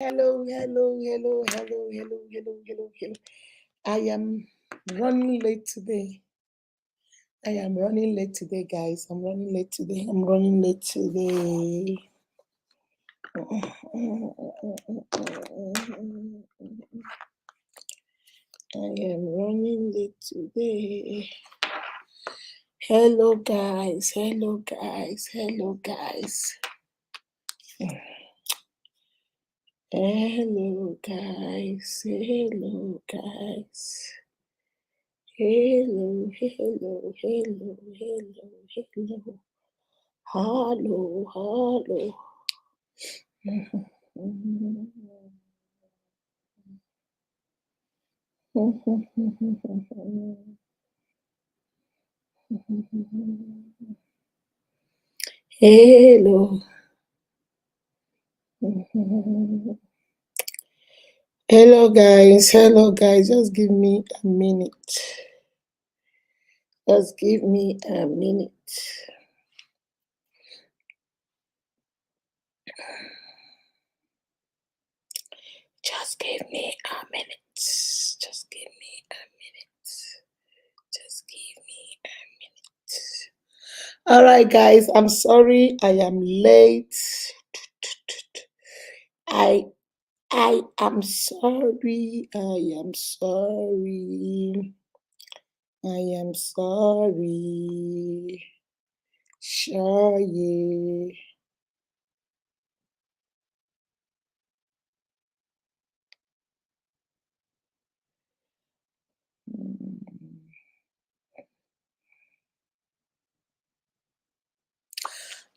Hello, hello, hello, hello, hello, hello, hello, hello. I am running late today. I am running late today, guys. I'm running late today. I'm running late today. I am running late today. Hello, guys. Hello, guys. Hello, guys. Hello, guys. Hello, guys. Hello, hello, hello, hello, hello. Hello, hello. Hello. Hello, guys. Hello, guys. Just give me a minute. Just give me a minute. Just give me a minute. Just give me a minute. Just give me a minute. All right, guys. I'm sorry I am late. I am sorry. I am sorry. I am sorry. Sorry.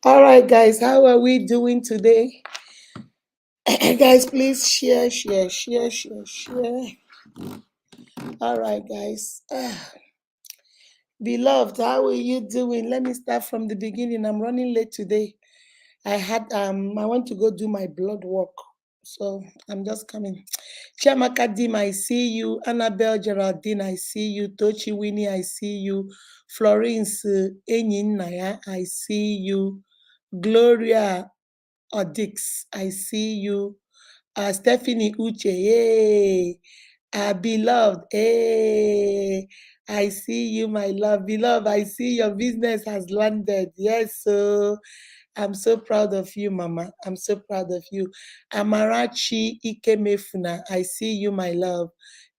All right, guys, how are we doing today? Guys, please share, share, share, share, share. All right, guys. Beloved, how are you doing? Let me start from the beginning. I'm running late today. I went to go do my blood work. So I'm just coming. Chiamaka Dim, I see you. Annabelle Geraldine, I see you. Tochi Winnie, I see you. Florence Naya, I see you. Gloria Odix, I see you. Stephanie Uche, yay. Beloved, hey, I see you, my love. Beloved, I see your business has landed. Yes, so I'm so proud of you, Mama. I'm so proud of you. Amarachi Ikemefuna, I see you, my love.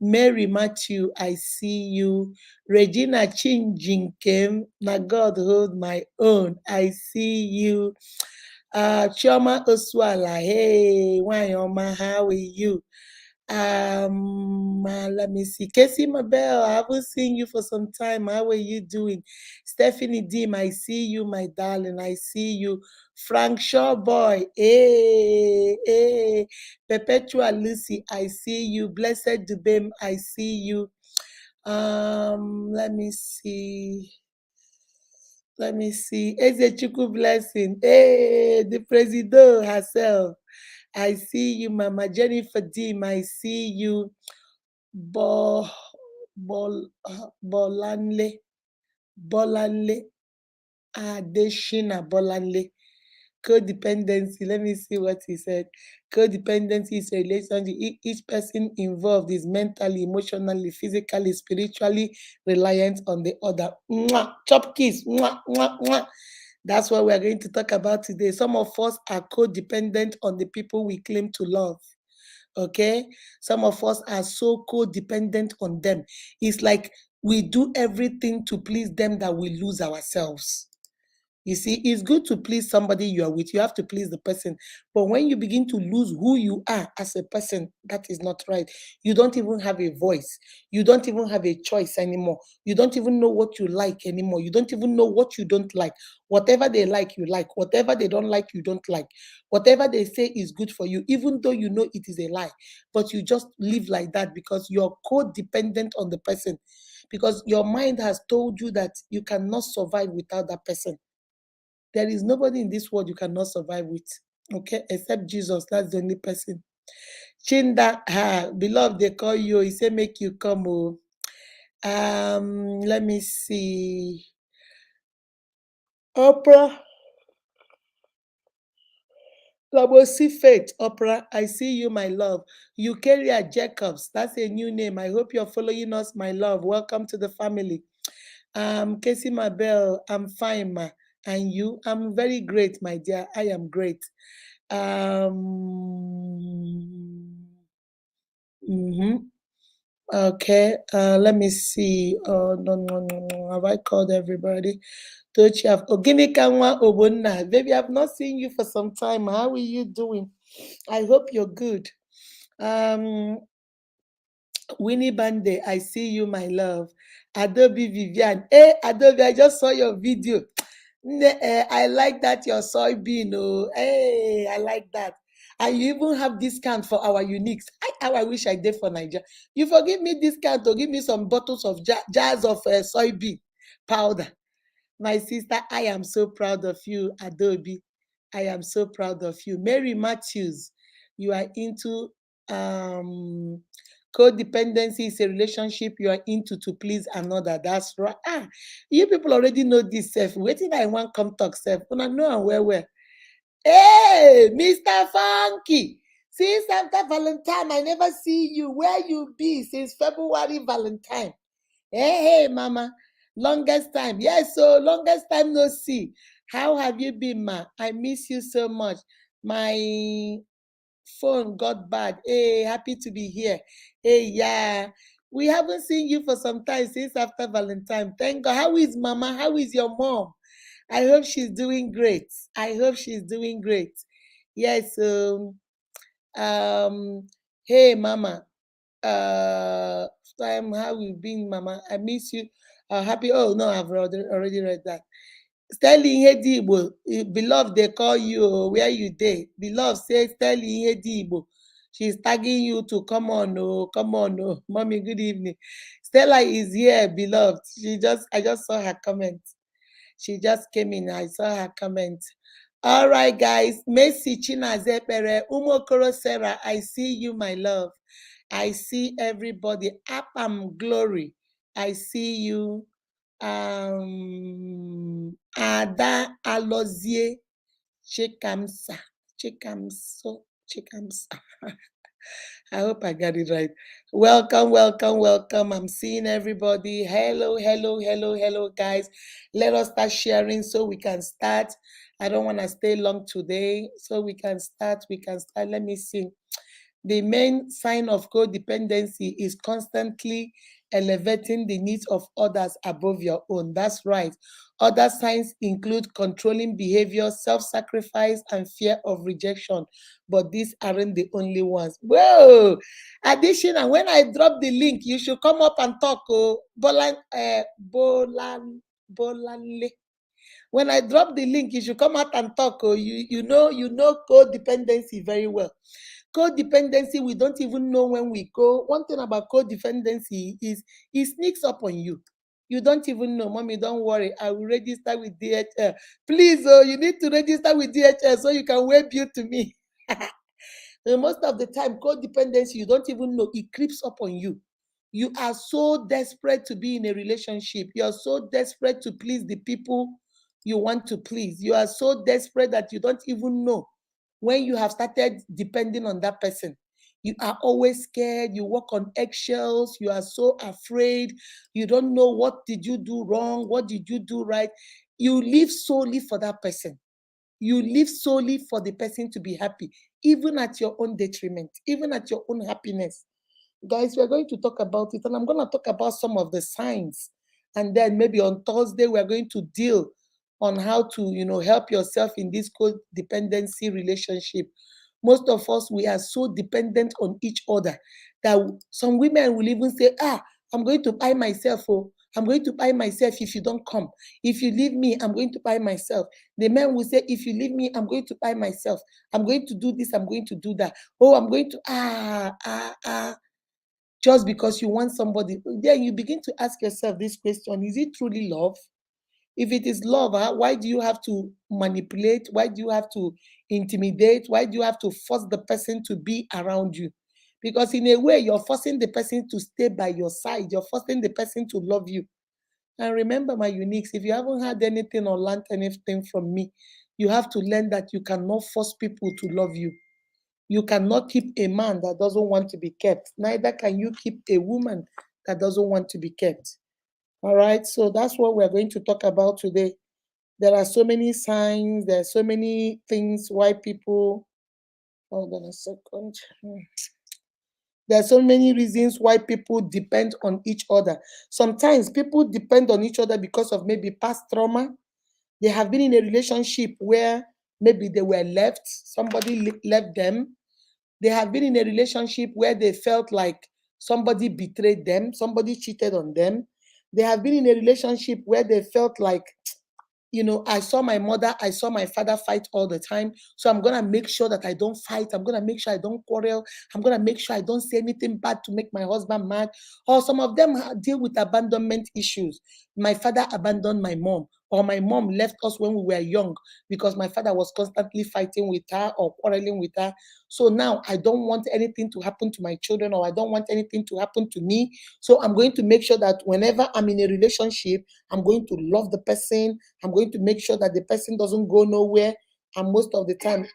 Mary Matthew, I see you. Regina Chinjinkem, na God hold my own. I see you. Chioma Oswala, hey, Wanyoma, how are you? Let me see. Casey Mabel, I haven't seen you for some time. How are you doing? Stephanie Dim, I see you, my darling. I see you. Frank Shawboy, hey, hey. Perpetual Lucy, I see you. Blessed Dubem, I see you. Let me see. Let me see. Ezechiku Blessing. Hey, the president herself. I see you, Mama Jennifer Dim. I see you. Bo, Bolanle. Bolanle. Adeshina Bolanle. Codependency. Let me see what he said. Codependency is a relationship. Each person involved is mentally, emotionally, physically, spiritually reliant on the other. Mwah, chop kiss. Mwah, mwah, mwah. That's what we're going to talk about today. Some of us are codependent on the people we claim to love. Okay? Some of us are so codependent on them. It's like we do everything to please them that we lose ourselves. You see, it's good to please somebody you are with. You have to please the person. But when you begin to lose who you are as a person, that is not right. You don't even have a voice. You don't even have a choice anymore. You don't even know what you like anymore. You don't even know what you don't like. Whatever they like, you like. Whatever they don't like, you don't like. Whatever they say is good for you, even though you know it is a lie. But you just live like that because you're codependent on the person. Because your mind has told you that you cannot survive without that person. There is nobody in this world you cannot survive with, okay, except Jesus. That's the only person. Chinda, beloved, they call you. He said, make you come. Oh. Let me see. Oprah. Labosi Faith Opera, I see you, my love. Eukarya Jacobs, that's a new name. I hope you're following us, my love. Welcome to the family. Casey Mabel, I'm fine, ma. And you? I'm very great, my dear. I am great. Mhm. Okay, let me see. Oh, no, no, no, no. Have I called everybody? Don't you have Oginikanwa Obonna? Baby, I've not seen you for some time. How are you doing? I hope you're good. Um, Winnie Bande, I see you, my love. Adobe Vivian. Hey, Adobe, I just saw your video. I like that your soybean. Oh, hey, I like that. And you even have discount for our uniques. How I wish I did for Nigeria. You forgive me discount to give me some bottles of jars of soybean powder. My sister, I am so proud of you, Adobe. I am so proud of you. Mary Matthews, you are into um codependency is a relationship you are into to please another. That's right. You people already know this self. Waiting, I want come talk self. Una know and where. Hey, Mr. Funky. Since after Valentine, I never see you. Where you be since February Valentine? Hey, mama. Longest time. Yes, so longest time no see. How have you been, ma? I miss you so much. My phone got bad. Hey, happy to be here. Hey, yeah. We haven't seen you for some time since after Valentine. Thank God. How is mama? How is your mom? I hope she's doing great. I hope she's doing great. Yes. Um, hey, mama. Uh, Time, how you been, mama? I miss you. Happy. Oh no, I've already read that. Sterling Hedibo, beloved, they call you. Oh, where you dey? Beloved says Sterling Hedibo. She's tagging you to come on, oh, come on, oh, mommy. Good evening. Stella is here, beloved. I just saw her comment. She just came in. I saw her comment. All right, guys. Messi Chinazepere, Umokoro Sarah, I see you, my love. I see everybody. Apam Glory, I see you. Ada Alozie Chekamsa. Chekamsa. I hope I got it right. Welcome, welcome, welcome. I'm seeing everybody. Hello, hello, hello, hello, guys. Let us start sharing so we can start. I don't want to stay long today, so we can start. We can start. Let me see. The main sign of codependency is constantly elevating the needs of others above your own. That's right. Other signs include controlling behavior, self sacrifice, and fear of rejection. But these aren't the only ones. Whoa! Additional, when I drop the link, you should come up and talk. Oh, Bolanle. When I drop the link, you should come out and talk. Oh, you know codependency very well. Codependency, we don't even know when we go. One thing about codependency is it sneaks up on you. You don't even know. Mommy, don't worry. I will register with DHL. Please, oh, you need to register with DHL so you can wear bill to me. And most of the time, codependency, you don't even know. It creeps up on you. You are so desperate to be in a relationship. You are so desperate to please the people you want to please. You are so desperate that you don't even know when you have started depending on that person. You are always scared. You walk on eggshells. You are so afraid. You don't know what did you do wrong? What did you do right? You live solely for that person. You live solely for the person to be happy, even at your own detriment, even at your own happiness. Guys, we're going to talk about it, and I'm going to talk about some of the signs. And then maybe on Thursday, we're going to deal on how to, help yourself in this codependency relationship. Most of us, we are so dependent on each other that some women will even say, I'm going to buy myself. Oh, I'm going to buy myself if you don't come. If you leave me, I'm going to buy myself. The men will say, if you leave me, I'm going to buy myself. I'm going to do this. I'm going to do that. Oh, I'm going to, just because you want somebody. Then you begin to ask yourself this question: is it truly love? If it is love, why do you have to manipulate? Why do you have to intimidate? Why do you have to force the person to be around you? Because in a way, you're forcing the person to stay by your side. You're forcing the person to love you. And remember, my uniques, if you haven't had anything or learned anything from me, You have to learn that you cannot force people to love you. You cannot keep a man that doesn't want to be kept. Neither can you keep a woman that doesn't want to be kept. All right, so that's what we're going to talk about today. There are so many signs, there are so many things why people, hold on a second. There are so many reasons why people depend on each other. Sometimes people depend on each other because of maybe past trauma. They have been in a relationship where maybe they were left, somebody left them. They have been in a relationship where they felt like somebody betrayed them, somebody cheated on them. They have been in a relationship where they felt like, I saw my mother, I saw my father fight all the time. So I'm going to make sure that I don't fight. I'm going to make sure I don't quarrel. I'm going to make sure I don't say anything bad to make my husband mad. Or some of them deal with abandonment issues. My father abandoned my mom, or my mom left us when we were young because my father was constantly fighting with her or quarreling with her. So now I don't want anything to happen to my children, or I don't want anything to happen to me. So I'm going to make sure that whenever I'm in a relationship, I'm going to love the person. I'm going to make sure that the person doesn't go nowhere. And most of the time,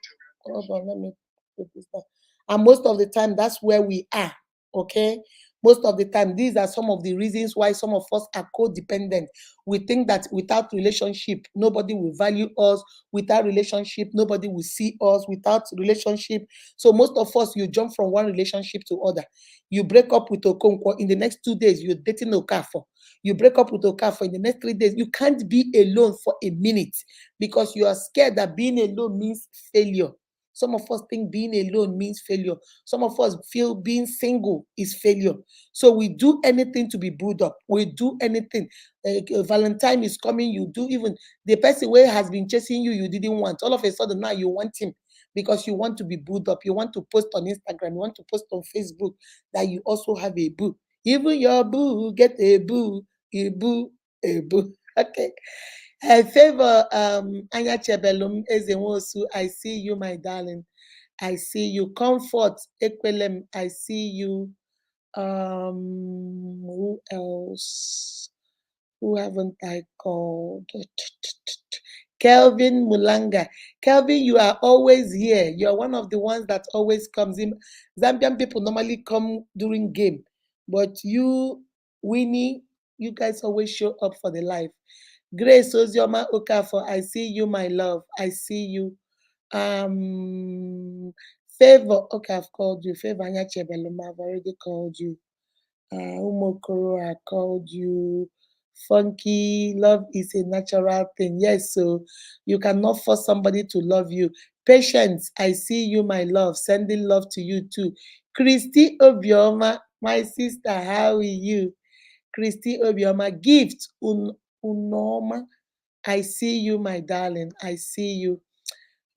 hold on, let me put this down. And most of the time, that's where we are. Okay. Most of the time, these are some of the reasons why some of us are codependent. We think that without relationship, nobody will value us. Without relationship, nobody will see us. Without relationship, so most of us, you jump from one relationship to other. You break up with Okonkwo, in the next 2 days, you're dating Okafor. You break up with Okafor, in the next 3 days, you can't be alone for a minute because you are scared that being alone means failure. Some of us think being alone means failure. Some of us feel being single is failure. So we do anything to be booed up. We do anything. Valentine is coming, you do even the person where has been chasing you, you didn't want. All of a sudden now you want him because you want to be booed up. You want to post on Instagram. You want to post on Facebook that you also have a boo. Even your boo get a boo, a boo, a boo. Okay. I favor Anya Chebelum Ezenwosu. I see you, my darling. I see you. Comfort Equilem. I see you. Who else? Who haven't I called? Kelvin Mulanga. Kelvin, you are always here. You're one of the ones that always comes in. Zambian people normally come during game, but you, Winnie, you guys always show up for the life. Grace Ozioma Okafor, I see you, my love. I see you. Favor, okay, I've called you. Favor Anyachebeluma, I've already called you. Umokoro, I called you. Funky, love is a natural thing. Yes, so you cannot force somebody to love you. Patience, I see you, my love. Sending love to you too. Christy Obioma, my sister, how are you? Christy Obioma, gift, Unoma. I see you, my darling. I see you.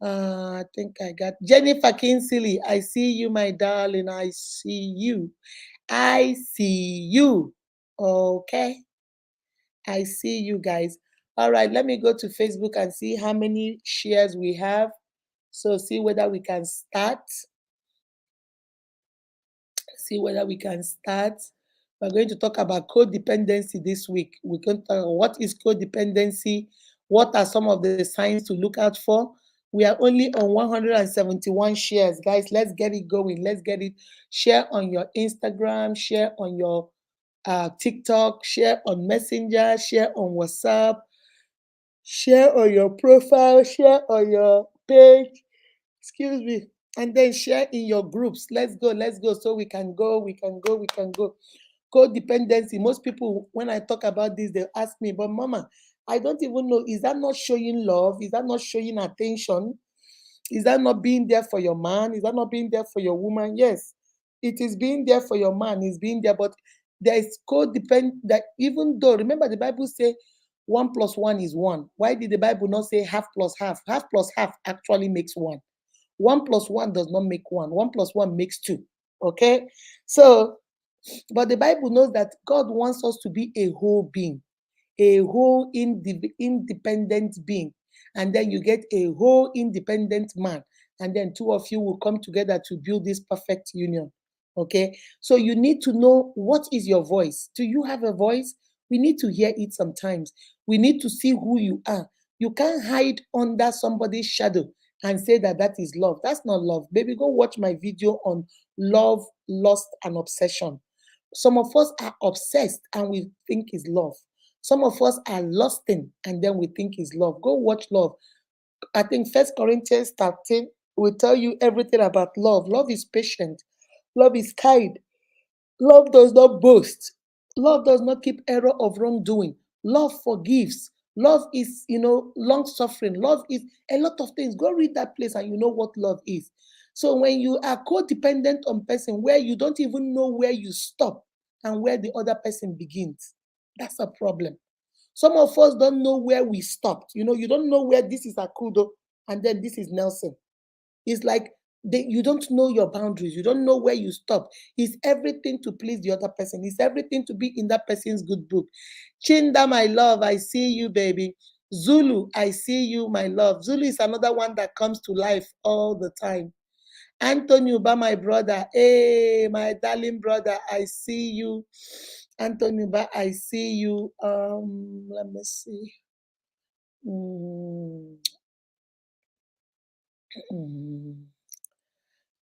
I think I got Jennifer Kinsley. I see you, my darling. I see you. I see you. Okay. I see you guys. All right. Let me go to Facebook and see how many shares we have. So see whether we can start. See whether we can start. We're going to talk about codependency this week. We're going to talk about what is codependency, what are some of the signs to look out for. We are only on 171 shares, guys. Let's get it going. Let's get it. Share on your Instagram, share on your TikTok, share on Messenger, share on WhatsApp, share on your profile, share on your page. Excuse me. And then share in your groups. Let's go, let's go. So we can go, we can go, we can go. Codependency. Most people, when I talk about this, they ask me, but Mama, I don't even know. Is that not showing love? Is that not showing attention? Is that not being there for your man? Is that not being there for your woman? Yes, it is being there for your man. It's being there, but there is codependent that even though, remember the Bible say 1 plus 1 is 1. Why did the Bible not say half plus half? Half plus half actually makes 1. 1 plus 1 does not make 1. 1 plus 1 makes 2. Okay? So, but the Bible knows that God wants us to be a whole being, a whole independent being. And then you get a whole independent man. And then two of you will come together to build this perfect union. Okay? So you need to know what is your voice. Do you have a voice? We need to hear it sometimes. We need to see who you are. You can't hide under somebody's shadow and say that that is love. That's not love. Baby, go watch my video on love, lust, and obsession. Some of us are obsessed and we think is love. Some of us are lusting and then we think is love. Go watch love. I think First Corinthians 13 will tell you everything about love. Love is patient. Love is kind. Love does not boast. Love does not keep error of wrongdoing. Love forgives. Love is, long suffering. Love is a lot of things. Go read that place and you know what love is. So when you are codependent on person where you don't even know where you stop and where the other person begins, that's a problem. Some of us don't know where we stopped. You don't know where this is Akudo and then this is Nelson. It's like you don't know your boundaries. You don't know where you stop. It's everything to please the other person. It's everything to be in that person's good book. Chinda, my love, I see you, baby. Zulu, I see you, my love. Zulu is another one that comes to life all the time. Anthony Uba, my brother. Hey, my darling brother, I see you. Anthony Uba, I see you. Let me see. Mm, mm.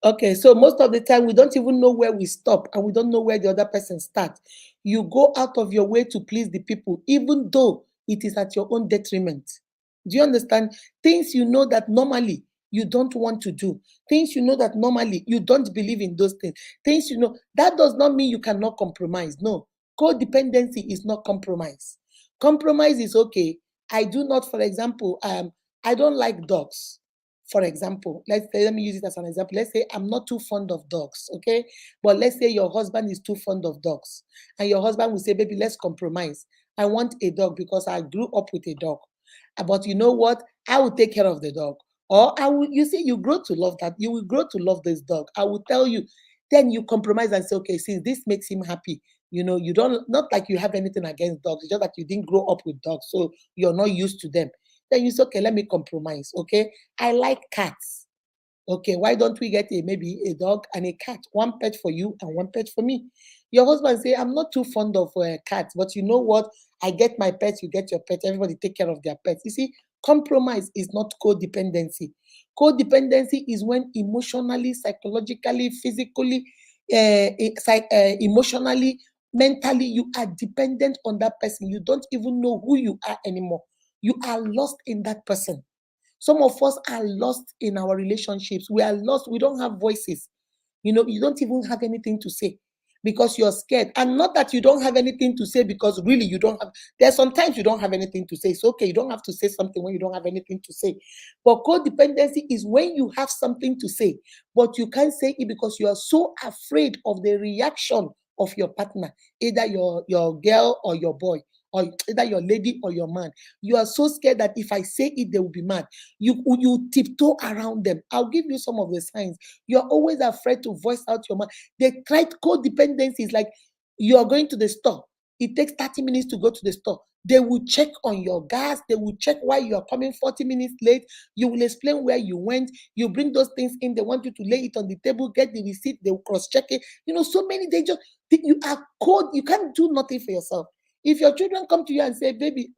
Okay, so most of the time we don't even know where we stop and we don't know where the other person starts. You go out of your way to please the people, even though it is at your own detriment. Do you understand? Things you know that normally you don't want to do, things you know that normally you don't believe in those things, things that does not mean you cannot compromise. No, codependency is not compromise. Compromise is okay. I do not, for example, I don't like dogs. For example, let me use it as an example. Let's say I'm not too fond of dogs, okay? But let's say your husband is too fond of dogs, and your husband will say, "Baby, let's compromise. I want a dog because I grew up with a dog. But you know what? I will take care of the dog." Or I will, you see, you grow to love that. You will grow to love this dog. I will tell you. Then you compromise and say, okay, since this makes him happy, you don't, not like you have anything against dogs, it's just that you didn't grow up with dogs, so you're not used to them. Then you say, okay, let me compromise. Okay, I like cats. Okay, why don't we get maybe a dog and a cat? One pet for you and one pet for me. Your husband say, I'm not too fond of cats, but you know what? I get my pets, you get your pet. Everybody take care of their pets. You see, compromise is not codependency. Codependency is when emotionally, psychologically, physically, emotionally, mentally, you are dependent on that person. You don't even know who you are anymore. You are lost in that person. Some of us are lost in our relationships. We are lost. We don't have voices. You don't even have anything to say because you're scared. And not that you don't have anything to say because really you don't have. There's sometimes you don't have anything to say. It's okay. You don't have to say something when you don't have anything to say. But codependency is when you have something to say, but you can't say it because you are so afraid of the reaction of your partner, either your girl or your boy, or either your lady or your man. You are so scared that if I say it, they will be mad. You tiptoe around them. I'll give you some of the signs. You're always afraid to voice out your mind. They tried codependency is like you're going to the store. It takes 30 minutes to go to the store. They will check on your gas. They will check why you are coming 40 minutes late. You will explain where you went. You bring those things in. They want you to lay it on the table, get the receipt. They will cross-check it. So many, they just, you are code. You can't do nothing for yourself. If your children come to you and say, baby,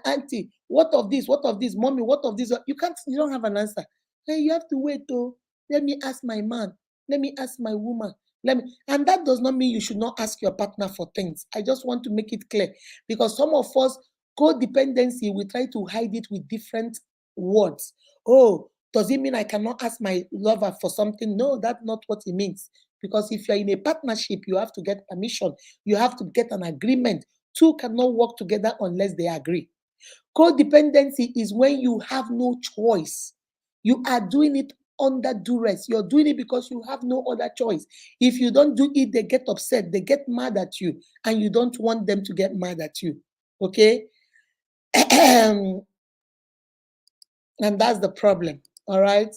auntie, what of this? What of this? Mommy, what of this? You don't have an answer. Hey, you have to wait, though. Let me ask my man. Let me ask my woman. And that does not mean you should not ask your partner for things. I just want to make it clear because some of us, codependency, we try to hide it with different words. Oh, does it mean I cannot ask my lover for something? No, that's not what it means. Because if you're in a partnership, you have to get permission. You have to get an agreement. Two cannot work together unless they agree. Codependency is when you have no choice. You are doing it under duress. You're doing it because you have no other choice. If you don't do it, they get upset. They get mad at you, and you don't want them to get mad at you. Okay? And that's the problem. All right?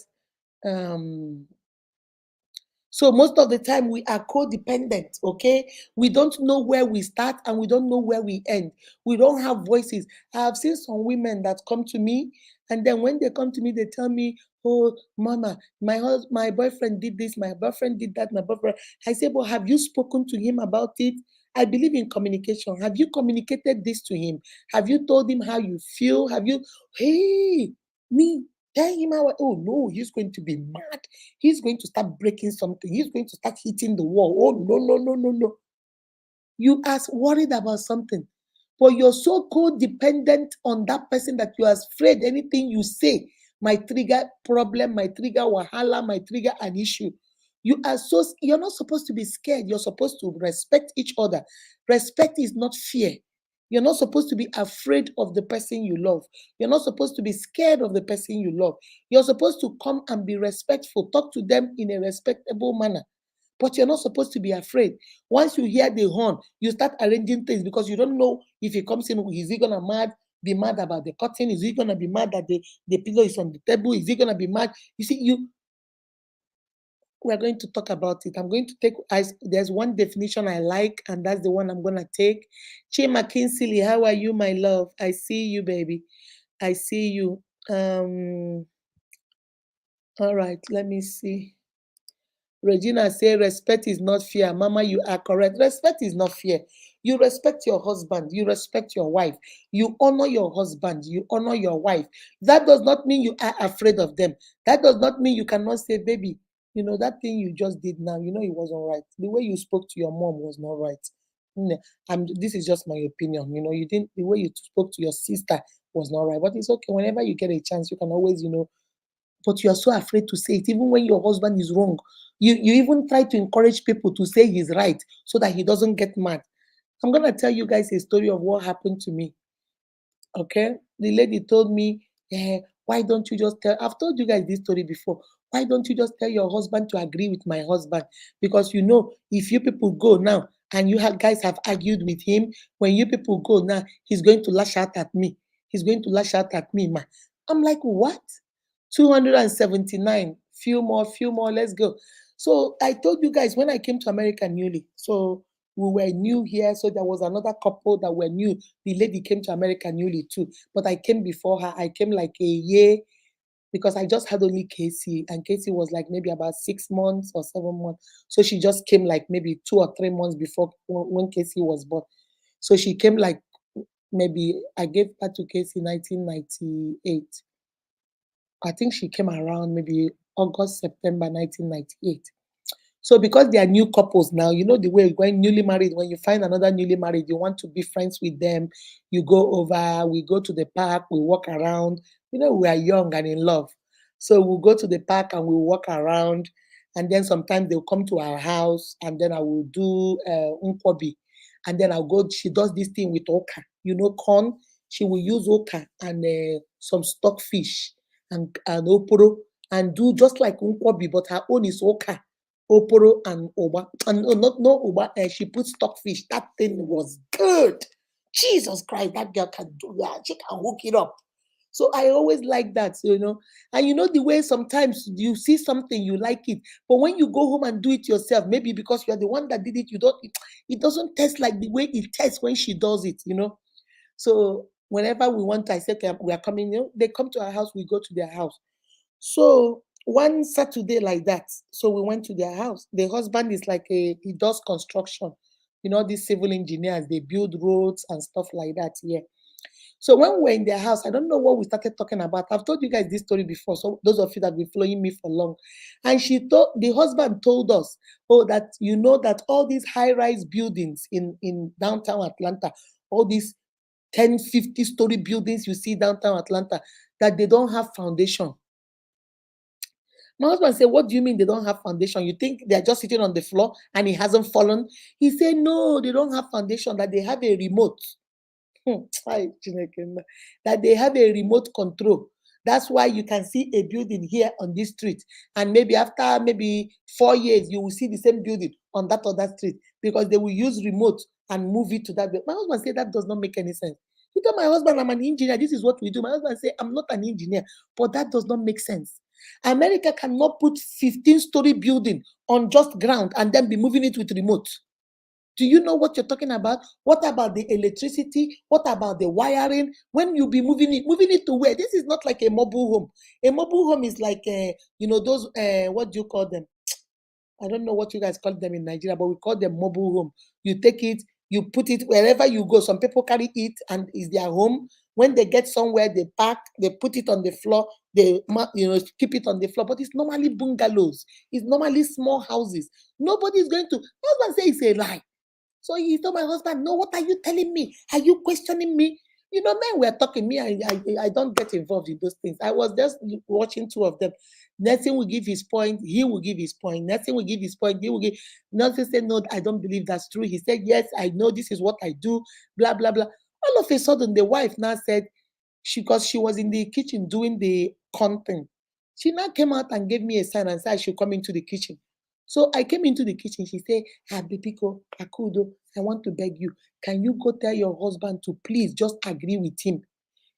So most of the time we are codependent, okay? We don't know where we start and we don't know where we end. We don't have voices. I have seen some women that come to me, and then when they come to me, they tell me, "Oh, mama, my boyfriend did this, my boyfriend did that, my boyfriend." I say, "But have you spoken to him about it?" I believe in communication. Have you communicated this to him? Have you told him how you feel? Have you, hey, me, tell him how, oh no, he's going to be mad. He's going to start breaking something. He's going to start hitting the wall. Oh, no, no, no, no, no. You are worried about something, but you're so codependent on that person that you are afraid anything you say might trigger problem, might trigger wahala, might trigger an issue. You're not supposed to be scared. You're supposed to respect each other. Respect is not fear. You're not supposed to be afraid of the person you love. You're not supposed to be scared of the person you love. You're supposed to come and be respectful. Talk to them in a respectable manner. But you're not supposed to be afraid. Once you hear the horn, you start arranging things because you don't know if he comes in, is he gonna be mad about the curtain? Is he gonna be mad that the pillow is on the table? Is he gonna be mad? You see, we're going to talk about it. I'm going to take there's one definition I like, and that's the one I'm gonna take. Chima Kinsley, how are you, my love? I see you, baby. I see you. All right, let me see. Regina say respect is not fear. Mama, you are correct. Respect is not fear. You respect your husband. You respect your wife. You honor your husband. You honor your wife. That does not mean you are afraid of them. That does not mean you cannot say, baby, that thing you just did now, it wasn't right. The way you spoke to your mom was not right. This is just my opinion. You didn't, the way you spoke to your sister was not right. But it's okay. Whenever you get a chance, you can always, but you are so afraid to say it, even when your husband is wrong. You even try to encourage people to say he's right so that he doesn't get mad. I'm gonna tell you guys a story of what happened to me. Okay, the lady told me, why don't you just tell? I've told you guys this story before. Why don't you just tell your husband to agree with my husband? Because if you people go now and guys have argued with him, when you people go now, he's going to lash out at me. He's going to lash out at me, ma. I'm like, what? 279, few more, let's go. So I told you guys when I came to America newly. So we were new here. So there was another couple that were new. The lady came to America newly too. But I came before her. I came like a year because I just had only Casey. And Casey was like maybe about 6 months or 7 months. So she just came like maybe 2 or 3 months before when Casey was born. So she came like maybe I gave birth to Casey 1998. I think she came around maybe August, September 1998. So because they are new couples now, the way when newly married, when you find another newly married, you want to be friends with them. You go over, we go to the park, we walk around. We are young and in love. So we'll go to the park and we'll walk around. And then sometimes they'll come to our house and then I will do unkobi. And then I'll go, she does this thing with oka, corn. She will use oka and some stockfish and oporo and do just like unkobi, but her own is oka, oporo and oba. And no oba, she put stockfish. That thing was good. Jesus Christ, that girl can do that. She can hook it up. So I always like that, And the way sometimes you see something, you like it. But when you go home and do it yourself, maybe because you are the one that did it, it doesn't taste like the way it tastes when she does it. So whenever we want to, I say, okay, we are coming, they come to our house, we go to their house. So one Saturday like that, so we went to their house. The husband is like he does construction. These civil engineers, they build roads and stuff like that here. So when we were in their house, I don't know what we started talking about. I've told you guys this story before. So those of you that have been following me for long. And the husband told us, that that all these high-rise buildings in downtown Atlanta, all these 10, 50-story buildings you see downtown Atlanta, that they don't have foundation. My husband said, what do you mean they don't have foundation? You think they're just sitting on the floor and it hasn't fallen? He said, no, they don't have foundation, that they have a remote. That they have a remote control. That's why you can see a building here on this street. And maybe after maybe 4 years, you will see the same building on that other street because they will use remote and move it to that. My husband said that does not make any sense. He told my husband, I'm an engineer. This is what we do. My husband said, I'm not an engineer, but that does not make sense. America cannot put 15-story building on just ground and then be moving it with remote. Do you know what you're talking about? What about the electricity? What about the wiring? When you be moving it to where? This is not like a mobile home. A mobile home is like, those, what do you call them? I don't know what you guys call them in Nigeria, but we call them mobile home. You take it, You put it wherever you go. Some people carry it and is their home. When they get somewhere, they pack, they put it on the floor, they keep it on the floor. But it's normally bungalows. It's normally small houses. Nobody is going to. Husband say it's a lie. So he told my husband, no, what are you telling me? Are you questioning me? Men were talking. Me, I don't get involved in those things. I was just watching two of them. Nothing will give his point. He will give his point. Nothing will give his point. He will give. Nothing said, no, I don't believe that's true. He said, yes, I know this is what I do. Blah, blah, blah. All of a sudden, the wife now said, because she was in the kitchen doing the content. She now came out and gave me a sign and said I should come into the kitchen. So I came into the kitchen. She said, Bipiko, Akudo, I want to beg you. Can you go tell your husband to please just agree with him?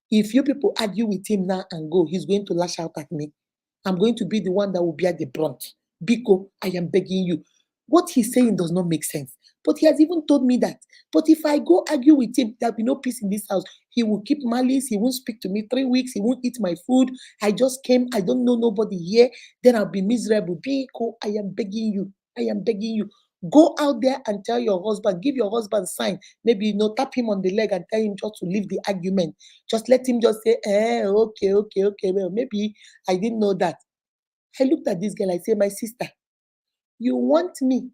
If you people argue with him now and go, he's going to lash out at me. I'm going to be the one that will bear the brunt. Biko, I am begging you. What he's saying does not make sense. But he has even told me that. But if I go argue with him, there'll be no peace in this house. He will keep malice. He won't speak to me 3 weeks. He won't eat my food. I just came. I don't know nobody here. Then I'll be miserable. Biko, I am begging you. I am begging you. Go out there and tell your husband, give your husband sign. Maybe, tap him on the leg and tell him just to leave the argument. Just let him just say, okay. Well, maybe I didn't know that. I looked at this girl. I said, my sister, you want me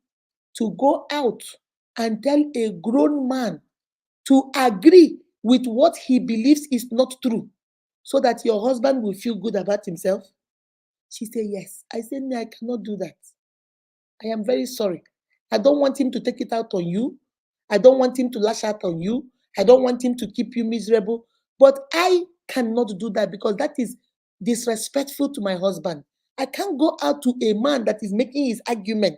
to go out and tell a grown man to agree with what he believes is not true so that your husband will feel good about himself? She said, yes. I said, no, I cannot do that. I am very sorry. I don't want him to take it out on you. I don't want him to lash out on you. I don't want him to keep you miserable. But I cannot do that because that is disrespectful to my husband. I can't go out to a man that is making his argument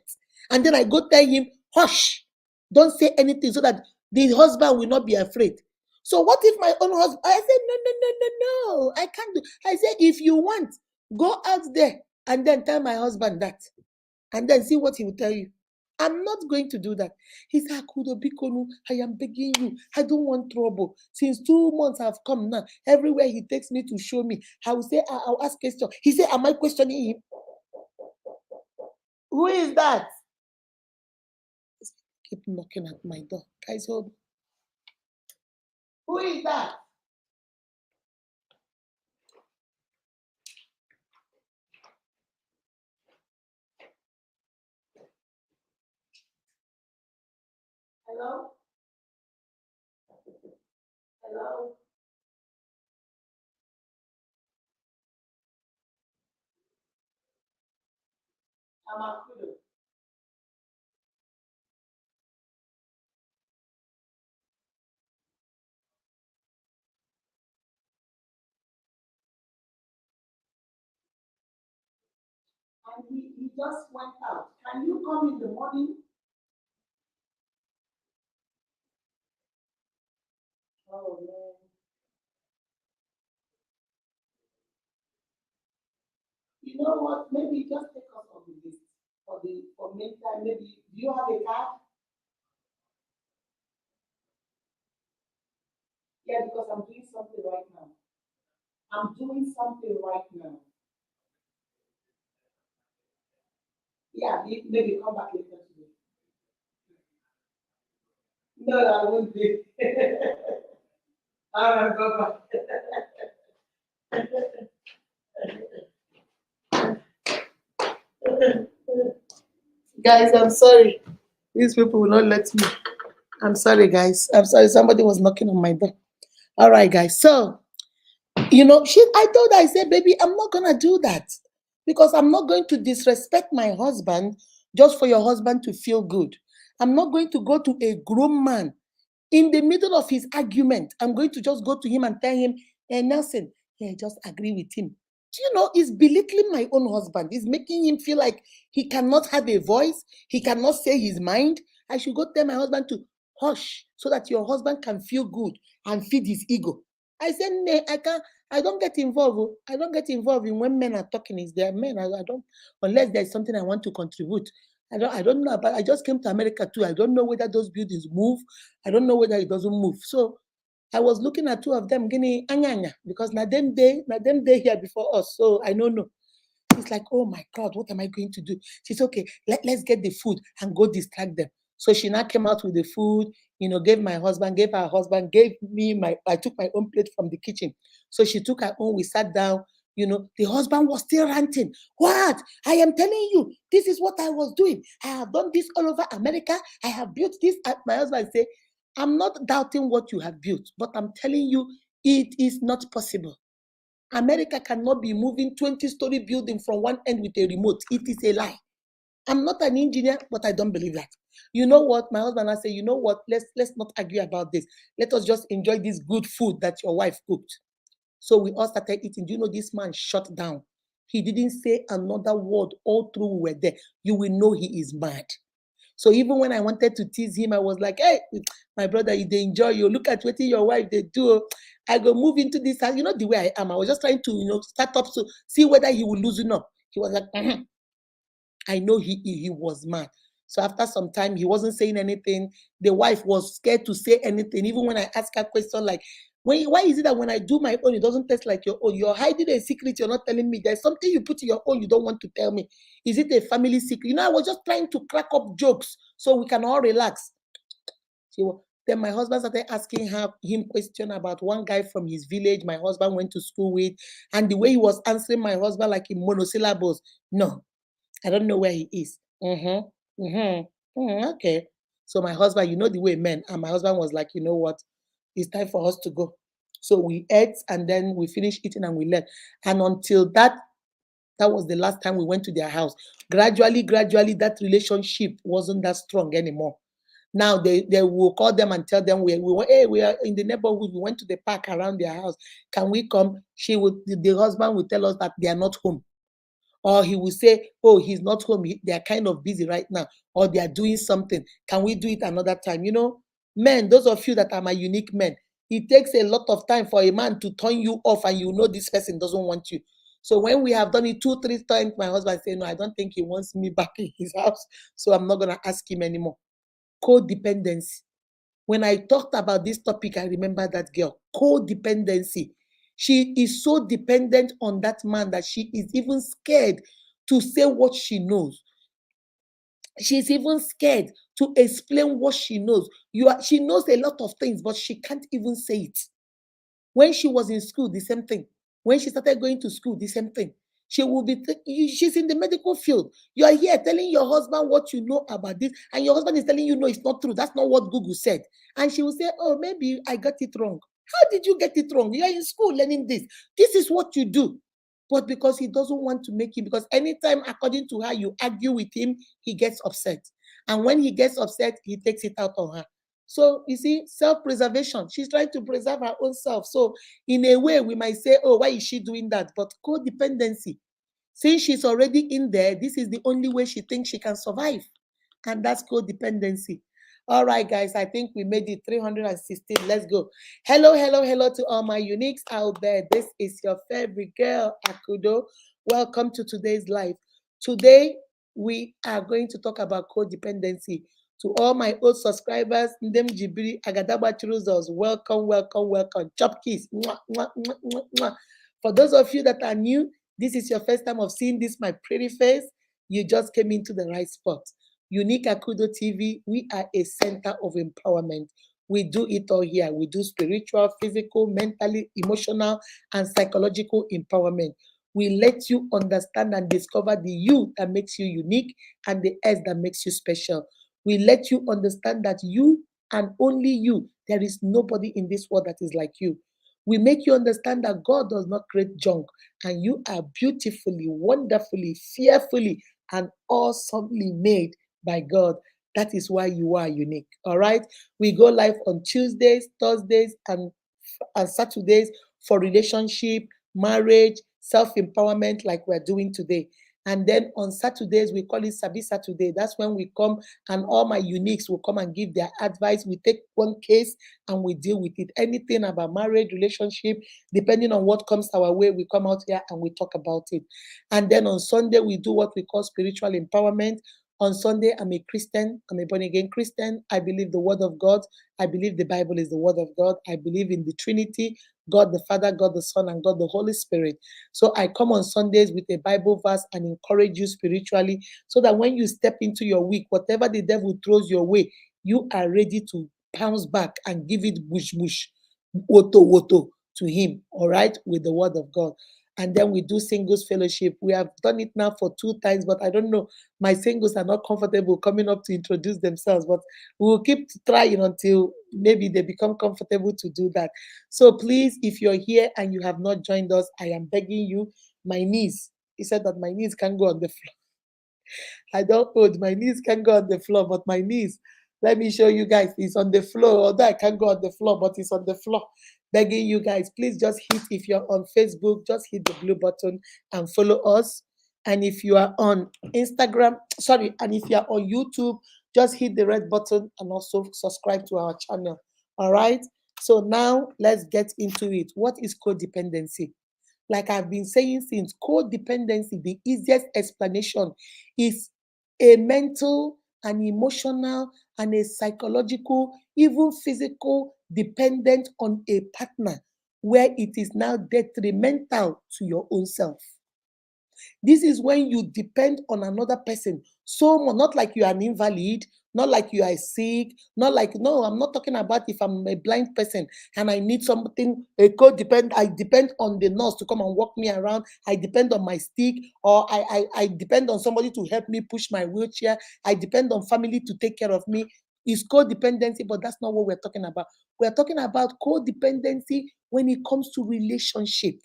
and then I go tell him, hush, don't say anything so that the husband will not be afraid. So what if my own husband? I said, no, I can't do. I said, if you want, go out there and then tell my husband that and then see what he will tell you. I'm not going to do that. He said, Akudo Bikonu, I am begging you. I don't want trouble. Since 2 months have come now, everywhere he takes me to show me, I will say, I'll ask questions. He said, am I questioning him? Who is that? Keep knocking at my door. Guys, hold on. Who is that? Hello? Hello? I'm Akudo. And he just went out. Can you come in the morning? Oh, man. You know what? Maybe just take us on the list for meantime. Maybe do you have a card? Yeah, because I'm doing something right now. I'm doing something right now. Yeah, maybe come back later today. No, I won't be. All right, bye bye. Guys, I'm sorry. These people will not let me. I'm sorry, guys. I'm sorry. Somebody was knocking on my door. All right, guys. So, I told her, I said, baby, I'm not going to do that because I'm not going to disrespect my husband just for your husband to feel good. I'm not going to go to a grown man in the middle of his argument. I'm going to just go to him and tell him, hey, Nelson, yeah, just agree with him. It's belittling my own husband. It's making him feel like he cannot have a voice. He cannot say his mind. I should go tell my husband to hush so that your husband can feel good and feed his ego. I said, no, I can't. I don't get involved. I don't get involved in when men are talking. It's their men. I don't, unless there's something I want to contribute. I don't know about. I just came to America too. I don't know whether those buildings move. I don't know whether it doesn't move. So I was looking at two of them, guinea anyanya, because na them day here before us. So I don't know. It's like, oh my God, what am I going to do? She's okay. Let's get the food and go distract them. So she now came out with the food. gave my husband, gave her husband, gave me I took my own plate from the kitchen. So she took her own, we sat down. The husband was still ranting. What? I am telling you, this is what I was doing. I have done this all over America. I have built this. My husband said, I'm not doubting what you have built, but I'm telling you, it is not possible. America cannot be moving 20-story building from one end with a remote. It is a lie. I'm not an engineer, but I don't believe that. You know what? My husband and I say, you know what? Let's not argue about this. Let us just enjoy this good food that your wife cooked. So we all started eating. Do you know this man shut down? He didn't say another word all through we were there. You will know he is mad. So even when I wanted to tease him, I was like, hey, my brother, you they enjoy you. Look at what your wife they do. I go move into this house. You know the way I am. I was just trying to, start up to see whether he will loosen up. He was like, I know he was mad. So after some time, he wasn't saying anything. The wife was scared to say anything. Even when I asked her question like, why is it that when I do my own, it doesn't taste like your own? You're hiding a secret. You're not telling me. There's something you put in your own you don't want to tell me. Is it a family secret? I was just trying to crack up jokes so we can all relax. Then my husband started asking him question about one guy from his village my husband went to school with. And the way he was answering my husband like in monosyllables. No, I don't know where he is. Okay. So my husband, you know the way men, and my husband was like, you know what? It's time for us to go. So we ate and then we finished eating and we left. And until that was the last time we went to their house. Gradually, that relationship wasn't that strong anymore. Now they will call them and tell them hey, we are in the neighborhood. We went to the park around their house. Can we come? The husband will tell us that they are not home. Or he will say, oh, he's not home. They are kind of busy right now. Or they are doing something. Can we do it another time? Men, those of you that are my unique men, it takes a lot of time for a man to turn you off and this person doesn't want you. So when we have done it 2-3 times, my husband say, no, I don't think he wants me back in his house. So I'm not going to ask him anymore. Codependency. When I talked about this topic, I remember that girl. Codependency. She is so dependent on that man that she is even scared to say what she knows. She's even scared to explain what she knows. She knows a lot of things, but she can't even say it. When she was in school, the same thing. When she started going to school, the same thing. She's in the medical field. You are here telling your husband what you know about this, and your husband is telling you, no, it's not true. That's not what Google said. And she will say, oh, maybe I got it wrong. How did you get it wrong? You are in school learning this. This is what you do. But because he doesn't want to make it, because anytime, according to her, you argue with him, he gets upset. And when he gets upset, he takes it out on her. So you see, self-preservation. She's trying to preserve her own self. So in a way, we might say, oh, why is she doing that? But codependency. Since she's already in there, this is the only way she thinks she can survive. And that's codependency. All right, guys, I think we made it 316. Let's go. Hello to all my uniques out there. This is your favorite girl, Akudo. Welcome to today's live. Today, we are going to talk about codependency. To all my old subscribers, Ndem Jibiri, Agadaba Churuzos, welcome. Chop kiss. Mwah, mwah, mwah, mwah, mwah. For those of you that are new, this is your first time of seeing this, my pretty face. You just came into the right spot. Unique Akudo TV, we are a center of empowerment. We do it all here. We do spiritual, physical, mentally, emotional, and psychological empowerment. We let you understand and discover the you that makes you unique and the S that makes you special. We let you understand that you and only you, there is nobody in this world that is like you. We make you understand that God does not create junk, and you are beautifully, wonderfully, fearfully, and awesomely made by God. That is why you are unique. All right. We go live on Tuesdays, Thursdays, and Saturdays for relationship, marriage, self-empowerment, like we're doing today. And then on Saturdays, we call it Sabi Saturday. That's when we come and all my uniques will come and give their advice. We take one case and we deal with it. Anything about marriage, relationship, depending on what comes our way, we come out here and we talk about it. And then on Sunday, we do what we call spiritual empowerment. On Sunday, I'm a Christian. I'm a born-again Christian. I believe the word of God. I believe the Bible is the word of God. I believe in the Trinity, God the Father, God the Son, and God the Holy Spirit. So I come on Sundays with a Bible verse and encourage you spiritually so that when you step into your week, whatever the devil throws your way, you are ready to pounce back and give it bush bush, woto woto to him, all right, with the word of God. And then we do singles fellowship. We have done it now for 2 times, but I don't know. My singles are not comfortable coming up to introduce themselves, but we will keep trying until maybe they become comfortable to do that. So please, if you're here and you have not joined us, I am begging you. My knees, he said that my knees can go on the floor. I don't hold. My knees can go on the floor, but my knees, let me show you guys, it's on the floor. Although I can't go on the floor, but it's on the floor. Begging you guys, please just hit, if you're on Facebook, just hit the blue button and follow us. And if you are on Instagram, sorry, and if you are on YouTube, just hit the red button and also subscribe to our channel. All right. So now let's get into it. What is codependency? Like I've been saying since, codependency, the easiest explanation is a mental, an emotional, and a psychological, even physical dependent on a partner where it is now detrimental to your own self. This is when you depend on another person so much, not like you are an invalid, not like you are sick, not like, no, I'm not talking about if I'm a blind person and I need something, a codependent, I depend on the nurse to come and walk me around. I depend on my stick, or I depend on somebody to help me push my wheelchair. I depend on family to take care of me. It's codependency, but that's not what we're talking about. We're talking about codependency when it comes to relationship,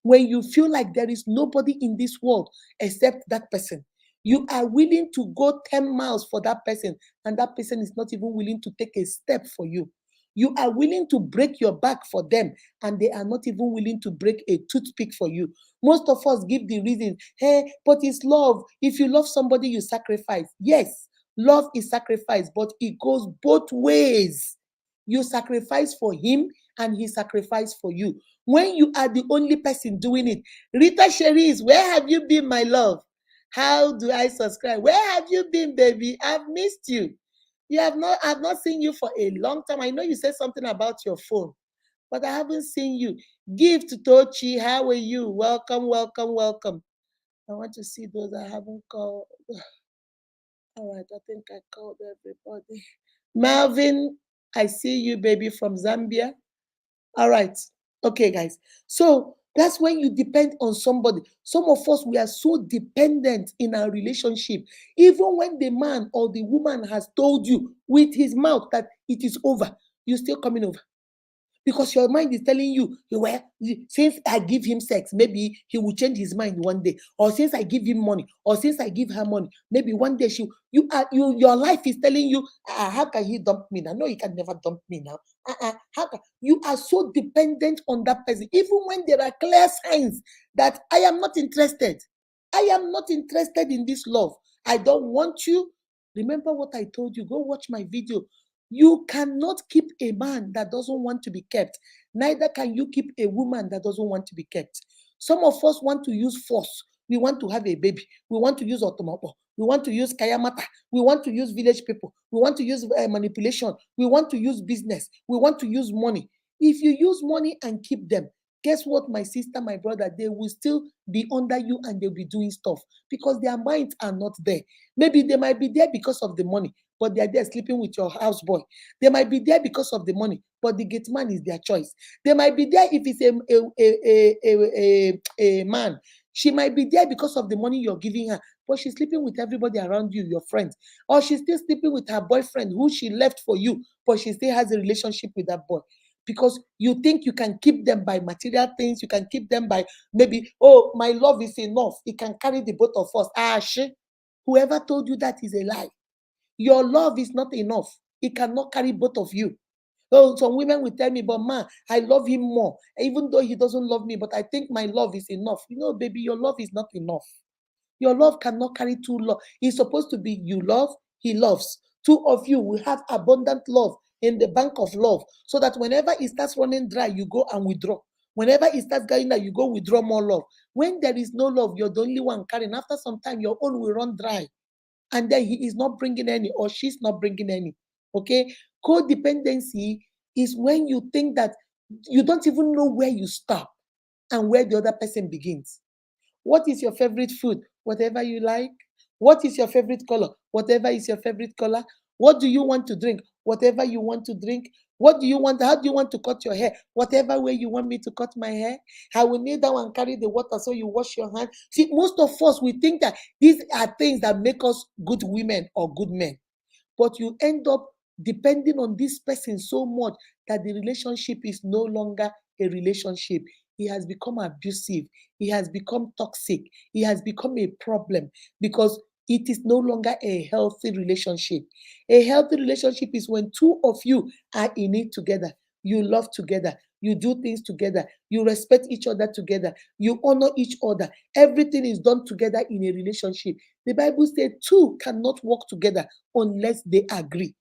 when you feel like there is nobody in this world except that person. You are willing to go 10 miles for that person, and that person is not even willing to take a step for you. You are willing to break your back for them, and they are not even willing to break a toothpick for you. Most of us give the reason, hey, but it's love. If you love somebody, you sacrifice. Yes, love is sacrifice, but it goes both ways. You sacrifice for him, and he sacrificed for you. When you are the only person doing it, Rita Cherise, where have you been, my love? How do I subscribe? Where have you been, baby? I've missed you. I've not seen you for a long time. I know you said something about your phone, but I haven't seen you. Gift Tochi, how are you? Welcome, welcome, welcome. I want to see those I haven't called. All right, I think I called everybody. Marvin, I see you, baby, from Zambia. All right. Okay, guys. So that's when you depend on somebody. Some of us, we are so dependent in our relationship. Even when the man or the woman has told you with his mouth that it is over, you're still coming over, because your mind is telling you, well, since I give him sex, maybe he will change his mind one day, or since I give him money, or since I give her money, maybe one day your life is telling you, how can he dump me now? No, he can never dump me now. How can you are so dependent on that person, even when there are clear signs that I am not interested. I am not interested in this love. I don't want you. Remember what I told you. Go watch my video. You cannot keep a man that doesn't want to be kept. Neither can you keep a woman that doesn't want to be kept. Some of us want to use force. We want to have a baby. We want to use automobo. We want to use kayamata. We want to use village people. We want to use manipulation. We want to use business. We want to use money. If you use money and keep them, guess what, my sister, my brother, they will still be under you and they'll be doing stuff because their minds are not there. Maybe they might be there because of the money, but they're there sleeping with your houseboy. They might be there because of the money, but the gate man is their choice. They might be there if it's a man. She might be there because of the money you're giving her, but she's sleeping with everybody around you, your friends. Or she's still sleeping with her boyfriend who she left for you, but she still has a relationship with that boy. Because you think you can keep them by material things, you can keep them by maybe, oh, my love is enough. It can carry the both of us. Whoever told you that is a lie. Your love is not enough. It cannot carry both of you. So some women will tell me, but man, I love him more, even though he doesn't love me, but I think my love is enough. Baby, your love is not enough. Your love cannot carry two love. It's supposed to be you love, he loves. Two of you will have abundant love in the bank of love, so that whenever it starts running dry, you go and withdraw. Whenever it starts going down, you go withdraw more love. When there is no love, you're the only one carrying. After some time, your own will run dry. And then he is not bringing any, or she's not bringing any. Okay? Codependency is when you think that you don't even know where you stop and where the other person begins. What is your favorite food? Whatever you like. What is your favorite color? Whatever is your favorite color. What do you want to drink? Whatever you want to drink. What do you want? How do you want to cut your hair? Whatever way you want me to cut my hair. I will kneel down and carry the water so you wash your hand. See, most of us, we think that these are things that make us good women or good men. But you end up depending on this person so much that the relationship is no longer a relationship. He has become abusive. He has become toxic. He has become a problem because it is no longer a healthy relationship. A healthy relationship is when two of you are in it together. You love together. You do things together. You respect each other together. You honor each other. Everything is done together in a relationship. The Bible says two cannot work together unless they agree.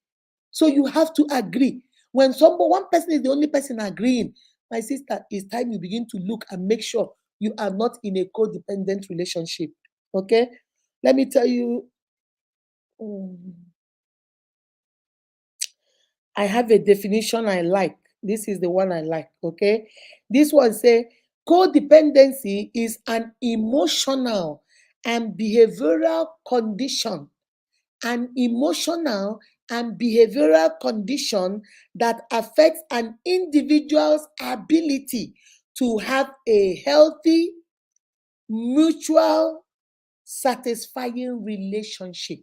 So you have to agree. When one person is the only person agreeing, my sister, it's time you begin to look and make sure you are not in a codependent relationship. Okay? Let me tell you, I have a definition I like. This is the one I like. Okay? This one say codependency is an emotional and behavioral condition, an emotional and behavioral condition that affects an individual's ability to have a healthy, mutual, satisfying relationship.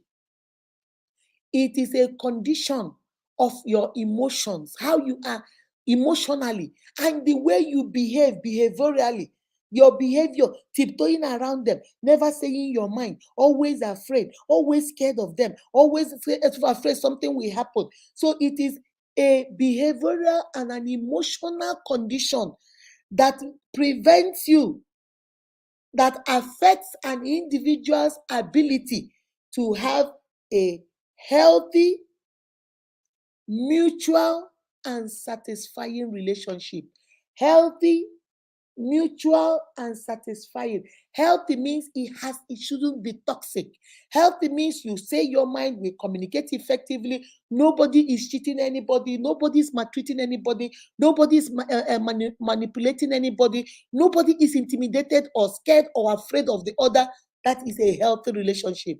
It is a condition of your emotions, how you are emotionally, and the way you behave behaviorally. Your behavior, tiptoeing around them, never saying your mind, always afraid, always scared of them, always afraid something will happen. So it is a behavioral and an emotional condition that prevents you, that affects an individual's ability to have a healthy, mutual, and satisfying relationship. Healthy, mutual, and satisfying. Healthy means it shouldn't be toxic. Healthy means you say your mind, we communicate effectively. Nobody is cheating anybody. Nobody is maltreating anybody. Nobody is manipulating anybody. Nobody is intimidated or scared or afraid of the other. That is a healthy relationship.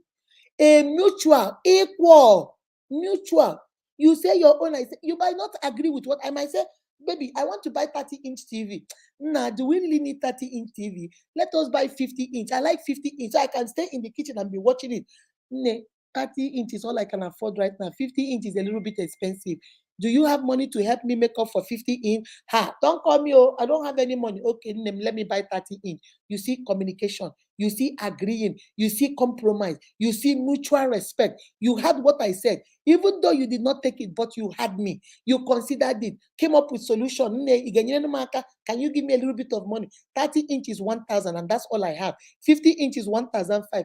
A mutual, equal, mutual. You say your own, I say, you might not agree with what I might say, baby, I want to buy 30-inch TV. Nah, do we really need 30-inch TV? Let us buy 50-inch. I like 50-inch, so I can stay in the kitchen and be watching it. Nah, 30-inch is all I can afford right now. 50-inch is a little bit expensive. Do you have money to help me make up for 50-inch? Ha, don't call me, oh, I don't have any money. Okay, let me buy 30-inch. You see communication, you see agreeing, you see compromise, you see mutual respect. You had what I said, even though you did not take it, but you had me. You considered it, came up with solution. Can you give me a little bit of money? 30-inch is 1,000, and that's all I have. 50-inch is 1,005.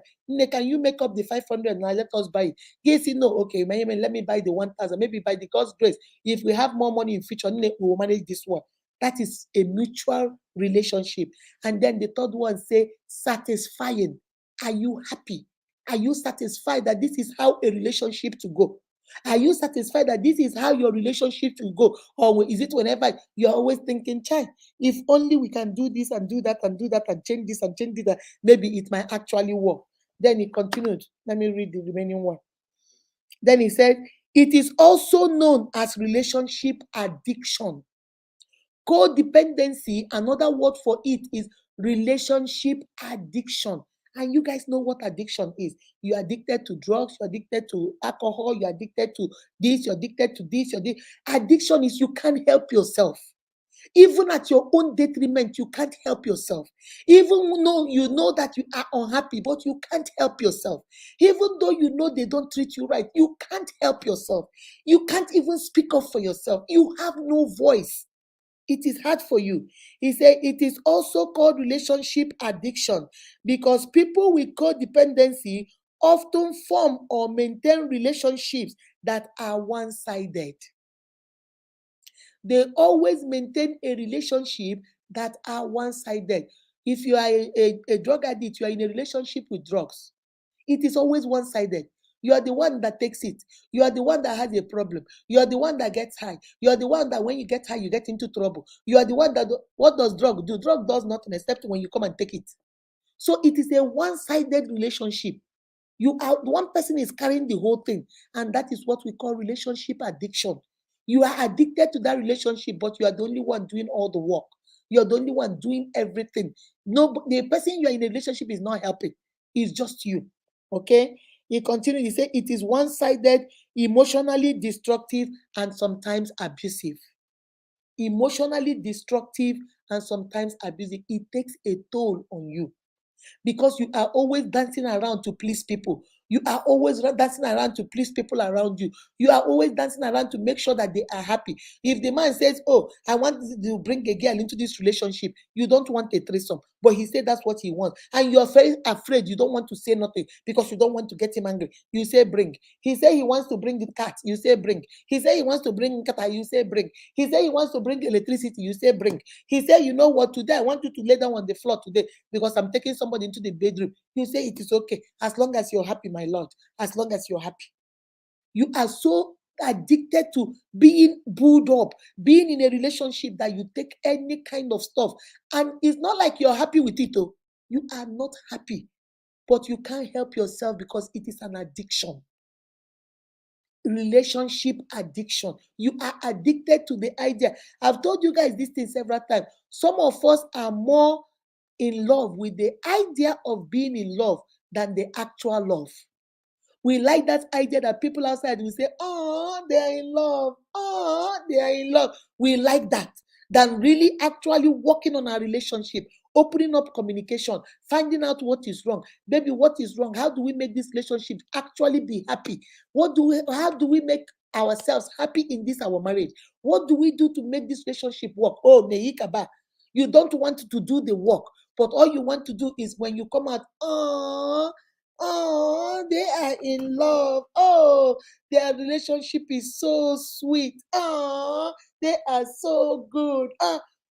Can you make up the 500 now? Let us buy it. Yes, no, okay, let me buy the 1,000. Maybe by the God's grace, if we have more money in future, we will manage this one. That is a mutual relationship. And then the third one say satisfying. Are you happy? Are you satisfied that this is how a relationship to go? Are you satisfied that this is how your relationship will go? Or is it whenever you're always thinking, child, if only we can do this and do that and do that and change this and change that, maybe it might actually work. Then he continued. Let me read the remaining one. Then he said, it is also known as relationship addiction. Codependency, another word for it is relationship addiction. And you guys know what addiction is. You're addicted to drugs, you're addicted to alcohol, you're addicted to this, you're addicted to this, Addiction is you can't help yourself. Even at your own detriment, you can't help yourself. Even though you know that you are unhappy, but you can't help yourself. Even though you know they don't treat you right, you can't help yourself. You can't even speak up for yourself. You have no voice. It is hard for you. He said it is also called relationship addiction because people with codependency often form or maintain relationships that are one-sided. They always maintain a relationship that are one-sided. If you are a drug addict, you are in a relationship with drugs. It is always one-sided. You are the one that takes it. You are the one that has a problem. You are the one that gets high. You are the one that when you get high, you get into trouble. You are the one that, what does drug do? Drug does nothing except when you come and take it. So it is a one-sided relationship. One person is carrying the whole thing, and that is what we call relationship addiction. You are addicted to that relationship, but you are the only one doing all the work. You're the only one doing everything. No, the person you are in a relationship is not helping. It's just you. Okay. He continued. He said it is one-sided, emotionally destructive, and sometimes abusive. Emotionally destructive and sometimes abusive. It takes a toll on you because you are always dancing around to please people. You are always dancing around to please people around you. You are always dancing around to make sure that they are happy. If the man says, "Oh, I want to bring a girl into this relationship," you don't want a threesome, but he said that's what he wants, and you're very afraid. You don't want to say nothing because you don't want to get him angry. You say, "Bring." He say he wants to bring the cat. You say, "Bring." He say he wants to bring cat. You say, "Bring." He say he wants to bring electricity. You say, "Bring." He say, "You know what? Today I want you to lay down on the floor today because I'm taking somebody into the bedroom." You say it is okay as long as you're happy, my Lord. As long as you're happy. You are so addicted to being booed up, being in a relationship that you take any kind of stuff. And it's not like you're happy with it, though. You are not happy, but you can't help yourself because it is an addiction. Relationship addiction. You are addicted to the idea. I've told you guys this thing several times. Some of us are more in love with the idea of being in love than the actual love. We like that idea that people outside will say, "Oh, they are in love. Oh, they are in love." We like that than really actually working on our relationship, opening up communication, finding out what is wrong. Baby, what is wrong? How do we make this relationship actually be happy? How do we make ourselves happy in this our marriage? What do we do to make this relationship work? Oh, Neikaba. You don't want to do the work, but all you want to do is when you come out, oh, they are in love. Oh, their relationship is so sweet. Oh, they are so good.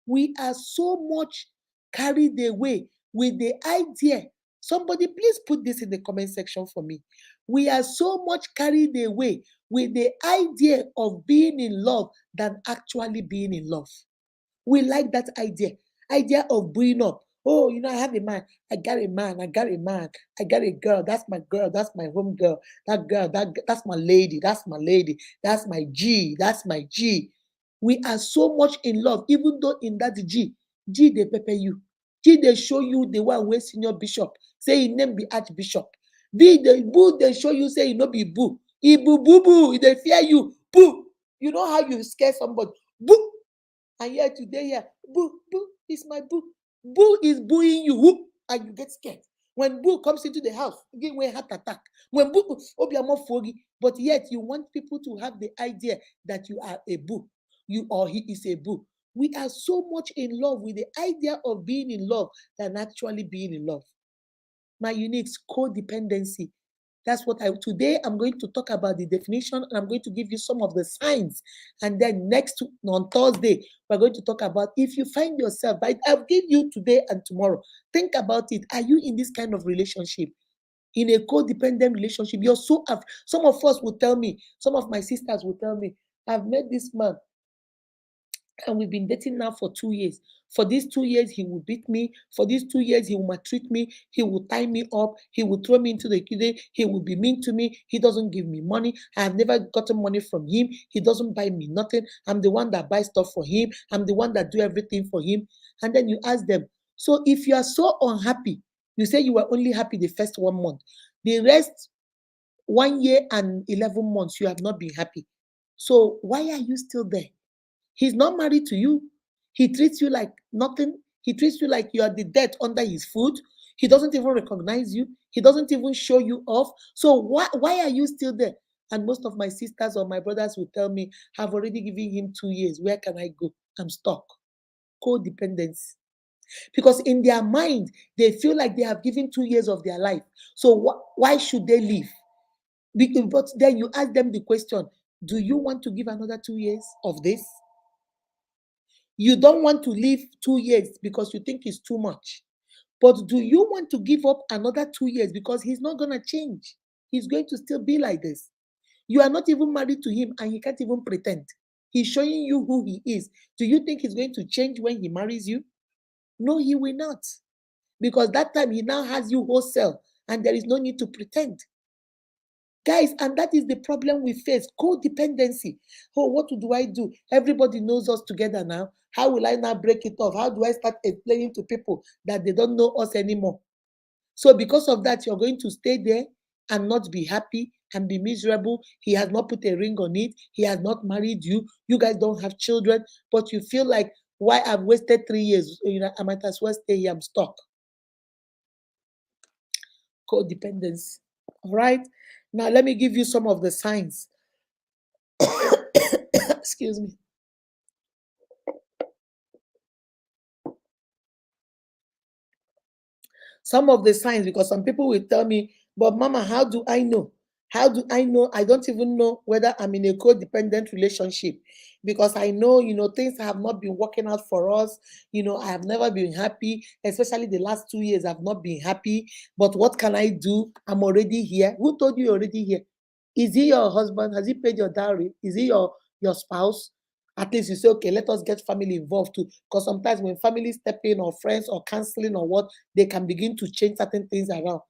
We are so much carried away with the idea. Somebody, please put this in the comment section for me. We are so much carried away with the idea of being in love than actually being in love. We like that idea of bringing up. Oh, I have a man. I got a man. I got a man. I got a girl. That's my girl. That's my home girl. That girl. That's my lady. That's my lady. That's my G. That's my G. We are so much in love, even though in that G they pepper you. G they show you the one where senior bishop say his name be archbishop. B the boo they show you say he no be boo. He boo boo boo. They fear you. Boo. You know how you scare somebody. Boo. And yet today, here, boo, boo is my boo. Boo is booing you, whoop, and you get scared. When boo comes into the house, you get a heart attack. When boo, obiamo fogi, but yet you want people to have the idea that you are a boo, you or he is a boo. We are so much in love with the idea of being in love than actually being in love. My unit is codependency. That's what today I'm going to talk about the definition and I'm going to give you some of the signs. And then on Thursday, we're going to talk about if you find yourself, I'll give you today and tomorrow. Think about it. Are you in this kind of relationship? In a codependent relationship, some of us will tell me, some of my sisters will tell me, I've met this man and we've been dating now for 2 years. For these 2 years, he will beat me. For these 2 years, he will maltreat me. He will tie me up. He will throw me into the kitchen. He will be mean to me. He doesn't give me money. I have never gotten money from him. He doesn't buy me nothing. I'm the one that buys stuff for him. I'm the one that do everything for him. And then you ask them, so if you are so unhappy, you say you were only happy the first 1 month. The rest 1 year and 11 months, you have not been happy. So why are you still there? He's not married to you. He treats you like nothing. He treats you like you are the dirt under his foot. He doesn't even recognize you. He doesn't even show you off. So why are you still there? And most of my sisters or my brothers will tell me, I've already given him 2 years. Where can I go? I'm stuck. Codependence. Because in their mind, they feel like they have given 2 years of their life. So why should they leave? But then you ask them the question, do you want to give another 2 years of this? You don't want to live 2 years because you think it's too much. But do you want to give up another 2 years because he's not going to change? He's going to still be like this. You are not even married to him and he can't even pretend. He's showing you who he is. Do you think he's going to change when he marries you? No, he will not. Because that time he now has you wholesale and there is no need to pretend. Guys, and that is the problem we face, codependency. Oh, what do I do? Everybody knows us together now. How will I now break it off? How do I start explaining to people that they don't know us anymore? So because of that, you're going to stay there and not be happy and be miserable. He has not put a ring on it. He has not married you. You guys don't have children, but you feel like, why I've wasted 3 years? I might as well stay here. I'm stuck. Codependence. All right. Now let me give you some of the signs. Excuse me. Some of the signs, because some people will tell me, but Mama, how do I know? How do I know? I don't even know whether I'm in a codependent relationship, because I know, things have not been working out for us. I have never been happy, especially the last 2 years. I've not been happy. But what can I do? I'm already here. Who told you you're already here? Is he your husband? Has he paid your dowry? Is he your spouse? At least you say, okay, let us get family involved too. Because sometimes when family step in, or friends, or counseling, or what, they can begin to change certain things around.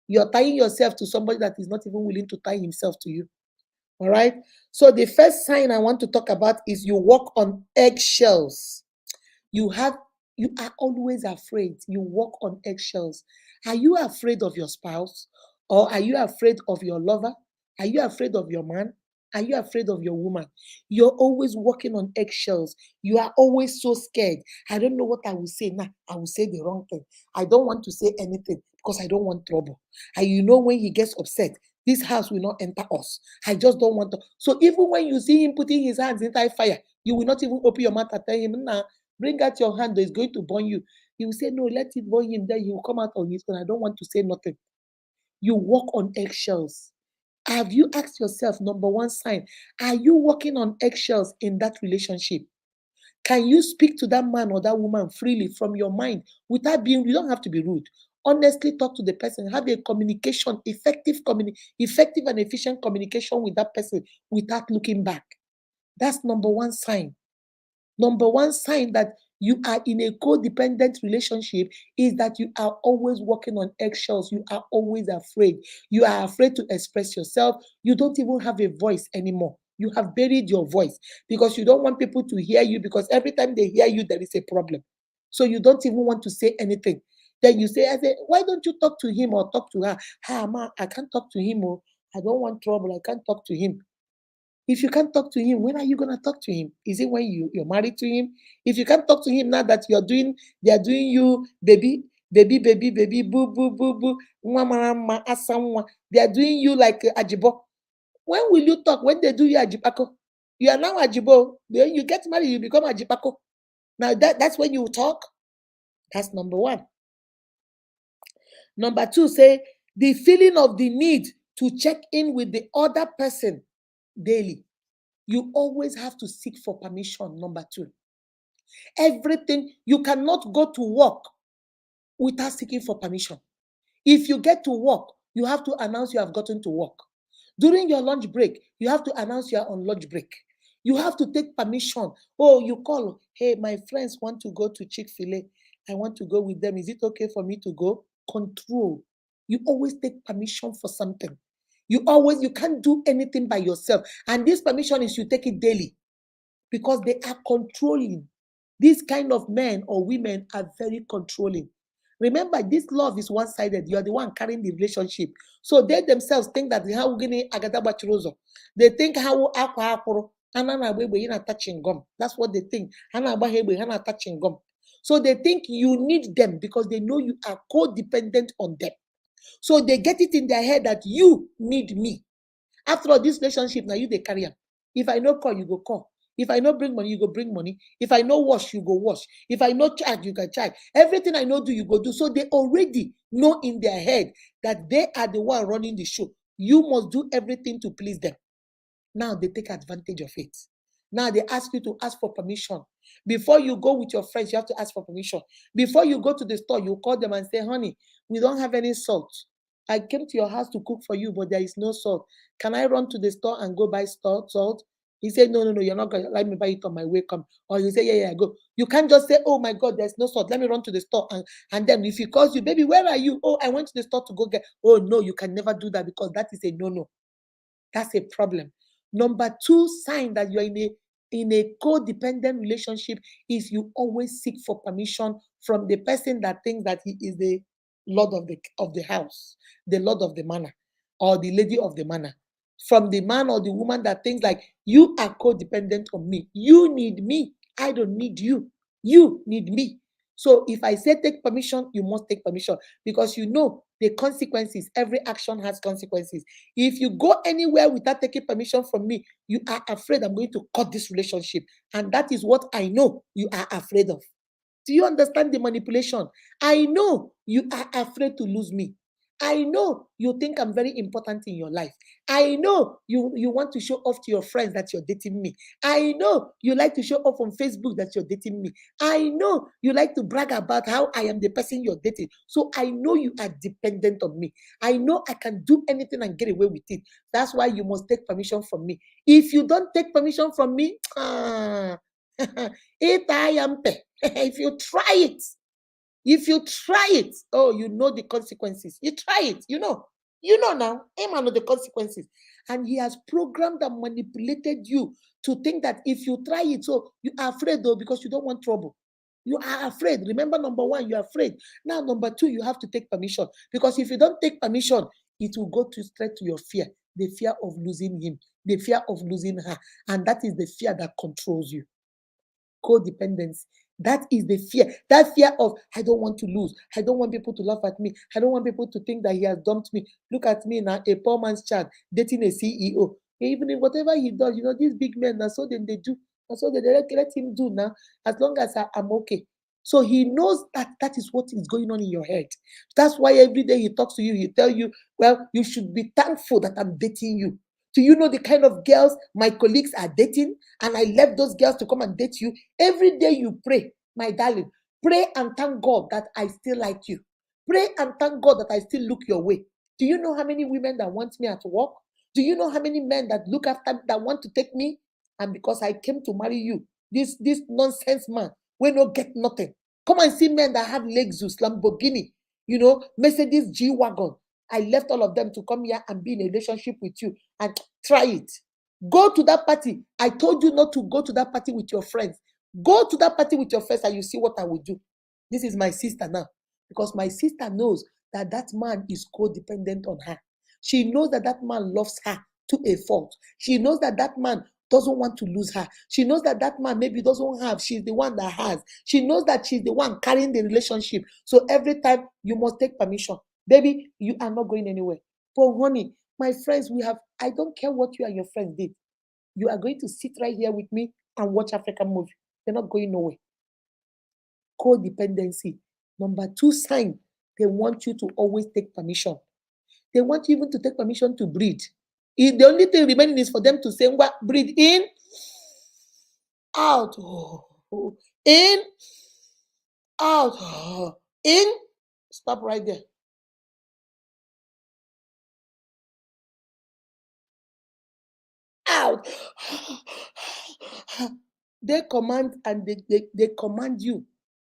You're tying yourself to somebody that is not even willing to tie himself to you. All right. So the first sign I want to talk about is you walk on eggshells. You are always afraid. You walk on eggshells. Are you afraid of your spouse? Or are you afraid of your lover? Are you afraid of your man? Are you afraid of your woman? You're always walking on eggshells. You are always so scared. I don't know what I will say now. I will say the wrong thing. I don't want to say anything because I don't want trouble. And when he gets upset, this house will not enter us. I just don't want to. So even when you see him putting his hands inside fire, you will not even open your mouth and tell him, nah, bring out your hand, it's going to burn you. He will say, no, let it burn him. Then he will come out on his own. I don't want to say nothing. You walk on eggshells. Have you asked yourself, number one sign, are you walking on eggshells in that relationship? Can you speak to that man or that woman freely from your mind without being, you don't have to be rude. Honestly, talk to the person, have a communication, effective and efficient communication with that person without looking back. That's number one sign. Number one sign that you are in a codependent relationship is that you are always walking on eggshells. You are always afraid. You are afraid to express yourself. You don't even have a voice anymore. You have buried your voice because you don't want people to hear you, because every time they hear you, there is a problem. So you don't even want to say anything. Then you say, why don't you talk to him or talk to her? Ah, ma, I can't talk to him. Oh, I don't want trouble. I can't talk to him. If you can't talk to him, when are you gonna talk to him? Is it when you're married to him? If you can't talk to him now that they are doing you baby, baby, baby, baby, boo, boo, boo, boo, nwa mara mma, asa nwa. They are doing you like ajibo. When will you talk? When they do you ajipako? You are now ajibo. When you get married, you become ajipako. Now that's when you talk. That's number one. Number two, say the feeling of the need to check in with the other person daily. You always have to seek for permission. Number two, everything, you cannot go to work without seeking for permission. If you get to work, you have to announce you have gotten to work. During your lunch break, you have to announce you are on lunch break. You have to take permission. Oh, you call, hey, my friends want to go to Chick-fil-A. I want to go with them. Is it okay for me to go? Control. You always take permission for something. You can't do anything by yourself. And this permission is you take it daily, because they are controlling. These kind of men or women are very controlling. Remember, this love is one-sided. You are the one carrying the relationship. So they themselves think that how gini agada bachirozo. They think how akwa akuru anana webe yana touching gum. That's what they think. Hana bahebe hana touching gum. So they think you need them because they know you are codependent on them. So they get it in their head that you need me. After all, this relationship, now you they carry am. If I no call, you go call. If I no bring money, you go bring money. If I no wash, you go wash. If I no charge, you can charge. Everything I know do, you go do. So they already know in their head that they are the one running the show. You must do everything to please them. Now they take advantage of it. Now they ask you to ask for permission. Before you go with your friends, you have to ask for permission. Before you go to the store, you call them and say, honey, we don't have any salt. I came to your house to cook for you, but there is no salt. Can I run to the store and go buy salt? He said, no, no, no, you're not going to let me buy it on my way. Come. Or you say, yeah, go. You can't just say, oh my God, there's no salt. Let me run to the store. And then if he calls you, baby, where are you? Oh, I went to the store to go get. Oh, no, you can never do that because that is a no-no. That's a problem. Number two sign that you're in a codependent relationship is you always seek for permission from the person that thinks that he is the lord of the house, the lord of the manor, or the lady of the manor. From the man or the woman that thinks like you are codependent on me. You need me. I don't need you. You need me. So if I say take permission, you must take permission because you know the consequences. Every action has consequences. If you go anywhere without taking permission from me, you are afraid I'm going to cut this relationship. And that is what I know you are afraid of. Do you understand the manipulation? I know you are afraid to lose me. I know you think I'm very important in your life. I know you want to show off to your friends that you're dating me. I know you like to show off on Facebook that you're dating me. I know you like to brag about how I am the person you're dating. So I know you are dependent on me. I know I can do anything and get away with it. That's why you must take permission from me. If you don't take permission from me, if you try it, oh, you know the consequences. You try it, now. Emma know the consequences. And he has programmed and manipulated you to think that if you try it, so you are afraid though, because you don't want trouble. You are afraid. Remember, number one, you're afraid. Now, number two, you have to take permission. Because if you don't take permission, it will go to straight to your fear. The fear of losing him, the fear of losing her. And that is the fear that controls you. Codependency. That is the fear. That fear of, I don't want to lose. I don't want people to laugh at me. I don't want people to think that he has dumped me. Look at me now, a poor man's child dating a CEO. Even if whatever he does, these big men, that's so then they do. That's so they let him do now, as long as I'm okay. So he knows that is what is going on in your head. That's why every day he talks to you, he tell you, well, you should be thankful that I'm dating you. Do you know the kind of girls my colleagues are dating? And I left those girls to come and date you. Every day you pray, my darling. Pray and thank God that I still like you. Pray and thank God that I still look your way. Do you know how many women that want me at work? Do you know how many men that look after that want to take me? And because I came to marry you, this nonsense man will not get nothing. Come and see men that have Lexus, Lamborghini, Mercedes G-Wagon. I left all of them to come here and be in a relationship with you and try it. Go to that party. I told you not to go to that party with your friends. Go to that party with your friends and you see what I will do. This is my sister now. Because my sister knows that that man is codependent on her. She knows that that man loves her to a fault. She knows that that man doesn't want to lose her. She knows that that man maybe doesn't have. She's the one that has. She knows that she's the one carrying the relationship. So every time you must take permission. Baby, you are not going anywhere. But honey, my friends, I don't care what you and your friends did. You are going to sit right here with me and watch African movie. They're not going nowhere. Codependency. Number two sign, they want you to always take permission. They want you even to take permission to breathe. The only thing remaining is for them to say, well, breathe in, out, in, out, in. Stop right there. Out. They command and they command you.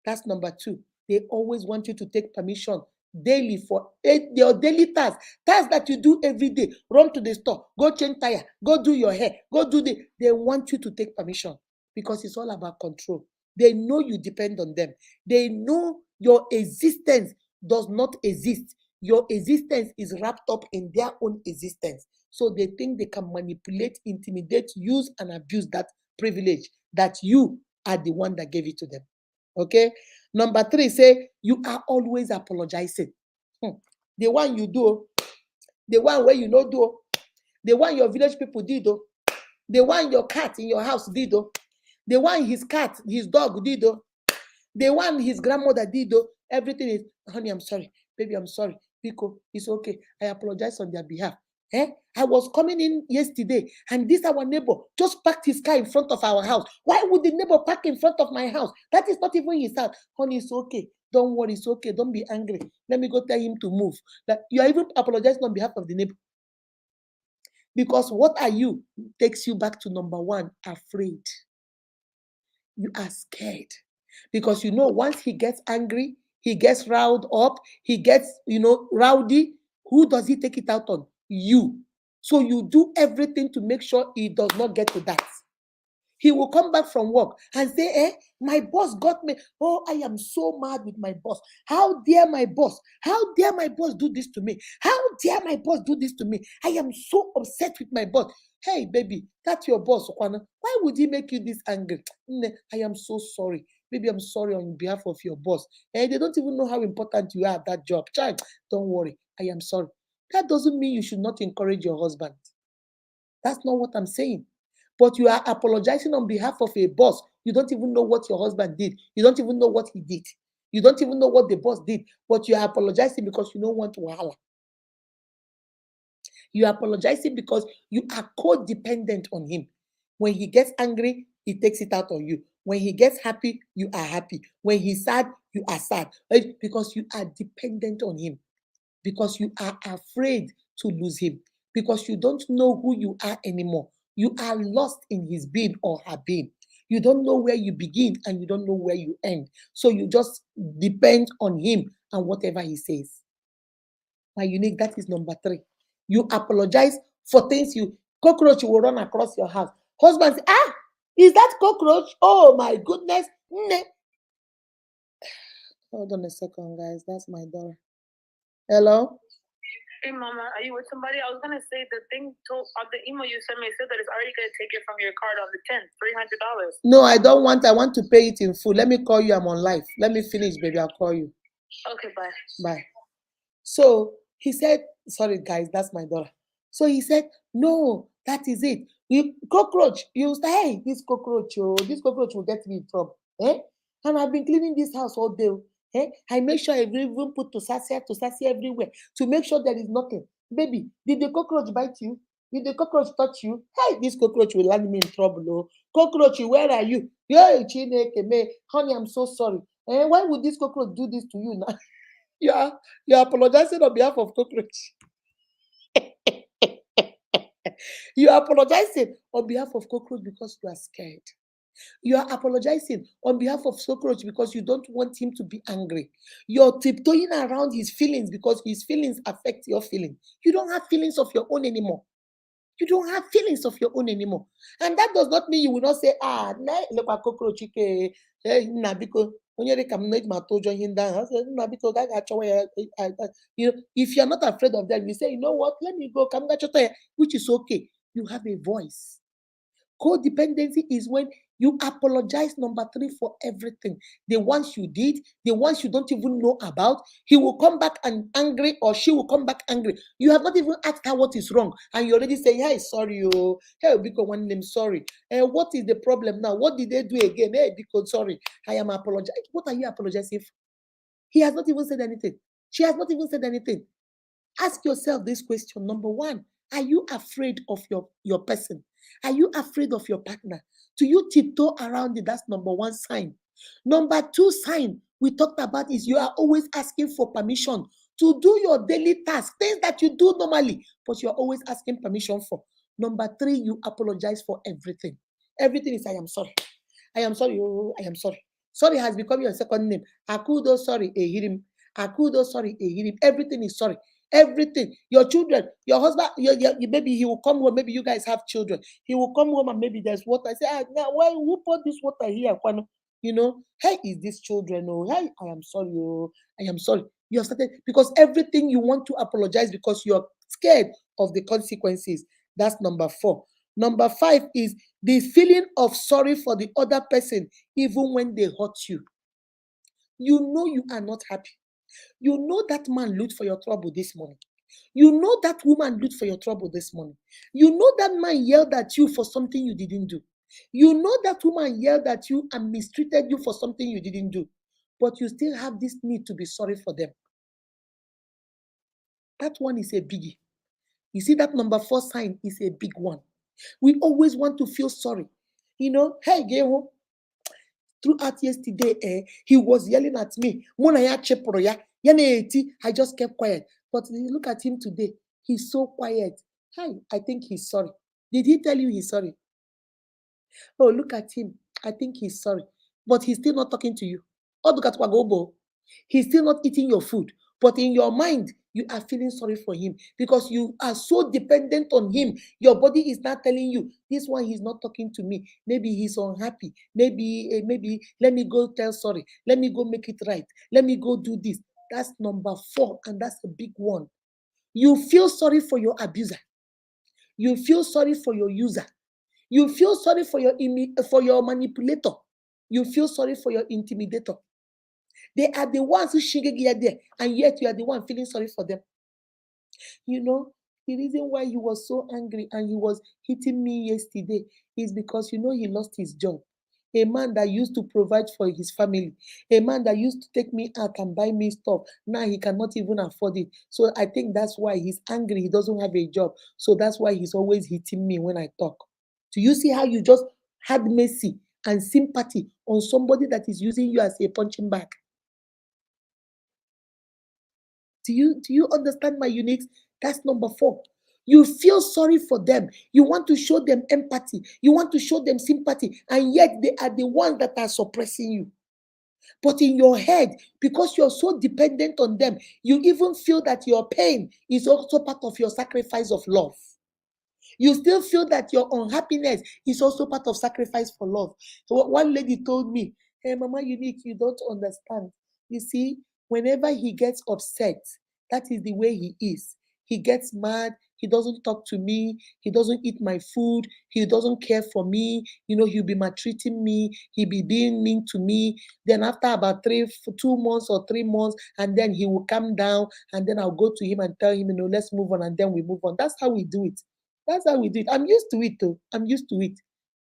That's number two. They always want you to take permission daily for your daily tasks that you do every day. Run to the store, go change tire, go do your hair, go do they want you to take permission because it's all about control. They know you depend on them. They know your existence does not exist. Your existence is wrapped up in their own existence. So they think they can manipulate, intimidate, use, and abuse that privilege that you are the one that gave it to them. Okay? Number three, say you are always apologizing. The one you do, the one where you know do, the one your village people did, the one your cat in your house did, the one his dog did, the one his grandmother did, everything is, honey, I'm sorry. Baby, I'm sorry. Pico, it's okay. I apologize on their behalf. I was coming in yesterday and this our neighbor just parked his car in front of our house. Why would the neighbor park in front of my house? That is not even his house. Honey, it's okay. Don't worry, it's okay. Don't be angry. Let me go tell him to move. That you are even apologizing on behalf of the neighbor. Because what are you takes you back to number one, afraid. You are scared. Because once he gets angry, he gets riled up, he gets, rowdy. Who does he take it out on? You. So you do everything to make sure he does not get to that. He will come back from work and say, my boss got me. Oh, I am so mad with my boss. How dare my boss? How dare my boss do this to me? How dare my boss do this to me? I am so upset with my boss. Hey, baby, that's your boss, Okwana. Why would he make you this angry? I am so sorry. Maybe I'm sorry on behalf of your boss. They don't even know how important you are at that job. Child, don't worry. I am sorry. That doesn't mean you should not encourage your husband. That's not what I'm saying. But you are apologizing on behalf of a boss. You don't even know what your husband did. You don't even know what he did. You don't even know what the boss did. But you are apologizing because you don't want to wahala. You are apologizing because you are codependent on him. When he gets angry, he takes it out on you. When he gets happy, you are happy. When he's sad, you are sad. Right? Because you are dependent on him. Because you are afraid to lose him. Because you don't know who you are anymore. You are lost in his being or her being. You don't know where you begin and you don't know where you end. So you just depend on him and whatever he says. My unique, that is number 3. You apologize for things cockroach will run across your house. Husband say, is that cockroach? Oh my goodness. Hold on a second, guys. That's my daughter. Hello? Hey, Mama, are you with somebody? I was gonna say the thing on the email you sent me said that it's already gonna take it from your card on the 10th, $300. No, I don't want. I want to pay it in full. Let me call you. I'm on live. Let me finish, baby. I'll call you. Okay, bye. Bye. So he said, sorry, guys, that's my daughter. So he said, no, that is it. Cockroach, you say, hey, this cockroach will get me in trouble. And I've been cleaning this house all day. I make sure I even put to everywhere to make sure there is nothing. Baby, did the cockroach bite you? Did the cockroach touch you? Hey, this cockroach will land me in trouble. Oh. Cockroach, where are you? Hey, Chineke, me, honey, I'm so sorry. Why would this cockroach do this to you now? You're apologizing on behalf of cockroach. You are apologizing on behalf of cockroach because you are scared. You are apologizing on behalf of cockroach because you don't want him to be angry. You're tiptoeing around his feelings because his feelings affect your feeling. You don't have feelings of your own anymore. You don't have feelings of your own anymore. And that does not mean you will not say, look at cockroach. If you're not afraid of them, you say, you know what, let me go, which is okay. You have a voice. Codependency is when you apologize, number 3, for everything. The ones you did, the ones you don't even know about. He will come back and angry, or she will come back angry. You have not even asked her what is wrong, and you already say, hey, sorry, hey, because one name, sorry. What is the problem now? What did they do again? Hey, because sorry, I am apologizing. What are you apologizing for? He has not even said anything. She has not even said anything. Ask yourself this question. Number 1, are you afraid of your person? Are you afraid of your partner? Do you tiptoe around it? That's number 1 sign. Number 2 sign we talked about is you are always asking for permission to do your daily tasks, things that you do normally, but you're always asking permission for. Number 3, you apologize for everything. Everything is, I am sorry. I am sorry. Oh, I am sorry. Sorry has become your second name. Akudo, sorry, Ehirim. Akudo, sorry, Ehirim. Everything is sorry. Everything. Your children, your husband, maybe he will come home. Maybe you guys have children. He will come home and maybe there's water. I say, now why who put this water here? Hey, is this children? Oh, hey, I am sorry. Oh, I am sorry. You have started because everything you want to apologize because you're scared of the consequences. That's number 4. Number 5 is the feeling of sorry for the other person, even when they hurt you. You know you are not happy. You know that man looked for your trouble this morning. You know that woman looked for your trouble this morning. You know that man yelled at you for something you didn't do. You know that woman yelled at you and mistreated you for something you didn't do. But you still have this need to be sorry for them. That one is a biggie. You see, that number 4 sign is a big one. We always want to feel sorry. Hey, Geho, throughout yesterday, he was yelling at me. I just kept quiet. But look at him today. He's so quiet. Hi, I think he's sorry. Did he tell you he's sorry? Oh, look at him. I think he's sorry. But he's still not talking to you. Oh, look at Wagobo. He's still not eating your food. But in your mind, you are feeling sorry for him because you are so dependent on him. Your body is not telling you, this one, he's not talking to me. Maybe he's unhappy. Maybe let me go tell sorry. Let me go make it right. Let me go do this. That's number 4, and that's a big one. You feel sorry for your abuser. You feel sorry for your user. You feel sorry for your manipulator. You feel sorry for your intimidator. They are the ones who shigegi there, and yet you are the one feeling sorry for them. You know, the reason why he was so angry and he was hitting me yesterday is because, he lost his job. A man that used to provide for his family, a man that used to take me out and buy me stuff, now he cannot even afford it. So I think that's why he's angry. He doesn't have a job. So that's why he's always hitting me when I talk. Do you see how you just had mercy and sympathy on somebody that is using you as a punching bag? Do you understand my uniques? That's number 4. You feel sorry for them. You want to show them empathy. You want to show them sympathy. And yet they are the ones that are suppressing you. But in your head, because you're so dependent on them, you even feel that your pain is also part of your sacrifice of love. You still feel that your unhappiness is also part of sacrifice for love. So one lady told me, hey, Mama Unique, you don't understand. You see, whenever he gets upset, that is the way he is. He gets mad. He doesn't talk to me. He doesn't eat my food. He doesn't care for me. He'll be maltreating me. He'll be being mean to me. Then after about 2 months or 3 months, and then he will calm down. And then I'll go to him and tell him, let's move on. And then we move on. That's how we do it. That's how we do it. I'm used to it, though. I'm used to it.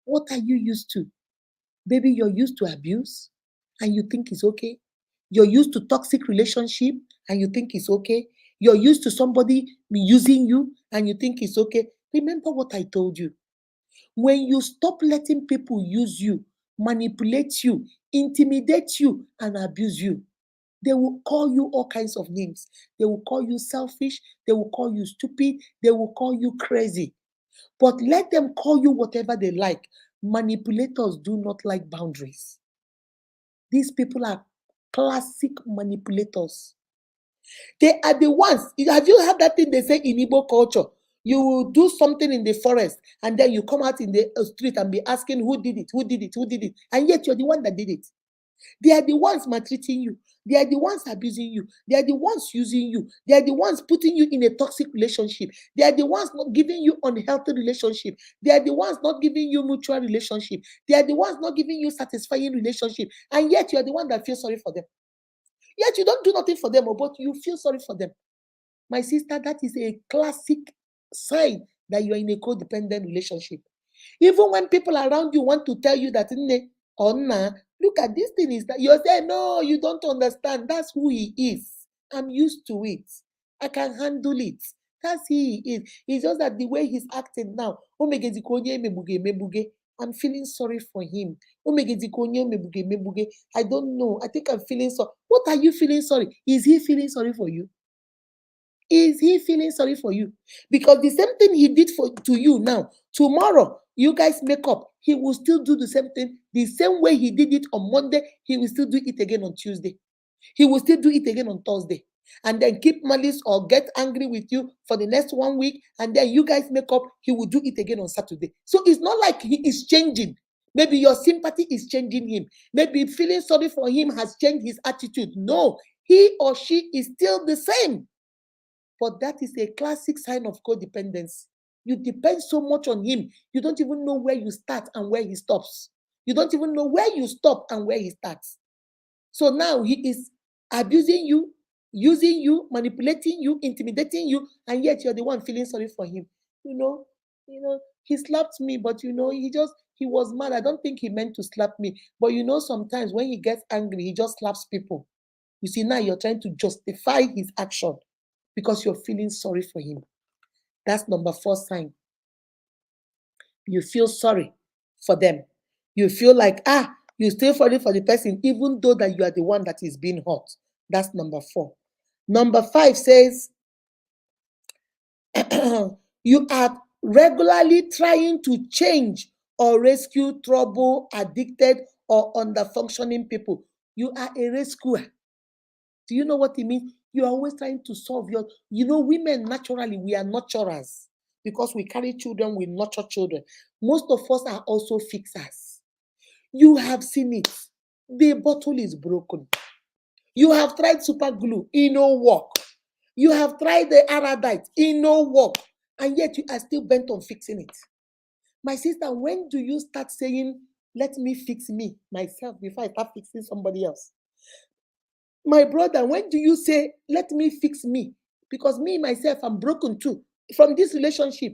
What are you used to? Baby, you're used to abuse and you think it's okay. You're used to toxic relationship and you think it's okay. You're used to somebody using you and you think it's okay. Remember what I told you. When you stop letting people use you, manipulate you, intimidate you, and abuse you, they will call you all kinds of names. They will call you selfish. They will call you stupid. They will call you crazy. But let them call you whatever they like. Manipulators do not like boundaries. These people are classic manipulators. They are the ones. Have you heard that thing they say in Igbo culture? You will do something in the forest and then you come out in the street and be asking who did it, who did it, who did it. And yet you're the one that did it. They are the ones maltreating you. They are the ones abusing you. They are the ones using you. They are the ones putting you in a toxic relationship. They are the ones not giving you unhealthy relationship. They are the ones not giving you mutual relationship. They are the ones not giving you satisfying relationship. And yet you are the one that feels sorry for them. Yet you don't do nothing for them, but you feel sorry for them. My sister, that is a classic sign that you are in a codependent relationship. Even when people around you want to tell you that, or nah, look at this thing is that you're saying, no, you don't understand. That's who he is. I'm used to it. I can handle it. That's who he is. It's just that the way he's acting now, I'm feeling sorry for him. I don't know. I think I'm feeling sorry. What are you feeling sorry? Is he feeling sorry for you? Is he feeling sorry for you? Because the same thing he did to you now, tomorrow, you guys make up. He will still do the same thing. The same way he did it on Monday, he will still do it again on Tuesday. He will still do it again on Thursday. And then keep malice or get angry with you for the next 1 week. And then you guys make up. He will do it again on Saturday. So it's not like he is changing. Maybe your sympathy is changing him. Maybe feeling sorry for him has changed his attitude. No, he or she is still the same. But that is a classic sign of codependency. You depend so much on him, you don't even know where you start and where he stops. You don't even know where you stop and where he starts. So now he is abusing you, using you, manipulating you, intimidating you, and yet you're the one feeling sorry for him. He slapped me, but he was mad. I don't think he meant to slap me. But sometimes when he gets angry, he just slaps people. You see, now you're trying to justify his action because you're feeling sorry for him. That's number 4 sign. You feel sorry for them. You feel like, you still sorry for the person, even though that you are the one that is being hurt. That's number 4. Number 5 says, you are regularly trying to change or rescue trouble, addicted, or under-functioning people. You are a rescuer. Do you know what it means? You're always trying to solve your, women naturally, we are nurturers because we carry children, we nurture children. Most of us are also fixers. You have seen it. The bottle is broken. You have tried super glue, it no work. You have tried the Aradite, it no work. And yet you are still bent on fixing it. My sister, when do you start saying, let me fix me, myself, before I start fixing somebody else? My brother, when do you say, let me fix me? Because me, myself, I'm broken too. From this relationship,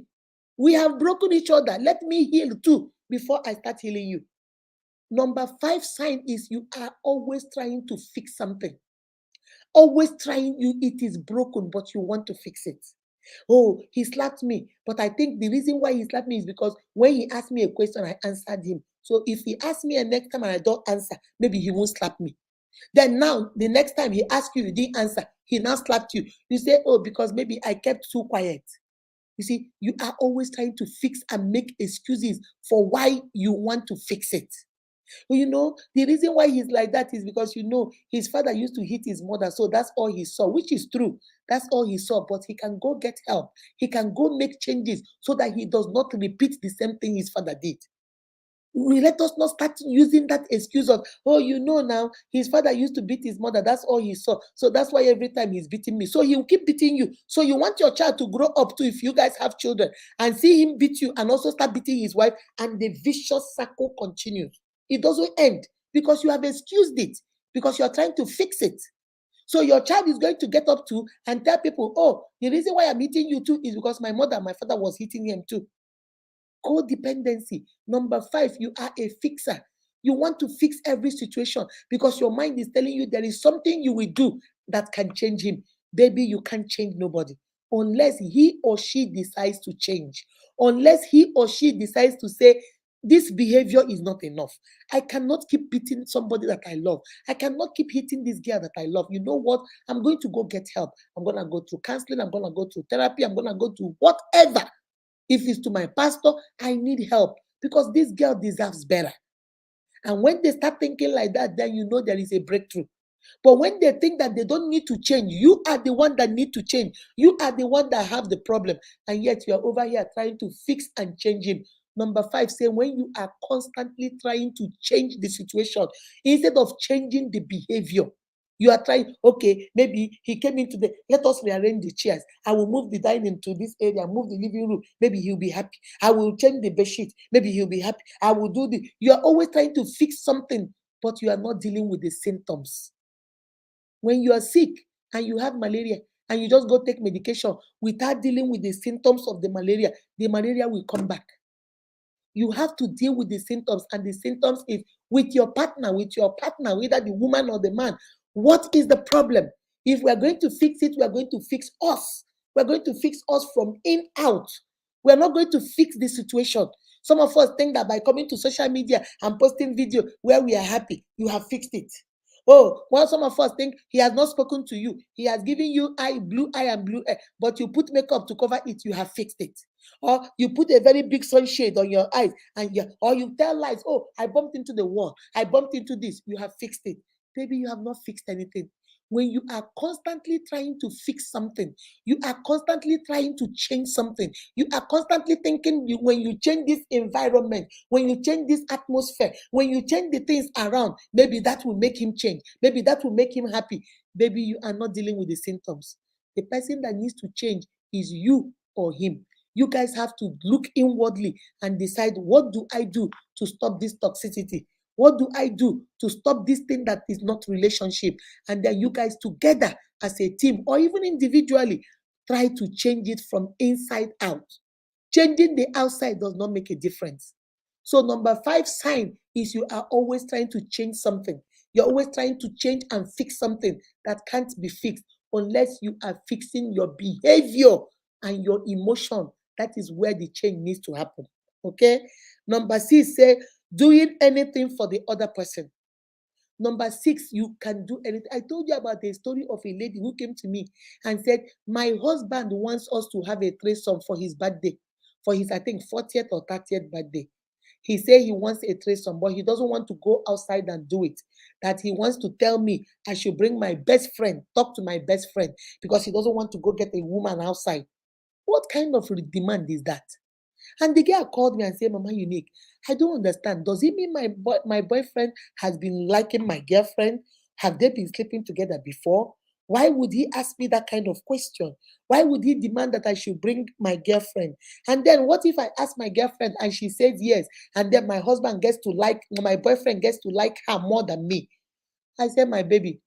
we have broken each other. Let me heal too before I start healing you. Number 5 sign is you are always trying to fix something. Always trying, it is broken, but you want to fix it. Oh, he slapped me. But I think the reason why he slapped me is because when he asked me a question, I answered him. So if he asks me a next time and I don't answer, maybe he won't slap me. Then now, the next time he asks you, you didn't answer, he now slapped you. You say, oh, because maybe I kept too quiet. You see, you are always trying to fix and make excuses for why you want to fix it. The reason why he's like that is because his father used to hit his mother, so that's all he saw, which is true. That's all he saw, but he can go get help. He can go make changes so that he does not repeat the same thing his father did. Let us not start using that excuse of, oh, now his father used to beat his mother. That's all he saw. So that's why every time he's beating me. So he will keep beating you. So you want your child to grow up too, if you guys have children, and see him beat you and also start beating his wife, and the vicious cycle continues. It doesn't end because you have excused it, because you're trying to fix it. So your child is going to get up to and tell people, oh, the reason why I'm hitting you too is because my mother and my father was hitting him too. Codependency. Number 5, you are a fixer. You want to fix every situation because your mind is telling you there is something you will do that can change him. Baby, you can't change nobody unless he or she decides to change. Unless he or she decides to say, this behavior is not enough. I cannot keep beating somebody that I love. I cannot keep hitting this girl that I love. You know what? I'm going to go get help. I'm going to go through counseling. I'm going to go through therapy. I'm going to go to whatever. If it's to my pastor, I need help because this girl deserves better. And when they start thinking like that, then there is a breakthrough. But when they think that they don't need to change, you are the one that need to change. You are the one that have the problem. And yet you are over here trying to fix and change him. Number 5, say when you are constantly trying to change the situation instead of changing the behavior. You are trying, okay, maybe he came into let us rearrange the chairs. I will move the dining to this area, move the living room. Maybe he'll be happy. I will change the bed sheet. Maybe he'll be happy. I will do the. You are always trying to fix something, but you are not dealing with the symptoms. When you are sick and you have malaria and you just go take medication without dealing with the symptoms of the malaria will come back. You have to deal with the symptoms, and the symptoms is with your partner, whether the woman or the man. What is the problem? If we are going to fix it, we are going to fix us. We're going to fix us from in out. We're not going to fix the situation. Some of us think that by coming to social media and posting video where we are happy, you have fixed it. Oh, well, some of us think he has not spoken to you. He has given you blue eye and blue hair, but you put makeup to cover it, you have fixed it. Or you put a very big sunshade on your eyes, or you tell lies, oh, I bumped into the wall, I bumped into this, you have fixed it. Baby, you have not fixed anything. When you are constantly trying to fix something, you are constantly trying to change something, you are constantly thinking when you change this environment, when you change this atmosphere, when you change the things around, maybe that will make him change, maybe that will make him happy. Baby, you are not dealing with the symptoms. The person that needs to change is you or him. You guys have to look inwardly and decide, what do I do to stop this toxicity? What do I do to stop this thing that is not relationship? And then you guys together as a team or even individually try to change it from inside out. Changing the outside does not make a difference. So number 5 sign is you are always trying to change something. You're always trying to change and fix something that can't be fixed unless you are fixing your behavior and your emotion. That is where the change needs to happen. Okay? Number 6 say doing anything for the other person. Number 6, you can do anything. I told you about the story of a lady who came to me and said, my husband wants us to have a threesome for his birthday, for his, I think, 40th or 30th birthday. He said he wants a threesome, but he doesn't want to go outside and do it. That he wants to tell me I should bring my best friend, talk to my best friend, because he doesn't want to go get a woman outside. What kind of demand is that? And the girl called me and said, Mama Unique, I don't understand. Does it mean my boyfriend has been liking my girlfriend? Have they been sleeping together before? Why would he ask me that kind of question? Why would he demand that I should bring my girlfriend? And then what if I ask my girlfriend and she says yes, and then my boyfriend gets to like her more than me? I said, my baby,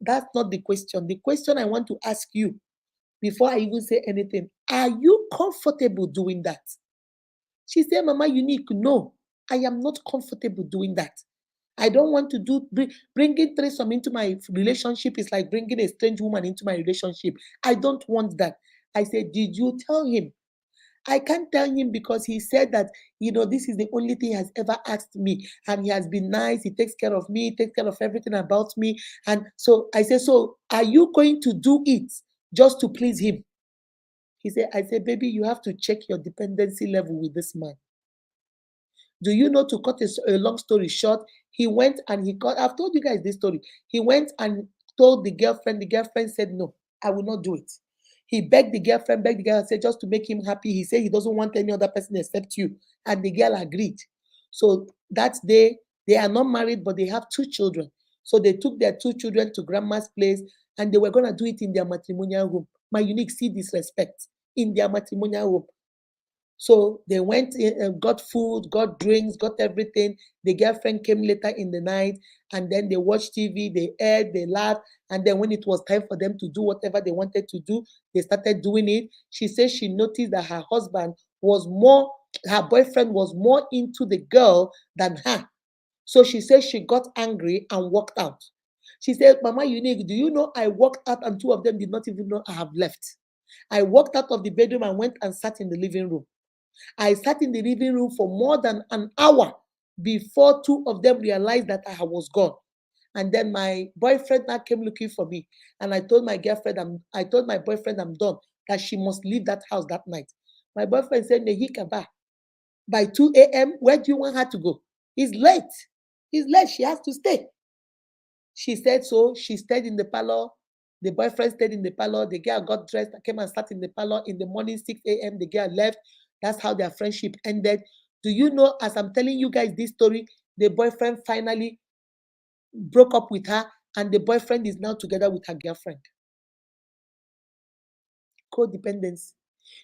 that's not the question. The question I want to ask you before I even say anything, are you comfortable doing that? She said, Mama Unique, no, I am not comfortable doing that. I don't want to bringing threesome into my relationship is like bringing a strange woman into my relationship. I don't want that. I said, did you tell him? I can't tell him because he said that, this is the only thing he has ever asked me. And he has been nice. He takes care of me, takes care of everything about me. And so I said, so are you going to do it just to please him? I said, baby, you have to check your dependency level with this man. Do you know, to cut a long story short, he went and I've told you guys this story. He went and told the girlfriend. The girlfriend said, no, I will not do it. He begged the girl and said, just to make him happy. He said he doesn't want any other person except you. And the girl agreed. So that day, they are not married, but they have 2 children. So they took their 2 children to grandma's place and they were going to do it in their matrimonial home. My Unique, see disrespect, in their matrimonial home. So they went in and got food, got drinks, got everything. The girlfriend came later in the night and then they watched TV, they ate, they laughed. And then when it was time for them to do whatever they wanted to do, they started doing it. She says she noticed that her boyfriend was more into the girl than her. So she says she got angry and walked out. She said, Mama Unique, do you know I walked out and 2 of them did not even know I have left. I walked out of the bedroom and went and sat in the living room. I sat in the living room for more than an hour before 2 of them realized that I was gone. And then my boyfriend now came looking for me. And I told my boyfriend I'm done, that she must leave that house that night. My boyfriend said, Nehikaba, by 2 a.m., where do you want her to go? It's late. It's late. She has to stay. She said so. She stayed in the parlor. The boyfriend stayed in the parlor. The girl got dressed, came and sat in the parlor. In the morning, 6 a.m., the girl left. That's how their friendship ended. Do you know, as I'm telling you guys this story, the boyfriend finally broke up with her, and the boyfriend is now together with her girlfriend. Codependency.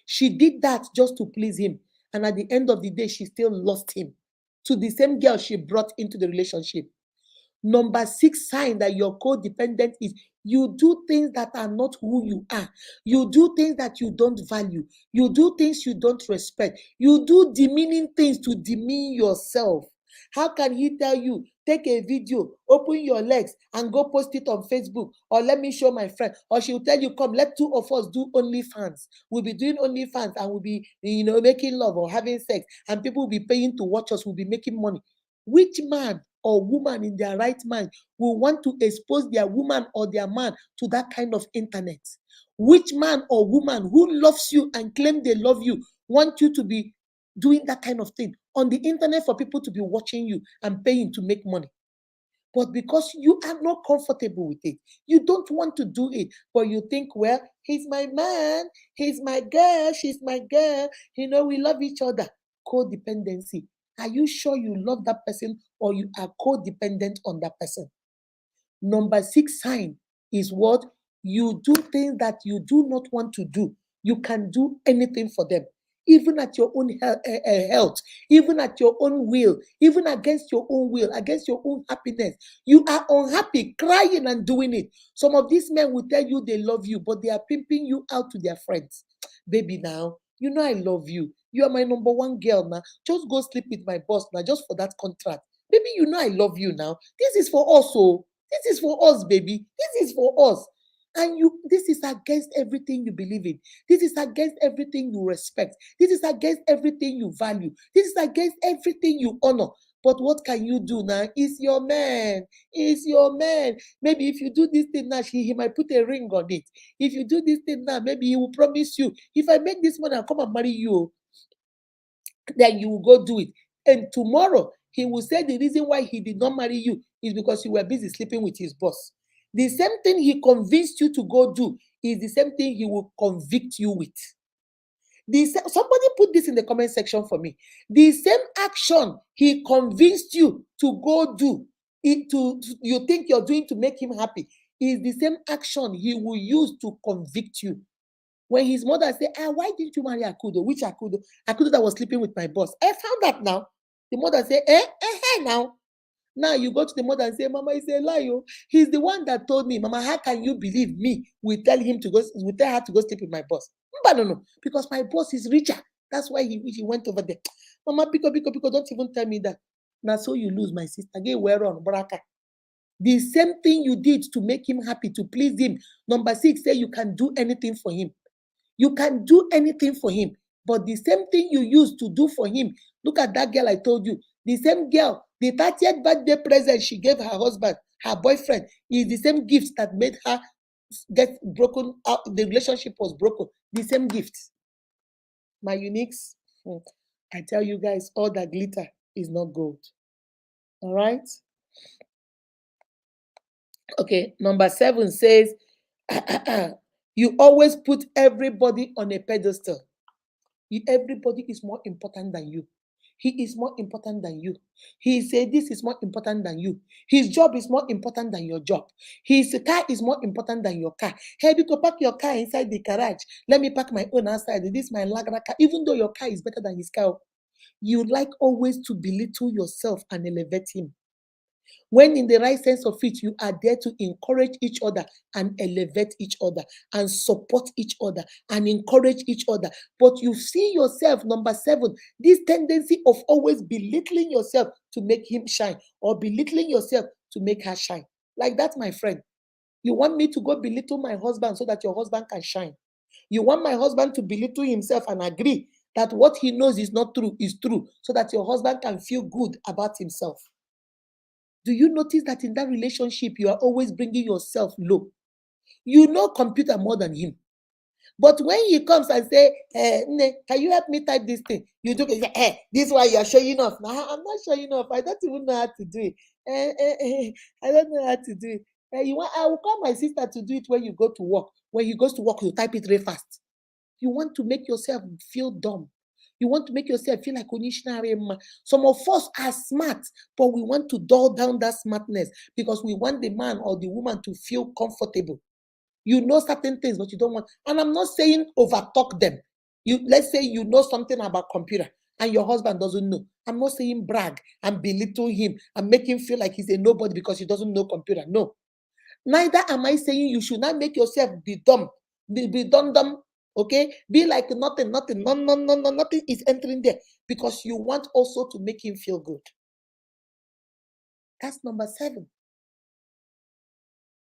She did that just to please him. And at the end of the day, she still lost him to the same girl she brought into the relationship. Number 6 sign that you're codependent is you do things that are not who you are. You do things that you don't value. You do things you don't respect. You do demeaning things to demean yourself. How can he tell you, take a video, open your legs and go post it on Facebook, or let me show my friend, or she'll tell you, come, let 2 of us do OnlyFans. We'll be doing OnlyFans and we'll be, making love or having sex, and people will be paying to watch us. We'll be making money. Which man or woman in their right mind will want to expose their woman or their man to that kind of internet? Which man or woman who loves you and claim they love you want you to be doing that kind of thing on the internet for people to be watching you and paying to make money? But because you are not comfortable with it, you don't want to do it, but you think, well, he's my man, he's my girl, she's my girl, we love each other. Codependency. Are you sure you love that person or you are codependent on that person? Number 6 sign is what? You do things that you do not want to do. You can do anything for them, even at your own health, even at your own will, even against your own will, against your own happiness. You are unhappy, crying and doing it. Some of these men will tell you they love you, but they are pimping you out to their friends. Baby, now, I love you. You are my number 1 girl now. Just go sleep with my boss now, just for that contract. Baby, I love you now. This is for us, oh. This is for us, baby. This is for us. And this is against everything you believe in. This is against everything you respect. This is against everything you value. This is against everything you honor. But what can you do now? It's your man. It's your man. Maybe if you do this thing now, he might put a ring on it. If you do this thing now, maybe he will promise you, if I make this money, I'll come and marry you. Then you will go do it. And tomorrow, he will say the reason why he did not marry you is because you were busy sleeping with his boss. The same thing he convinced you to go do is the same thing he will convict you with. Somebody put this in the comment section for me. The same action he convinced you to go do, you think you're doing to make him happy, is the same action he will use to convict you. When his mother said, why didn't you marry Akudo? Which Akudo? Akudo that was sleeping with my boss. I found that now. The mother said, now. Now you go to the mother and say, Mama, it's a lie. Oh. He's the one that told me, Mama, how can you believe me? We tell her to go sleep with my boss. But no, because my boss is richer. That's why he went over there. Mama, pico, don't even tell me that. Now so you lose, my sister. Get where on, Baraka. The same thing you did to make him happy, to please him. Number 6, say you can do anything for him. You can do anything for him. But the same thing you used to do for him, look at that girl I told you. The same girl, the 30th birthday present she gave her husband, her boyfriend, is the same gift that made her get broken out. The relationship was broken. The same gift. My uniques, I tell you guys, all that glitter is not gold. All right? Okay, number 7 says, you always put everybody on a pedestal. Everybody is more important than you. He is more important than you. He said this is more important than you. His job is more important than your job. His car is more important than your car. Hey, go park your car inside the garage. Let me park my own outside. This is my Lagra car. Even though your car is better than his car, you like always to belittle yourself and elevate him. When in the right sense of it, you are there to encourage each other and elevate each other and support each other and encourage each other. But you see yourself, number 7, this tendency of always belittling yourself to make him shine or belittling yourself to make her shine. Like that, my friend. You want me to go belittle my husband so that your husband can shine. You want my husband to belittle himself and agree that what he knows is not true is true so that your husband can feel good about himself. Do you notice that in that relationship, you are always bringing yourself low? You know computer more than him. But when he comes and say, can you help me type this thing? You do it, this is why you are showing off. Nah, I'm not showing off. I don't even know how to do it. I don't know how to do it. I will call my sister to do it when you go to work. When he goes to work, you type it very fast. You want to make yourself feel dumb. You want to make yourself feel like Onishinari. Some of us are smart, but we want to dull down that smartness because we want the man or the woman to feel comfortable. You know certain things, but you don't want. And I'm not saying overtalk them. Let's say you know something about computer and your husband doesn't know. I'm not saying brag and belittle him and make him feel like he's a nobody because he doesn't know computer. No. Neither am I saying you should not make yourself be dumb, be dumb. Okay, be like nothing, no, nothing is entering there because you want also to make him feel good. That's number 7.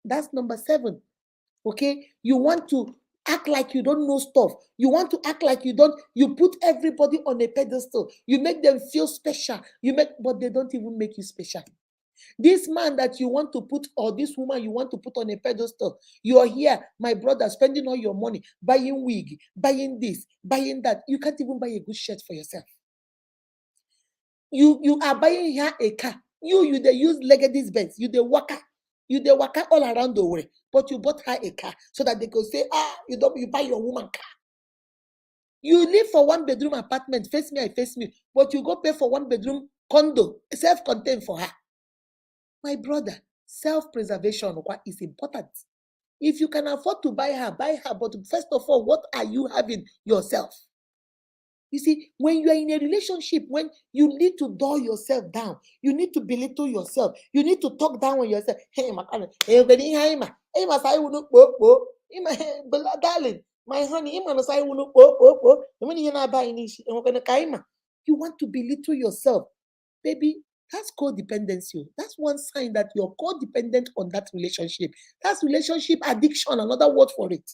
That's number 7. Okay, you want to act like you don't know stuff. You want to act like you put everybody on a pedestal. You make them feel special. But they don't even make you special. This man that you want to put, or this woman you want to put on a pedestal, you are here, my brother, spending all your money, buying wig, buying this, buying that. You can't even buy a good shirt for yourself. You are buying her a car. You they use Legacy's Benz. You they waka all around the way, but you bought her a car so that they could say, you buy your woman car. You live for 1-bedroom apartment, face me, I face me, but you go pay for 1-bedroom condo, self-contained for her. My brother, self-preservation is important. If you can afford to buy her, but first of all, what are you having yourself? You see, when you are in a relationship, when you need to dull yourself down, you need to belittle yourself, you need to talk down on yourself. Hey, darling, my honey, you want to belittle yourself, baby. That's codependency. That's one sign that you're codependent on that relationship. That's relationship addiction, another word for it.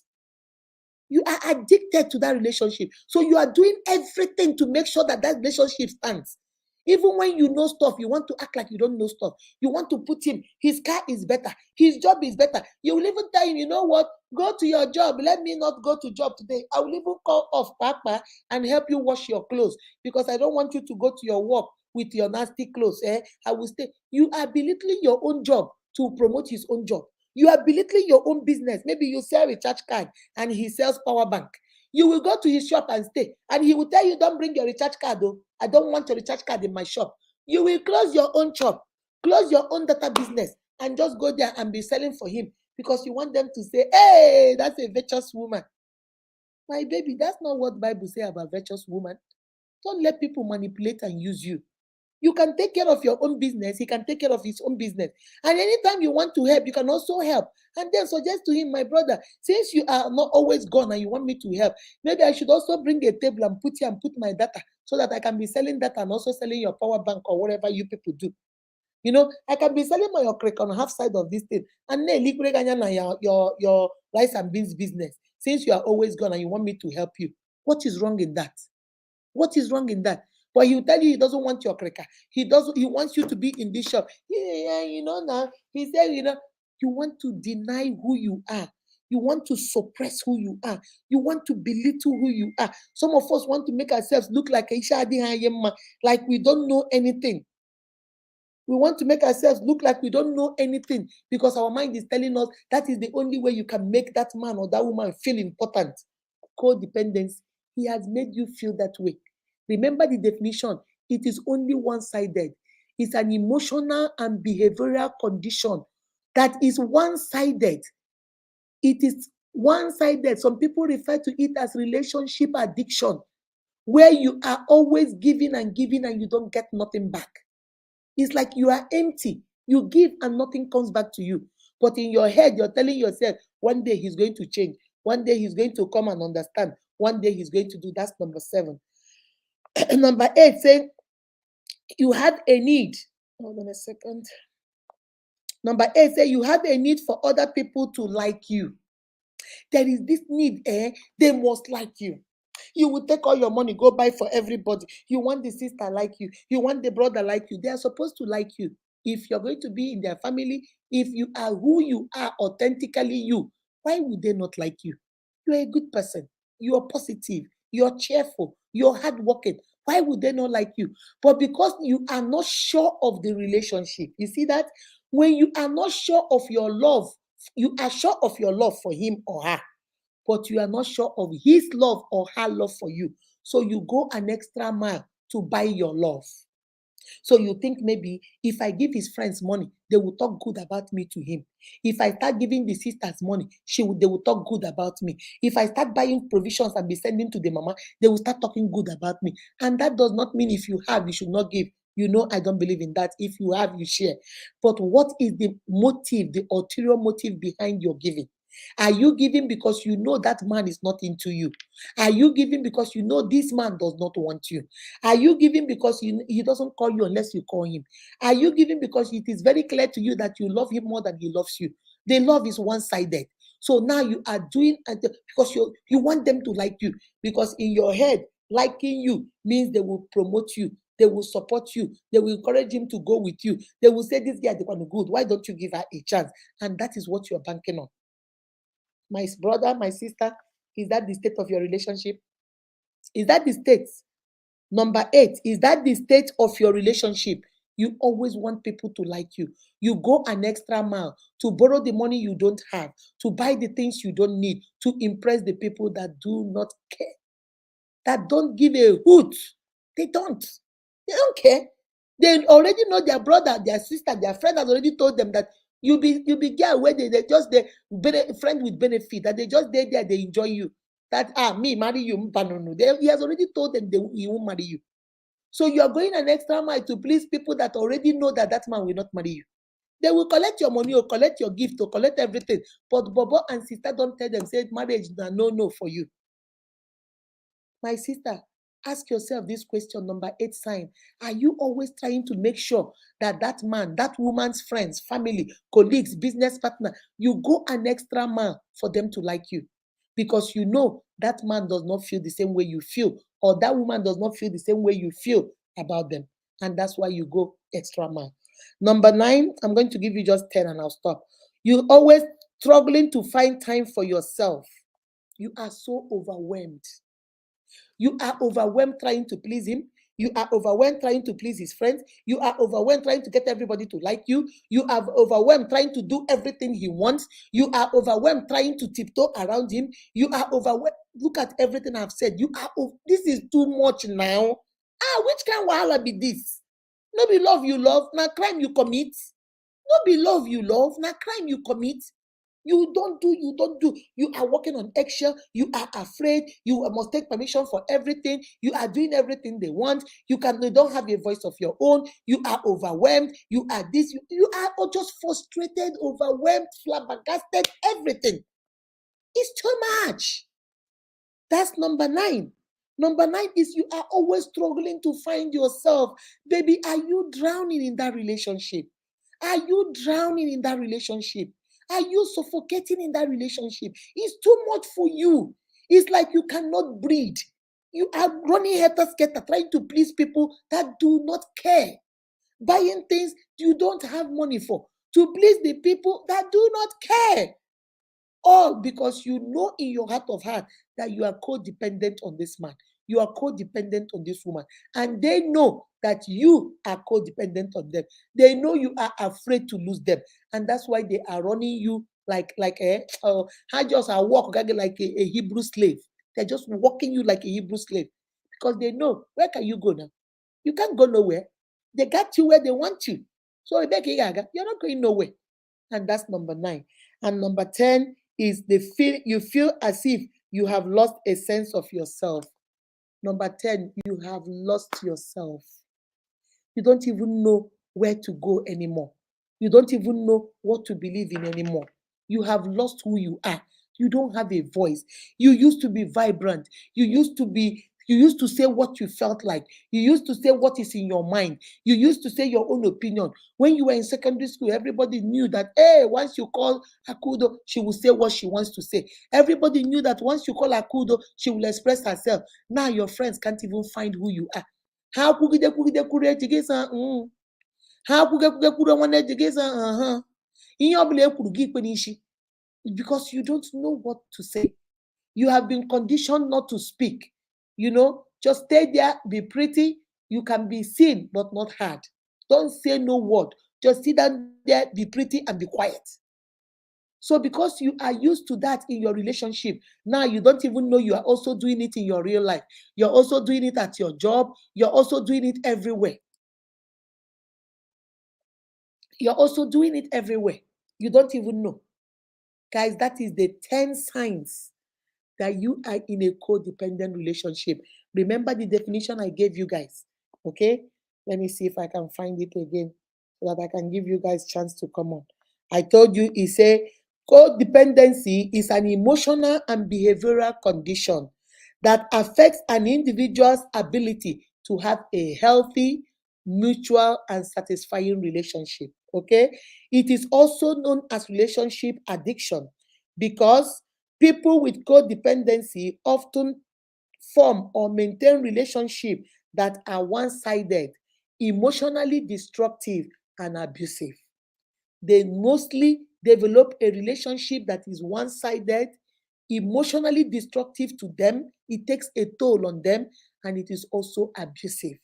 You are addicted to that relationship. So you are doing everything to make sure that relationship stands. Even when you know stuff, you want to act like you don't know stuff. You want to put him, his car is better, his job is better. You will even tell him, you know what? Go to your job. Let me not go to job today. I will even call off Papa and help you wash your clothes because I don't want you to go to your work with your nasty clothes. I will stay. You are belittling your own job to promote his own job. You are belittling your own business. Maybe you sell a recharge card and he sells power bank. You will go to his shop and stay, and he will tell you, don't bring your recharge card, though. I don't want your recharge card in my shop. You will close your own shop, close your own data business, and just go there and be selling for him because you want them to say, hey, that's a virtuous woman. My baby, that's not what Bible say about virtuous woman. Don't let people manipulate and use you. You can take care of your own business. He can take care of his own business. And anytime you want to help, you can also help. And then suggest to him, my brother, since you are not always gone and you want me to help, maybe I should also bring a table and put here and put my data so that I can be selling data and also selling your power bank or whatever you people do. You know, I can be selling my okra on half side of this thing and then your rice and beans business. Since you are always gone and you want me to help you, what is wrong in that? What is wrong in that? But he'll tell you he doesn't want your cracker. He wants you to be in this shop. Yeah, now. He said, you want to deny who you are. You want to suppress who you are. You want to belittle who you are. Some of us want to make ourselves look like Aisha Adihayema, like we don't know anything. We want to make ourselves look like we don't know anything because our mind is telling us that is the only way you can make that man or that woman feel important. Codependency. He has made you feel that way. Remember the definition. It is only one-sided. It's an emotional and behavioral condition that is one-sided. It is one-sided. Some people refer to it as relationship addiction, where you are always giving and giving and you don't get nothing back. It's like you are empty. You give and nothing comes back to you. But in your head, you're telling yourself, one day he's going to change. One day he's going to come and understand. One day he's going to do. That's number 7. Number 8, saying you have a need. Hold on a second. Number 8, say you have a need for other people to like you. There is this need, they must like you. You will take all your money, go buy for everybody. You want the sister like you. You want the brother like you. They are supposed to like you. If you're going to be in their family, if you are who you are, authentically you, why would they not like you? You're a good person. You're positive. You're cheerful. You're hardworking. Why would they not like you? But because you are not sure of the relationship. You see that? When you are not sure of your love, you are sure of your love for him or her, but you are not sure of his love or her love for you. So you go an extra mile to buy your love. So you think maybe if I give his friends money, they will talk good about me to him. If I start giving the sisters money, they will talk good about me. If I start buying provisions and be sending to the mama, they will start talking good about me. And that does not mean if you have, you should not give. You know, I don't believe in that. If you have, you share. But what is the motive, the ulterior motive behind your giving? Are you giving because you know that man is not into you? Are you giving because you know this man does not want you? Are you giving because he doesn't call you unless you call him? Are you giving because it is very clear to you that you love him more than he loves you? The love is one-sided. So now you are doing because you want them to like you. Because in your head, liking you means they will promote you. They will support you. They will encourage him to go with you. They will say, this guy is good. Why don't you give her a chance? And that is what you're banking on. My brother, my sister, is that the state of your relationship? Is that the state? Number 8, is that the state of your relationship? You always want people to like you. You go an extra mile to borrow the money you don't have, to buy the things you don't need, to impress the people that do not care, that don't give a hoot. They don't. They don't care. They already know their brother, their sister, their friend has already told them that you be girl where they just the friend with benefit, that they just there, they enjoy you. That me marry you, no. He has already told them he won't marry you. So you are going an extra mile to please people that already know that man will not marry you. They will collect your money or collect your gift or collect everything. But Bobo and sister don't tell them, say marriage is no for you. My sister, ask yourself this question, number 8 sign. Are you always trying to make sure that man, that woman's friends, family, colleagues, business partner, you go an extra mile for them to like you? Because you know that man does not feel the same way you feel, or that woman does not feel the same way you feel about them. And that's why you go extra mile. Number 9, I'm going to give you just 10 and I'll stop. You're always struggling to find time for yourself. You are so overwhelmed. You are overwhelmed trying to please him. You are overwhelmed trying to please his friends. You are overwhelmed trying to get everybody to like you. You are overwhelmed trying to do everything he wants. You are overwhelmed trying to tiptoe around him. You are overwhelmed. Look at everything I've said. This is too much now. Which kind of wahala be this? No be love you love, now crime you commit. No be love you love, now crime you commit. You don't do. You are walking on eggshell. You are afraid. You must take permission for everything. You are doing everything they want. They don't have a voice of your own. You are overwhelmed. You are this. You are just frustrated, overwhelmed, flabbergasted, everything. It's too much. That's number 9. Number 9 is you are always struggling to find yourself. Baby, are you drowning in that relationship? Are you drowning in that relationship? Are you suffocating in that relationship? It's too much for you. It's like you cannot breathe. You are running helter-skelter, trying to please people that do not care. Buying things you don't have money for to please the people that do not care. All because you know in your heart of heart that you are codependent on this man. You are codependent on this woman. And they know that you are codependent on them. They know you are afraid to lose them. And that's why they are running you like just a walk like a Hebrew slave. They're just walking you like a Hebrew slave. Because they know, where can you go now? You can't go nowhere. They got you where they want you. So you're not going nowhere. And that's number 9. And number 10 is you feel as if you have lost a sense of yourself. Number 10, you have lost yourself. You don't even know where to go anymore. You don't even know what to believe in anymore. You have lost who you are. You don't have a voice. You used to be vibrant. You used to say what you felt like. You used to say what is in your mind. You used to say your own opinion. When you were in secondary school, everybody knew that, hey, once you call Akudo, she will say what she wants to say. Everybody knew that once you call Akudo, she will express herself. Now your friends can't even find who you are. Ha kwugide kwuru echi gị sa ha kwuge kwuru nwanne echi gị sa ihe ọbụla ekwuru gị ikpe n'isi. Because you don't know what to say. You have been conditioned not to speak. Just stay there, be pretty. You can be seen but not heard. Don't say no word. Just sit down there, be pretty and be quiet. So because you are used to that in your relationship, now you don't even know you are also doing it in your real life. You're also doing it at your job. You're also doing it everywhere. You're also doing it everywhere. You don't even know. Guys, that is the 10 signs that you are in a codependent relationship. Remember the definition I gave you guys. Okay? Let me see if I can find it again so that I can give you guys chance to come on. I told you, codependency is an emotional and behavioral condition that affects an individual's ability to have a healthy, mutual, and satisfying relationship. Okay? It is also known as relationship addiction because people with codependency often form or maintain relationships that are one-sided, emotionally destructive, and abusive. They mostly develop a relationship that is one-sided, emotionally destructive to them. It takes a toll on them, and it is also abusive.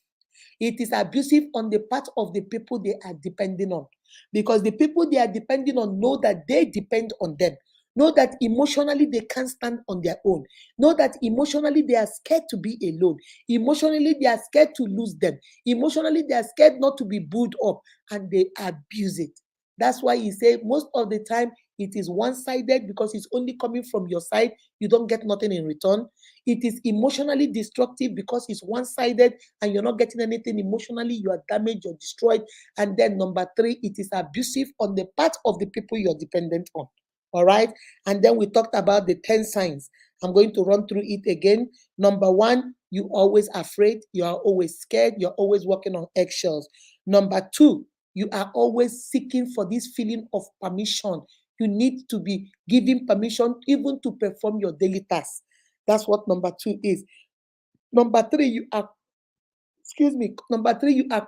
It is abusive on the part of the people they are depending on, because the people they are depending on know that they depend on them, know that emotionally they can't stand on their own, know that emotionally they are scared to be alone, emotionally they are scared to lose them, emotionally they are scared not to be built up, and they abuse it. That's why he said most of the time it is one-sided because it's only coming from your side. You don't get nothing in return. It is emotionally destructive because it's one-sided and you're not getting anything emotionally. You are damaged, you're destroyed. And then number 3, it is abusive on the part of the people you're dependent on. All right. And then we talked about the 10 signs. I'm going to run through it again. Number 1, you're always afraid. You are always scared. You're always walking on eggshells. Number 2, you are always seeking for this feeling of permission. You need to be given permission even to perform your daily tasks. That's what number 2 is. Number 3, you are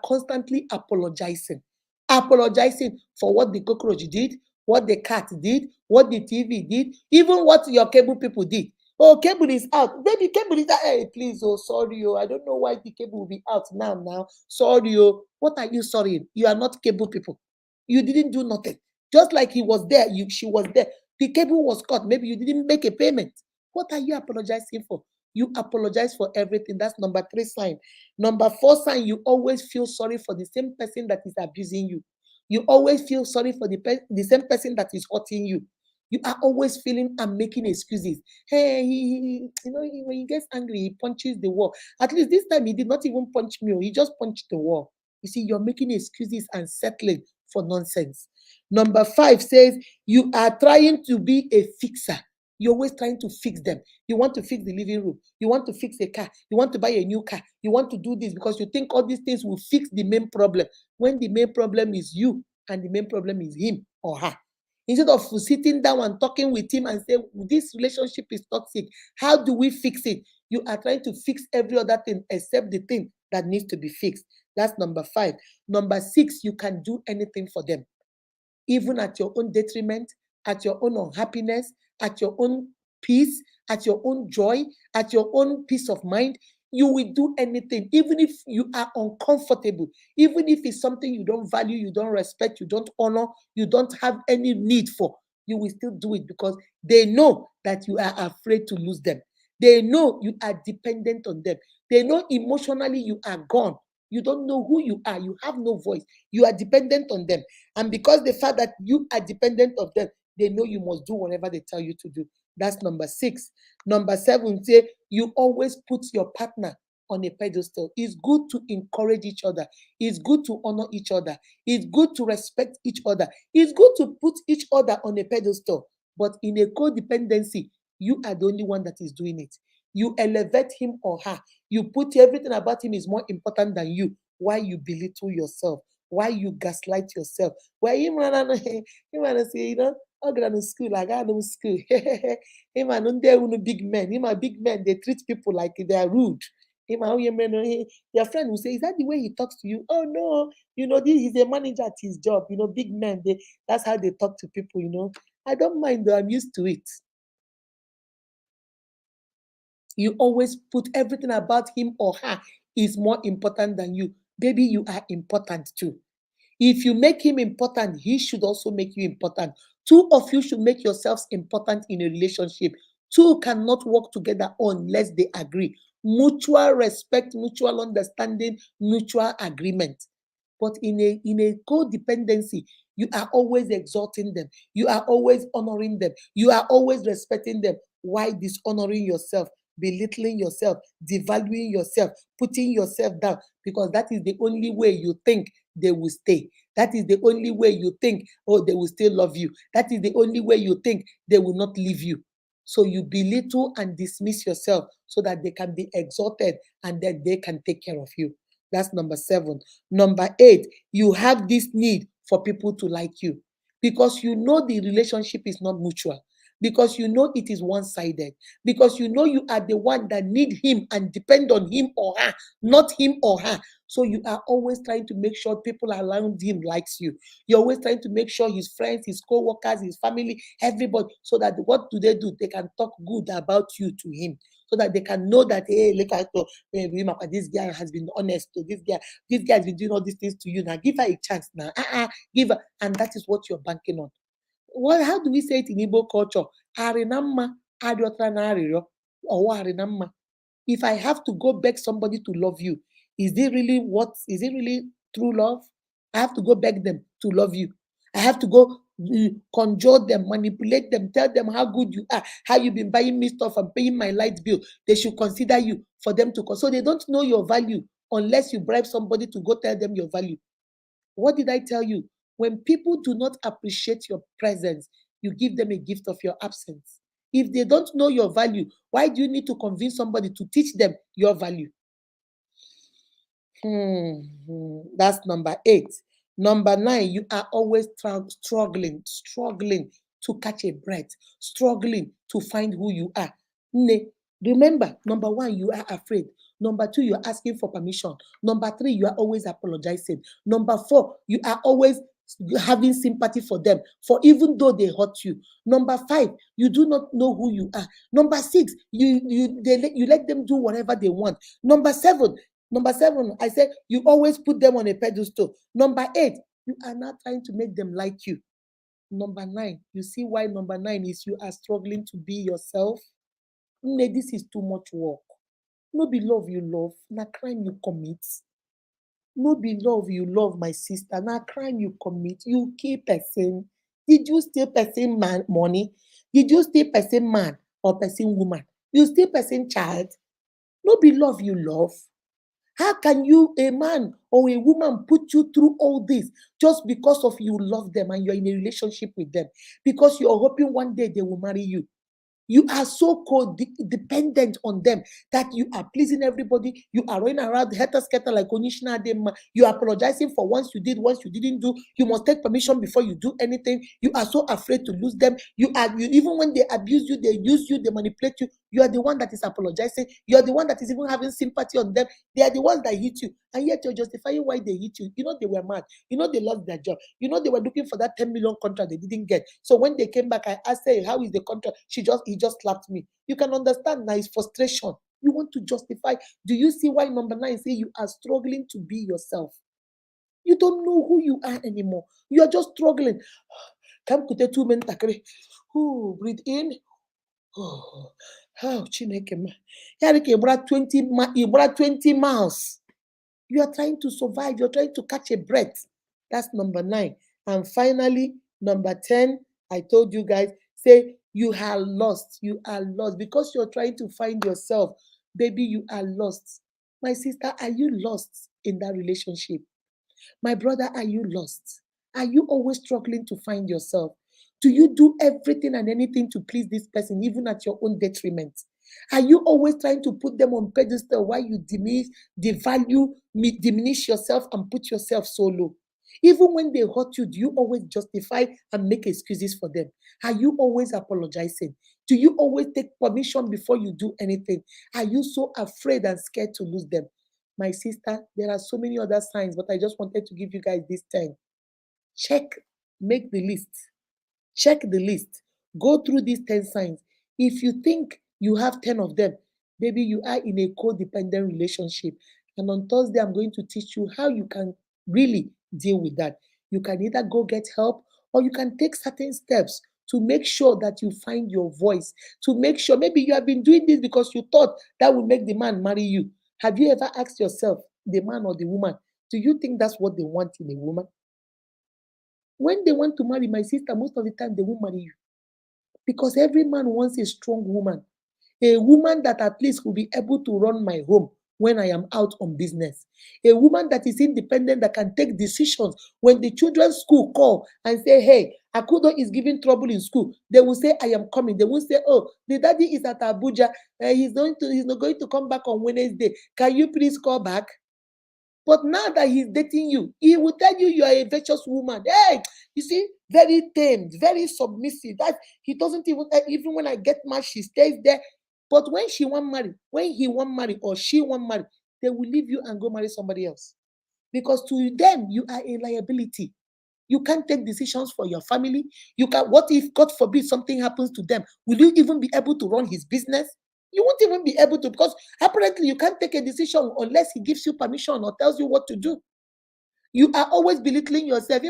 constantly apologizing. Apologizing for what the cockroach did, what the cat did, what the TV did, even what your cable people did. Oh, cable is out. Baby, cable is out. Hey, please, oh, sorry, oh, I don't know why the cable will be out now. Now, sorry, oh. What are you sorry? You are not cable people. You didn't do nothing. Just like he was there, she was there. The cable was cut. Maybe you didn't make a payment. What are you apologizing for? You apologize for everything. That's number 3 sign. Number 4 sign, you always feel sorry for the same person that is abusing you. You always feel sorry for the same person that is hurting you. You are always feeling and making excuses. Hey, when he gets angry, he punches the wall. At least this time he did not even punch me. He just punched the wall. You see, you're making excuses and settling for nonsense. Number 5 says you are trying to be a fixer. You're always trying to fix them. You want to fix the living room. You want to fix a car. You want to buy a new car. You want to do this because you think all these things will fix the main problem, when the main problem is you and the main problem is him or her. Instead of sitting down and talking with him and say, this relationship is toxic, how do we fix it? You are trying to fix every other thing except the thing that needs to be fixed. That's number 5. Number 6, you can do anything for them, even at your own detriment, at your own unhappiness, at your own peace, at your own joy, at your own peace of mind. You will do anything, even if you are uncomfortable, even if it's something you don't value, you don't respect, you don't honor, you don't have any need for. You will still do it because they know that you are afraid to lose them. They know you are dependent on them. They know emotionally you are gone. You don't know who you are. You have no voice. You are dependent on them. And because the fact that you are dependent of them, they know you must do whatever they tell you to do. That's number 6. Number 7, say you always put your partner on a pedestal. It's good to encourage each other. It's good to honor each other. It's good to respect each other. It's good to put each other on a pedestal. But in a codependency, you are the only one that is doing it. You elevate him or her. You put everything about him is more important than you. Why you belittle yourself? Why you gaslight yourself? Why you wanna say, I got to school, I got no school. Him and big men. Him and big men, they treat people like they are rude. Your friend will say, is that the way he talks to you? Oh no, this he's a manager at his job. Big men, that's how they talk to people. I don't mind though, I'm used to it. You always put everything about him or her is more important than you. Baby, you are important too. If you make him important, he should also make you important. 2 of you should make yourselves important in a relationship. 2 cannot work together unless they agree. Mutual respect, mutual understanding, mutual agreement. But in a codependency, you are always exalting them. You are always honoring them. You are always respecting them. Why dishonoring yourself, belittling yourself, devaluing yourself, putting yourself down? Because that is the only way you think they will stay. That is the only way you think, oh, they will still love you. That is the only way you think they will not leave you. So you belittle and dismiss yourself so that they can be exalted and that they can take care of you. That's number 7. Number 8, you have this need for people to like you because you know the relationship is not mutual, because you know it is one-sided, because you know you are the one that need him and depend on him or her, not him or her. So you are always trying to make sure people around him likes you. You're always trying to make sure his friends, his co-workers, his family, everybody, so that what do? They can talk good about you to him, so that they can know that, hey, look at this guy has been honest to this guy has been doing all these things to you. Now give her a chance now. Give her, and that is what you're banking on. How do we say it in Igbo culture? Arinamma adiotara na arịrịọ, ọwụ arinamma. If I have to go beg somebody to love you, is it really true love? I have to go beg them to love you. I have to go conjure them, manipulate them, tell them how good you are, how you've been buying me stuff and paying my light bill. They should consider you for them to. So they don't know your value unless you bribe somebody to go tell them your value. What did I tell you? When people do not appreciate your presence, you give them a gift of your absence. If they don't know your value, why do you need to convince somebody to teach them your value? That's number 8. Number 9, you are always struggling to catch a breath, struggling to find who you are. Remember, number 1, you are afraid. Number 2, you are asking for permission. Number 3, you are always apologizing. Number 4, you are always having sympathy for them, for even though they hurt you. Number 5, you do not know who you are. Number 6, you let them do whatever they want. Number 7, I said you always put them on a pedestal. Number 8, you are not trying to make them like you. Number 9, you see why number 9 is you are struggling to be yourself. This is too much work. No be love you love, na crime you commit. No be love you love, my sister, na crime you commit. You kill person. Did you steal person man money? Did you steal person man or person woman? You steal person child? No be love you love. How can you, a man or a woman, put you through all this just because of you love them and you're in a relationship with them? Because you're hoping one day they will marry you. You are so dependent on them that you are pleasing everybody. You are running around helter skelter like Onishina Adema. You are apologizing for once you did, once you didn't do. You must take permission before you do anything. You are so afraid to lose them. Even when they abuse you, they use you, they manipulate you. You are the one that is apologizing. You are the one that is even having sympathy on them. They are the ones that hit you, and yet you're justifying why they hit you. You know they were mad. You know they lost their job. You know they were looking for that 10 million contract they didn't get. So when they came back, I asked her, "How is the contract?" He just slapped me. You can understand now his frustration. You want to justify. Do you see why number 9 say you are struggling to be yourself? You don't know who you are anymore. You are just struggling. Come to the 2 men takre. Breathe in. Oh, Chineke ma. You brought 20 miles. You are trying to survive. You're trying to catch a breath. That's number 9. And finally, number 10, I told you guys, say you are lost. You are lost because you're trying to find yourself. Baby, you are lost. My sister, are you lost in that relationship? My brother, are you lost? Are you always struggling to find yourself? Do you do everything and anything to please this person, even at your own detriment? Are you always trying to put them on pedestal while you diminish yourself and put yourself so low? Even when they hurt you, do you always justify and make excuses for them? Are you always apologizing? Do you always take permission before you do anything? Are you so afraid and scared to lose them? My sister, there are so many other signs, but I just wanted to give you guys this 10. Check, make the list. Check the list. Go through these 10 signs. If you think you have 10 of them, maybe you are in a codependent relationship. And on Thursday, I'm going to teach you how you can really deal with that. You can either go get help or you can take certain steps to make sure that you find your voice, to make sure maybe you have been doing this because you thought that would make the man marry you. Have you ever asked yourself, the man or the woman, do you think that's what they want in a woman? When they want to marry, my sister, most of the time they won't marry you because every man wants a strong woman, a woman that at least will be able to run my home when I am out on business, a woman that is independent, that can take decisions. When the children's school call and say, hey, Akudo is giving trouble in school, they will say, I am coming. They will say, oh, the daddy is at Abuja. He's not going to come back on Wednesday. Can you please call back? But now that he's dating you, he will tell you are a virtuous woman. Hey, you see, very tamed, very submissive. That he doesn't even when I get mad, she stays there. But when she want marry, when he want marry or she want marry, they will leave you and go marry somebody else. Because to them, you are a liability. You can't take decisions for your family. You can. What if, God forbid, something happens to them? Will you even be able to run his business? You won't even be able to, because apparently you can't take a decision unless he gives you permission or tells you what to do. You are always belittling yourself.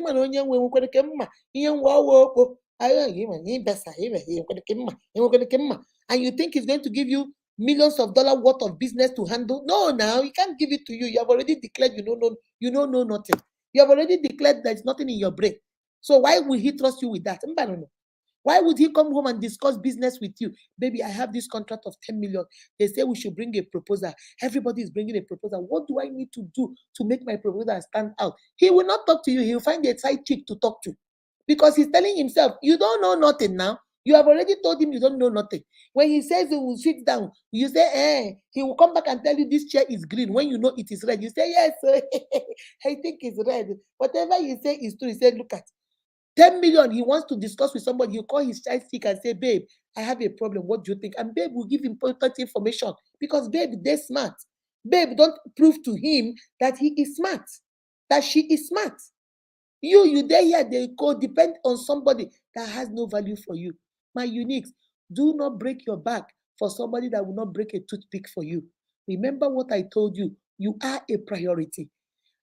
And you think he's going to give you millions of dollars worth of business to handle? No, now he can't give it to you. You have already declared you don't know nothing. You have already declared there's nothing in your brain. So why will he trust you with that? Why would he come home and discuss business with you? Baby, I have this contract of 10 million. They say we should bring a proposal. Everybody is bringing a proposal. What do I need to do to make my proposal stand out? He will not talk to you. He will find a side chick to talk to because he's telling himself, you don't know nothing now. You have already told him you don't know nothing. When he says he will sit down, you say, he will come back and tell you this chair is green. When you know it is red, you say, yes, I think it's red. Whatever you say is true. He said, look at 10 million, he wants to discuss with somebody. You call his child sick and say, babe, I have a problem. What do you think? And babe will give important information because babe, they're smart. Babe, don't prove to him that he is smart, that she is smart. You there here, they depend on somebody that has no value for you. My uniques, do not break your back for somebody that will not break a toothpick for you. Remember what I told you. You are a priority,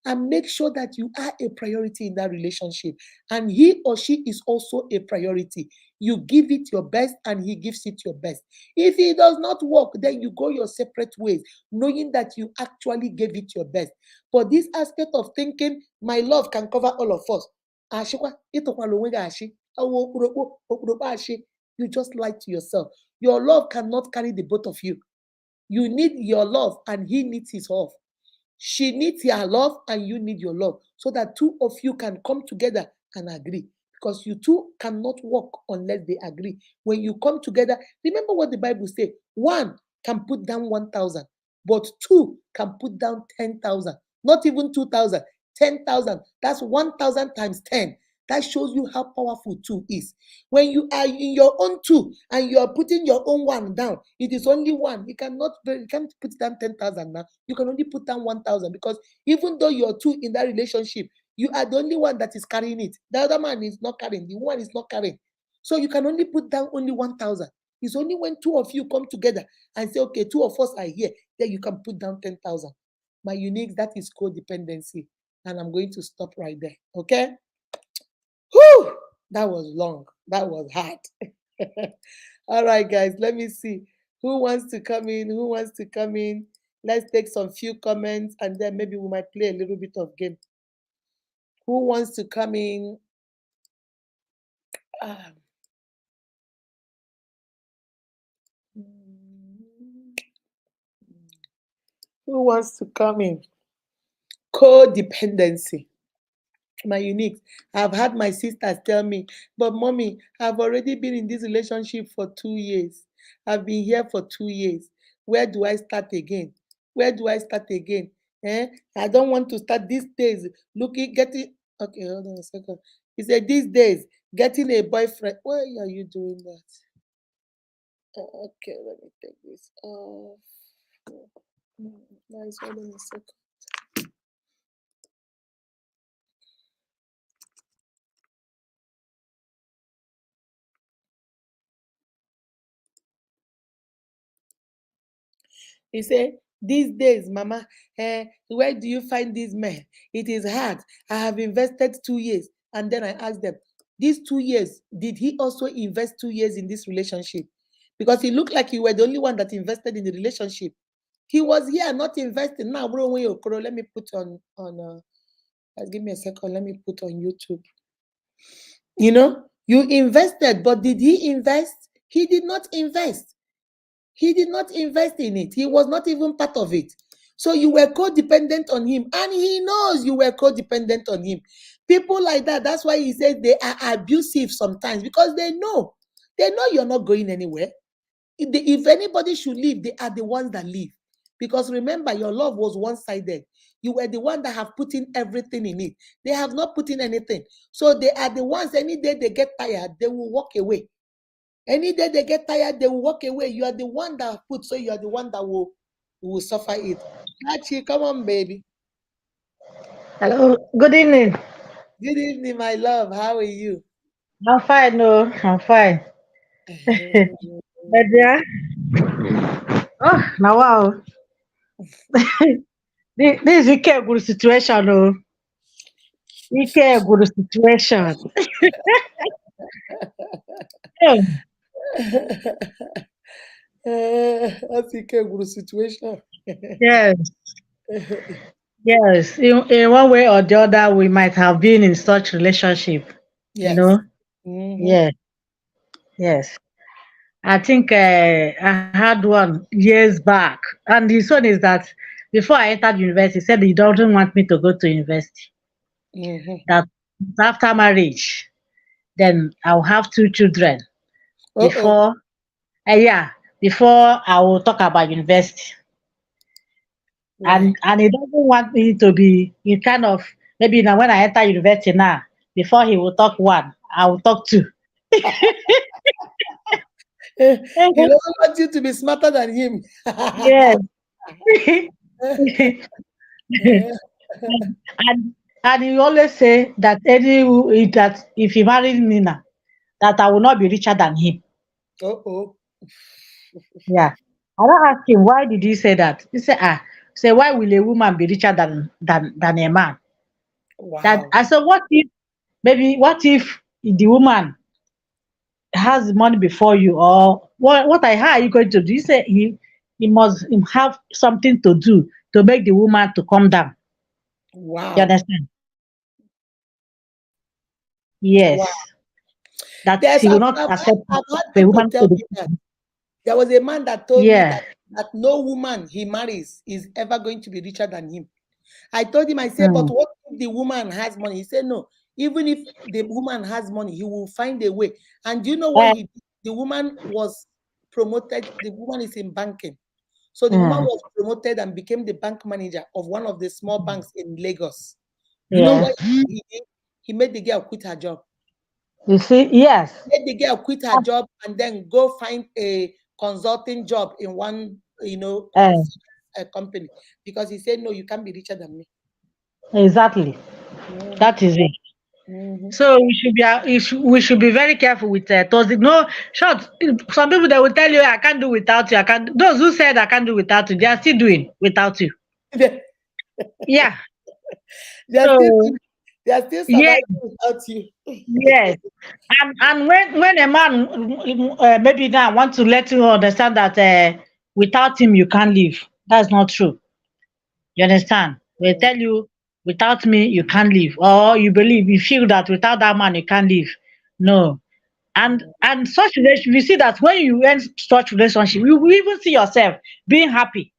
and make sure that you are a priority in that relationship, and he or she is also a priority. You give it your best and he gives it your best. If it does not work, then you go your separate ways, knowing that you actually gave it your best. But this aspect of thinking my love can cover all of us, ashikwa, itokwala onwe gị ashị, awo okpurokpo ashị, you just lie to yourself. Your love cannot carry the both of you. You need your love and he needs his love. She needs your love and you need your love, so that two of you can come together and agree. Because you two cannot work unless they agree. When you come together, remember what the Bible says: one can put down 1,000, but two can put down 10,000. Not even 2,000, 10,000. That's 1,000 times 10. That shows you how powerful two is. When you are in your own two and you are putting your own one down, it is only one. You can't put down 10,000 now. You can only put down 1,000, because even though you're two in that relationship, you are the only one that is carrying it. The other man is not carrying. The one is not carrying. So you can only put down only 1,000. It's only when two of you come together and say, okay, two of us are here, then you can put down 10,000. My unique, that is codependency. And I'm going to stop right there. Okay? Whew! That was long. That was hard. All right, guys, let me see. Who wants to come in? Who wants to come in? Let's take some few comments and then maybe we might play a little bit of game. Who wants to come in? Ah. Who wants to come in? Codependency. My unique. I've had my sisters tell me, but mommy, I've already been in this relationship for 2 years. I've been here for 2 years. Where do I start again? Where do I start again? Eh? I don't want to start these days. Getting okay, hold on a second. He said these days, getting a boyfriend. Why are you doing that? Okay, let me take this off. Guys, hold on a second. He said, these days, Mama, where do you find these men? It is hard. I have invested 2 years. And then I asked them, these 2 years, did he also invest 2 years in this relationship? Because it looked like you were the only one that invested in the relationship. He was here not investing. Now, bro, let me put give me a second. Let me put on YouTube. You invested, but did he invest? He did not invest. He did not invest in it. He was not even part of it. So you were codependent on him, and he knows you were codependent on him. People like that, that's why he says they are abusive sometimes, because they know you're not going anywhere. If anybody should leave, they are the ones that leave. Because remember, your love was one-sided. You were the one that have put in everything in it. They have not put in anything. So they are the ones, any day they get tired, they will walk away. Any day they get tired, they will walk away. You are the one that put, so you are the one that will suffer it. Archie, come on, baby. Hello, good evening. Good evening, my love. How are you? I'm fine, no, I'm fine. My dear, oh, now wow, this is a good situation, oh, a good situation. Yeah, That's a good situation. yes, yes. In one way or the other, we might have been in such relationship, you Yes. know. Mm-hmm. Yes, yes. I think I had one years back, and the one is that before I entered university, he said he doesn't want me to go to university. Mm-hmm. That after marriage, then I'll have two children Uh-oh. before, yeah, before I will talk about university. Wow. And he doesn't want me to be in kind of, maybe now when I enter university now, before he will talk one, I will talk two. He doesn't want you to be smarter than him. Yes. and and he always say that that if he marries me now, that I will not be richer than him. Oh. Yeah. I don't ask him why did he say that. He said, say why will a woman be richer than a man? That Wow. I said, what if the woman has money before you, or how are you going to do? He said he must have something to do to make the woman to come down. You Wow. understand? Yes. Wow. That There's he will I've, not I've, accept I've had a people woman tell to be. me that there was a man that told me Yeah. that no woman he marries is ever going to be richer than him. I told him, I said, but Mm. what if the woman has money? He said, no, even if the woman has money, he will find a way. And do you know what Uh, he did? The woman was promoted. The woman is in banking. So the woman mm. was promoted and became the bank manager of one of the small banks in Lagos. You know Yeah. what he did? He made the girl quit her job. You see, yes. Made the girl quit her job and then go find a consulting job in one, Uh, company, because he said, no, you can't be richer than me. exactly. Mhm, That is it. mhm. So we should be very careful with toxic. No, short. Some people they will tell you I can't do without you. I can't. Those who said I can't do without you, they are still doing without you. They, Yeah. they are still So they are still yeah, surviving without you. yes. And when a man maybe now want to let you understand that without him you can't live. That's not true. You understand? They Mm, tell you without me you can't live, or you feel that without that man you can't live. No. And such relationship, you see that when you end such relationship, you will even see yourself being happy.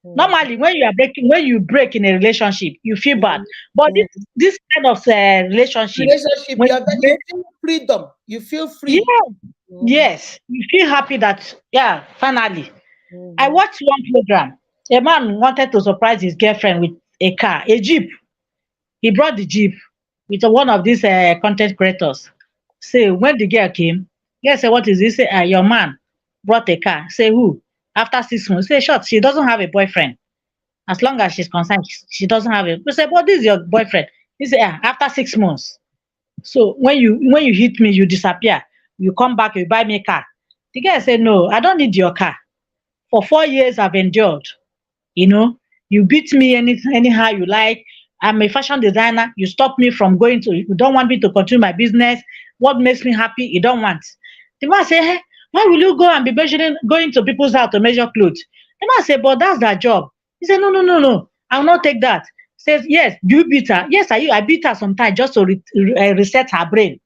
mm, Normally, when you break in a relationship, you feel bad. mm, But mm. this kind of relationship, Relationship, when you you break, feel freedom. You feel free. yeah, Mhm, yes, you feel happy that yeah, finally. I mhm, watched one program. A man wanted to surprise his girlfriend with a car, a jeep. He brought the jeep with one of these content creators. Say when the girl came, girl say, what is this? Say, your man brought a car. Say who? After 6 months, say short. She doesn't have a boyfriend. As long as she's concerned, she doesn't have it. We say, but this is your boyfriend. He say, after 6 months. So when you hit me, you disappear. You come back, you buy me a car. The girl say, no, I don't need your car. For 4 years, I've endured. You know, you beat me anyhow you like. I'm a fashion designer. You stop me from going to, you don't want me to continue my business. What makes me happy, you don't want. The man say, hey, why will you go and be going to people's house to measure clothes? The man say, but that's their job. He said, no, no, no, no, I will not take that. Says, yes, do you beat her? Yes, I beat her sometimes just to reset her brain.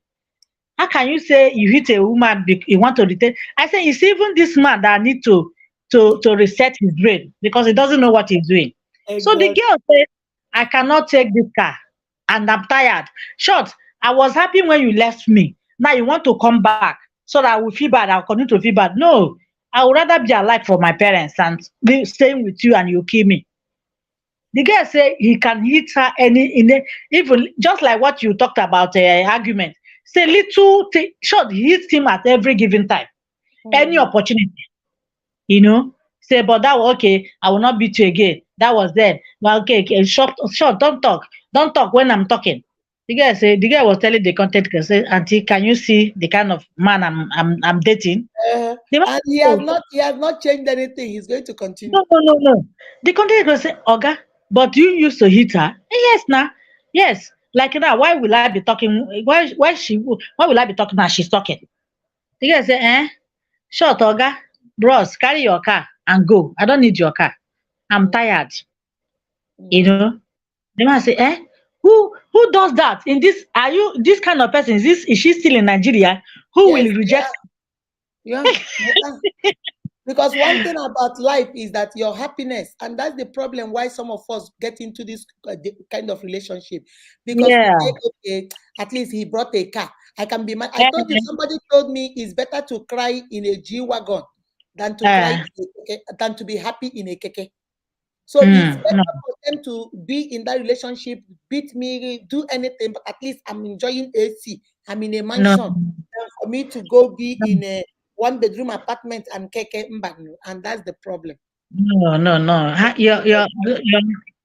How can you say you hit a woman you want to retain? I say it's even this man that need to reset his brain because he doesn't know what he's doing. So the exactly. girl said, I cannot take this car and I'm tired. Short, I was happy when you left me. Now you want to come back so that I will feel bad. I'll continue to feel bad. No, I would rather be alive for my parents than be staying with you and you kill me. The guy say he can hit her even just like what you talked about argument. Say little thing, short he hits him at every given time, any Mm, opportunity. You know, say but that was okay. I will not beat you again. That was then. Well, okay, okay, short. Don't talk when I'm talking. The guy was telling the content creator, say, Auntie, can you see the kind of man I'm dating? The man and said, he has not changed anything. He's going to continue. no, no, no, no. The content creator say, Oga, but you used to hit her. Yes, now. Yes. Like now, why will I be talking? Why will I be talking now? She's talking. The guy say, short, Oga, bros, carry your car and go. I don't need your car. I'm Mm, tired. You mm. know. The man say, who does that? In this, are you this kind of person? Is she still in Nigeria? Who Yes, will reject? you are. Because one thing about life is that your happiness, and that's the problem why some of us get into this kind of relationship, because we Yeah. say, okay, at least he brought a car. I can be mad. I Eh, told you, somebody told me it's better to cry in a G wagon than to cry eh, in a keke, than to be happy in a keke. So it's no, better for them to be in that relationship, beat me, do anything, but at least I'm enjoying AC. I'm in a no, mansion. Than for me to go be in a one bedroom apartment and keke mbanu, and that's the problem. No. Your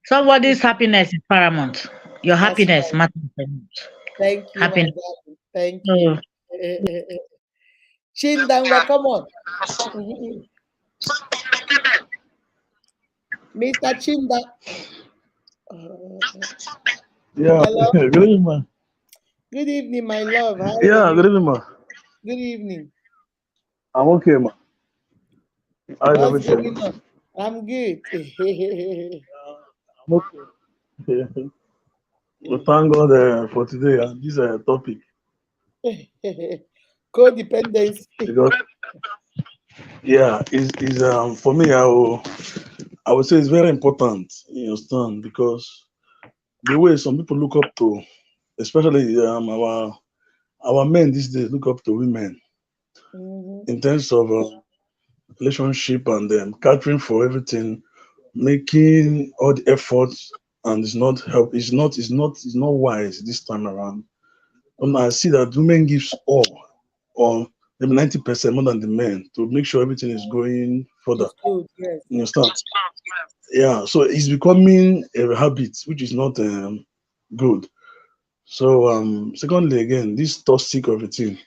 somebody's happiness is paramount. Your That's happiness right. matters the most. Thank you, my Happiness. darling. Thank So, you. Chindangwa, come on. Mr. Chinda. Uh, Yeah, hello. good evening, man. Good evening, my love. How are Yeah, good you? evening, man. Good evening. I'm okay, man. How's What's everything? going on? I'm good. I'm okay. We thank God for today and this topic Codependency. because yeah, is for me I would say it's very important. You understand because the way some people look up to, especially our men these days look up to women Mhm. in terms of relationship and catering for everything, making all the efforts, and it's not help. It's not wise this time around. And I see that women gives all, or maybe 90% more than the men, to make sure everything is going further. It's good, yes. You understand? Yeah. So it's becoming a habit, which is not good. So secondly, again, this toxic of a thing.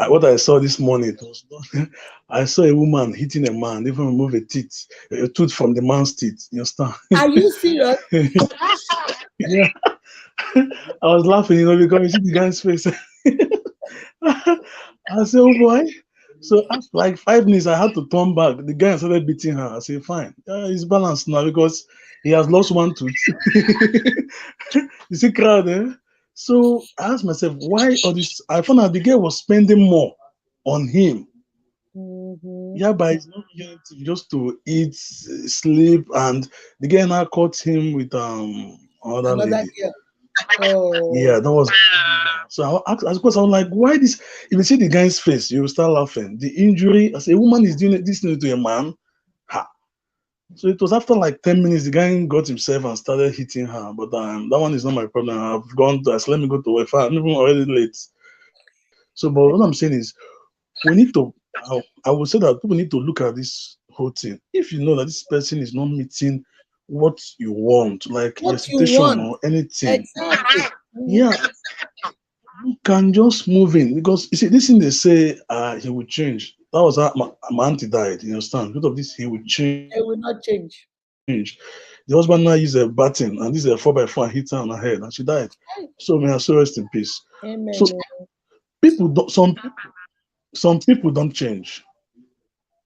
What Mhm. I saw this morning, it was not, I saw a woman hitting a man, even remove a tooth from the man's teeth. You understand? Are you serious? Yeah, I was laughing, because you see the guy's face. I said, "Oh boy." So after like 5 minutes, I had to turn back. The guy started beating her. I said, "Fine, he's balanced now because he has lost one tooth." You see, crowd, eh? So I asked myself, why all this? I found out the girl was spending more on him. Mhm. Yeah, but it's not getting just to eat, sleep, and the guy now caught him with another Another lady. girl. Oh, Yeah, that was. So I suppose I was like, why this? If you see the guy's face, you will start laughing. The injury, as a woman is doing this thing to a man, ha. So it was after like 10 minutes, the guy got himself and started hitting her. But that one is not my problem. I've gone to. I said, let me go to work. I'm even already late. So, but what I'm saying is, we need to. I would say that people need to look at this whole thing. If you know that this person is not meeting what you want, like your what you expectation want. or anything, Exactly. Mhm. yeah, you can just move in because you see this thing they say he will change. That was how my auntie died. You understand? Because of this, he will change. It will not change. The husband now used a baton and this is a 4x4 and hit her on her head and she died. So may her soul rest in peace. So Amen. people don't some people don't change.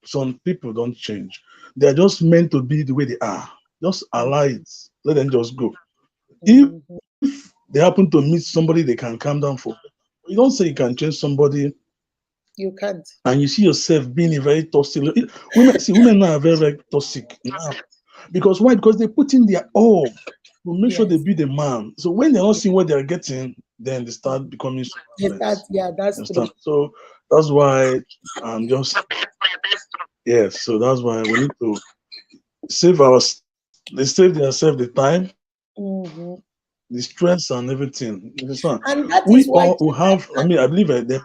Some people don't change. They are just meant to be the way they are. Just allow it. Let them just go. Mhm. If they happen to meet somebody they can calm down for, you don't say you can change somebody You can't. and you see yourself being a very toxic. Women now are very, very toxic now. Because why? Because they put in their all to make sure they Yes. be the man. So when they're not seeing what they're getting, then they start becoming so They violent. start, yeah, that's true. Understand? So that's why I'm just yes. So that's why we need to save our they save themselves the time, Mhm. the stress, and everything. You understand? And that We is all why, will have. I mean, I believe there's a woman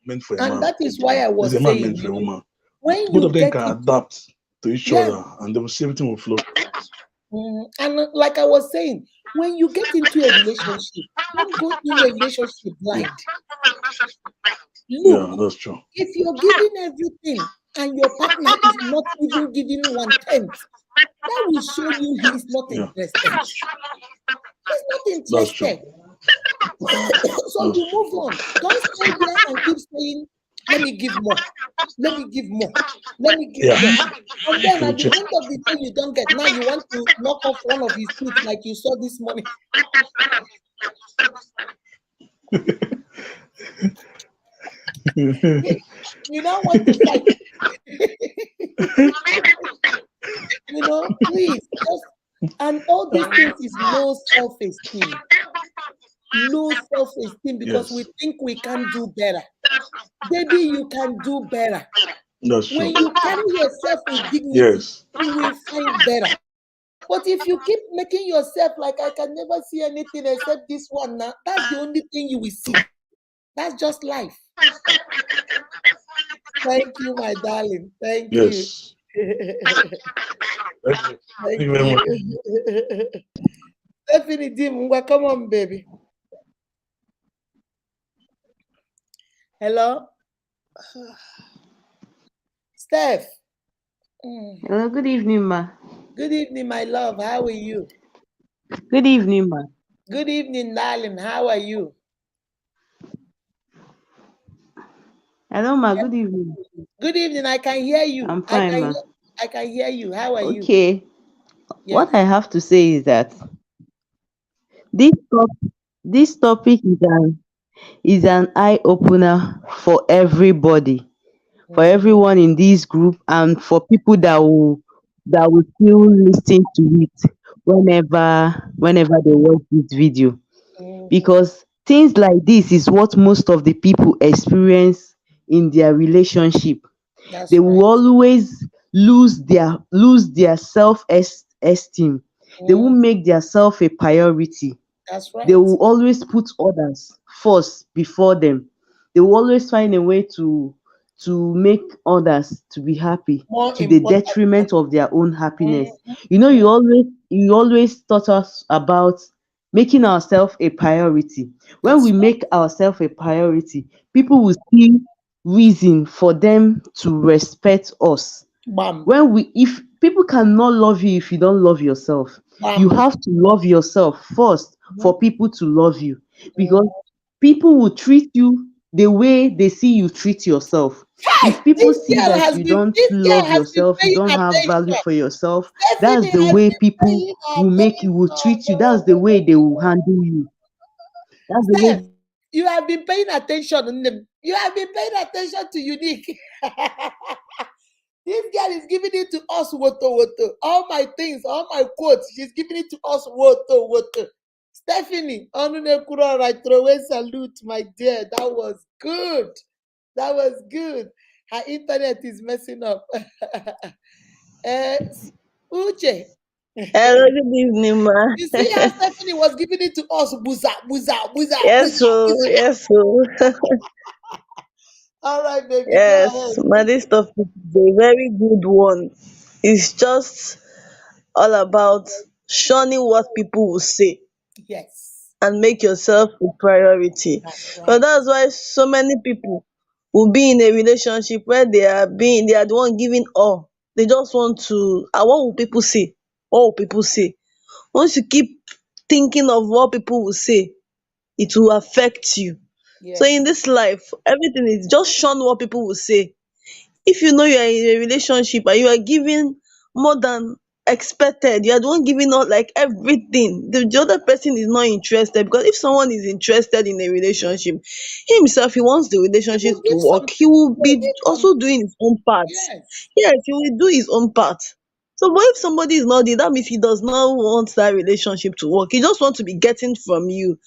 meant for a and man. that is why I There's a was man saying, meant for a woman. when Both you of them get can into, adapt to each yeah, other, and they will see everything will flow. and like I was saying, when you get into a relationship, don't go in a relationship Yeah, blind. yeah, Look, that's true. if you're giving everything and your partner is not even giving 1/10, that will show you he is not Yeah, interested. He's not that's true. interested. So That's you true. move on. Don't stay there and keep saying, let me give more. Let me give more. Let me give Yeah, more. And then it will at the change. end of the day, you don't get. Now you want to knock off one of his teeth like you saw this morning. You don't want to fight. Please just, and all these things is low self-esteem. Low self-esteem because Yes, we think we can do better. Baby, you can do better. that's true. When you carry yourself with dignity, Yes, you will find better. But if you keep making yourself like I can never see anything except this one now, that's the only thing you will see. That's just life. Thank you, my darling. Thank you. yes. Thank Thank you very you. much. Stephanie Dim, come on, baby. Hello, Steph. Mm. Hello, good evening, ma. Good evening, my love. How are you? Good evening, ma. Good evening, darling. How are you? Hello, ma. Good evening. Good evening. I can hear you. I'm fine, ma. I can hear you. How are you? Okay. Yes. What I have to say is that this top, this topic is an eye opener for everybody, for Mm, everyone in this group, and for people that will still listen to it whenever they watch this video. mhm. Because things like this is what most of the people experience in their relationship. They That's will right. always lose their esteem. They will Mm, make their self a priority. that's They right. will always put others first before them. They will always find a way to make others to be happy More to the important than detriment of their own happiness. mhm, You know, mm, you always taught us about making ourselves a priority. When that's we make ourselves a priority, people will see reason for them to respect us. bam, When we if people cannot love you if you don't love yourself, you bam. have to love yourself first Mhm, for people to love you, because mhm. people will treat you the way they see you treat yourself. Hey, If people see that you don't this girl love has been yourself, you paying don't have value attention. for yourself, that's Stephanie the has way been people paying will treat you. That's the way they will attention. handle you. That's the Steph, way. you have been paying attention. You have been paying attention to Unique. This girl is giving it to us, woto woto. All my things, all my quotes, she's giving it to us, woto woto. Stephanie, Onunekuro, I throw away salute, my dear. That was good. That was good. Her internet is messing up. uh, Uche, Hello, good evening, ma. you see how Stephanie was giving it to us, buza, buza, buza, Yes, buza, so buza. yes, so All right, baby, go yes, ahead. ma. This topic is a very good one. It's just all about shunning what people will say Yes, and make yourself a priority. that's But right. that's why so many people will be in a relationship where they are the one giving all. They just want to. What will people say? What will people say? Once you keep thinking of what people will say, it will affect you. So in Yes, this life, everything is just shun what people will say. If you know you are in a relationship and you are giving more than expected, you are the one giving out like everything. The other person is not interested, because if someone is interested in a relationship, himself, he wants the he relationship will to give work. something He will before be they come. also doing his own part. Yes. Yes, he will do his own part. So, but if somebody is not there, that means he does not want that relationship to work. He just wants to be getting from you.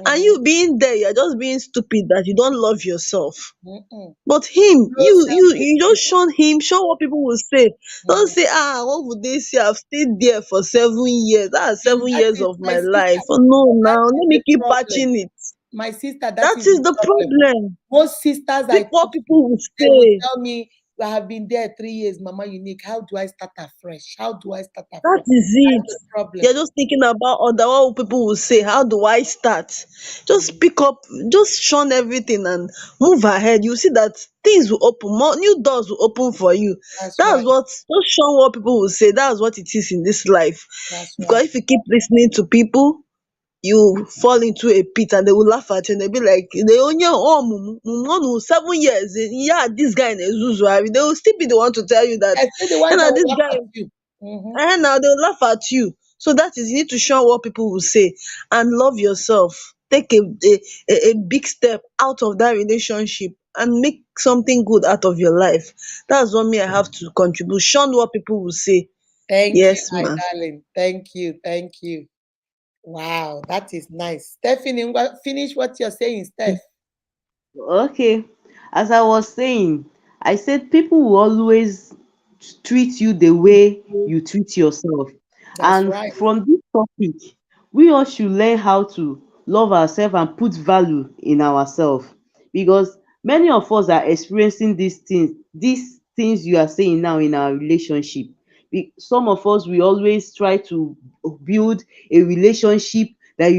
And Mm-hmm. you being there, you're just being stupid that you don't love yourself. Mm-mm. But him, Low you self-esteem. just shun him, shun what people will say. Don't Mm. say, what would they say? I've stayed there for 7 years. That's And 7 years is of my my sister. life. Oh no, That now is let the me keep problem. patching it. My sister, that That is is the the problem. problem. Most sisters I Think what talk to, people will they will say. tell me, I have been there 3 years, Mama Unique. How do I start afresh? How do I start That afresh? is That's it. the problem. You're just thinking about other what people will say. How do I start? Just Mm, pick up, just shun everything and move ahead. You see that things will open, more new doors will open for you. that's That's right. what, just shun what people will say. That's what it is in this life. That's right. Because if you keep listening to people, you fall into a pit and they will laugh at you and they'll be like, they only 7 years. Yeah, this guy in a Zuzu. They will still be the one to tell you that, I say the ones that and will this laugh guy, at you. Mm-hmm. and now they'll laugh at you. So that is, you need to shun what people will say and love yourself. Take a big step out of that relationship and make something good out of your life. That's what me I have to contribute. Shun what people will say. Thank you, Yes, my ma. darling. Thank you. Thank you. Wow, that is nice. Stephanie, finish what you're saying, Steph. Okay. As I was saying, I said people will always treat you the way you treat yourself. That's And right. from this topic, we all should learn how to love ourselves and put value in ourselves. Because many of us are experiencing these things you are saying now in our relationship. Some of us, we always try to build a relationship that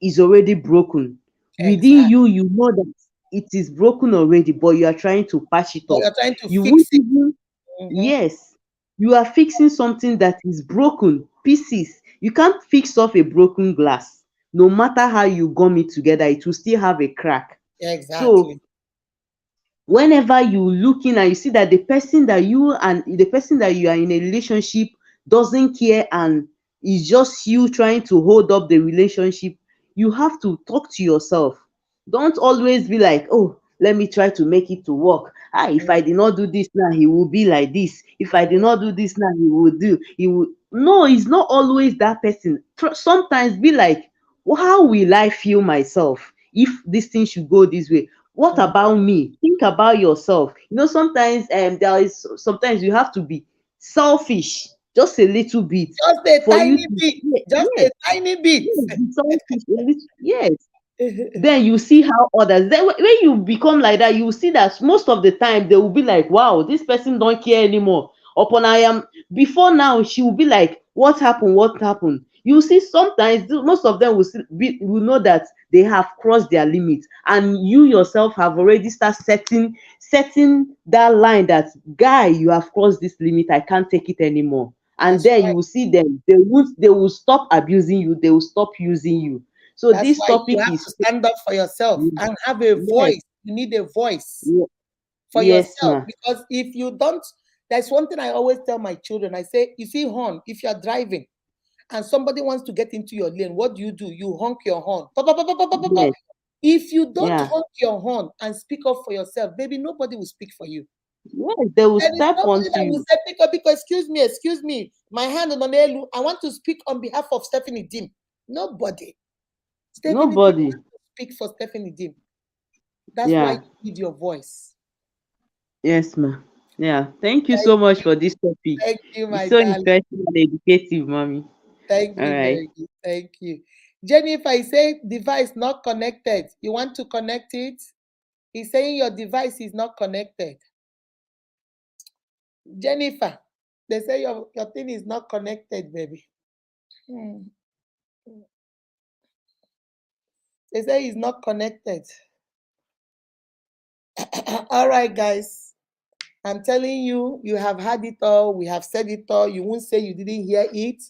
is already broken. Within Exactly. you know that it is broken already, but you are trying to patch it But up. you're trying to You won't fix it. even Mhm. Yes, you are fixing something that is broken pieces. You can't fix off a broken glass. No matter how you gum it together, it will still have a crack. So Exactly. whenever you look in and you see that the person that you are in a relationship doesn't care and is just you trying to hold up the relationship, you have to talk to yourself. Don't always be like, oh, let me try to make it to work. If I did not do this now, he will be like this. If I did Mhm. not do this now, he will. No, it's not always that person. Sometimes be like, well, how will I feel myself if this thing should go this way? What Mhm. about me? Think about yourself. Sometimes sometimes you have to be selfish just a little bit Just a for you tiny to bit. Just yes, a tiny bit. yes, be selfish a little, yes. Then you see how others, then when you become like that, you see that most of the time they will be like, wow, this person don't care anymore. Upon I am Before now, she will be like, what happened? You see, sometimes most of them will know that they have crossed their limits, and you yourself have already start setting that line that, guy, you have crossed this limit, I can't take it anymore. And That's then you right. will see them, they will stop abusing you, they will stop using you. So That's this why you topic have to is stand up for yourself yes, and have a yes, voice. You need a voice ye- for yes, yourself ma. because if you don't, there's one thing I always tell my children. I say, you see, horn, if you're driving and somebody wants to get into your lane, what do? You honk your horn. Pa, pa, pa, pa, pa, pa, pa, pa. Yes, If you don't yeah, honk your horn and speak up for yourself, baby, nobody will speak for you. yes. They will There is step nobody onto that will you. say, pick up, because excuse me, my hand on Elu, I want to speak on behalf of Stephanie Dim. Nobody. Stephanie Dim Nobody. wants to speak for Stephanie Dim. That's why you Yeah, need your voice. yes, ma. Yeah. Thank you Thank so much you. for this topic. Thank you, It's my so darling. interesting and educative, mommy. Thank All you right. very good. Thank you. Jennifer, I say device not connected. You want to connect it? He's saying your device is not connected. Jennifer, they say your thing is not connected, baby. Hmm. They say it's not connected. All right, guys. I'm telling you, you have had it all. We have said it all. You won't say you didn't hear it.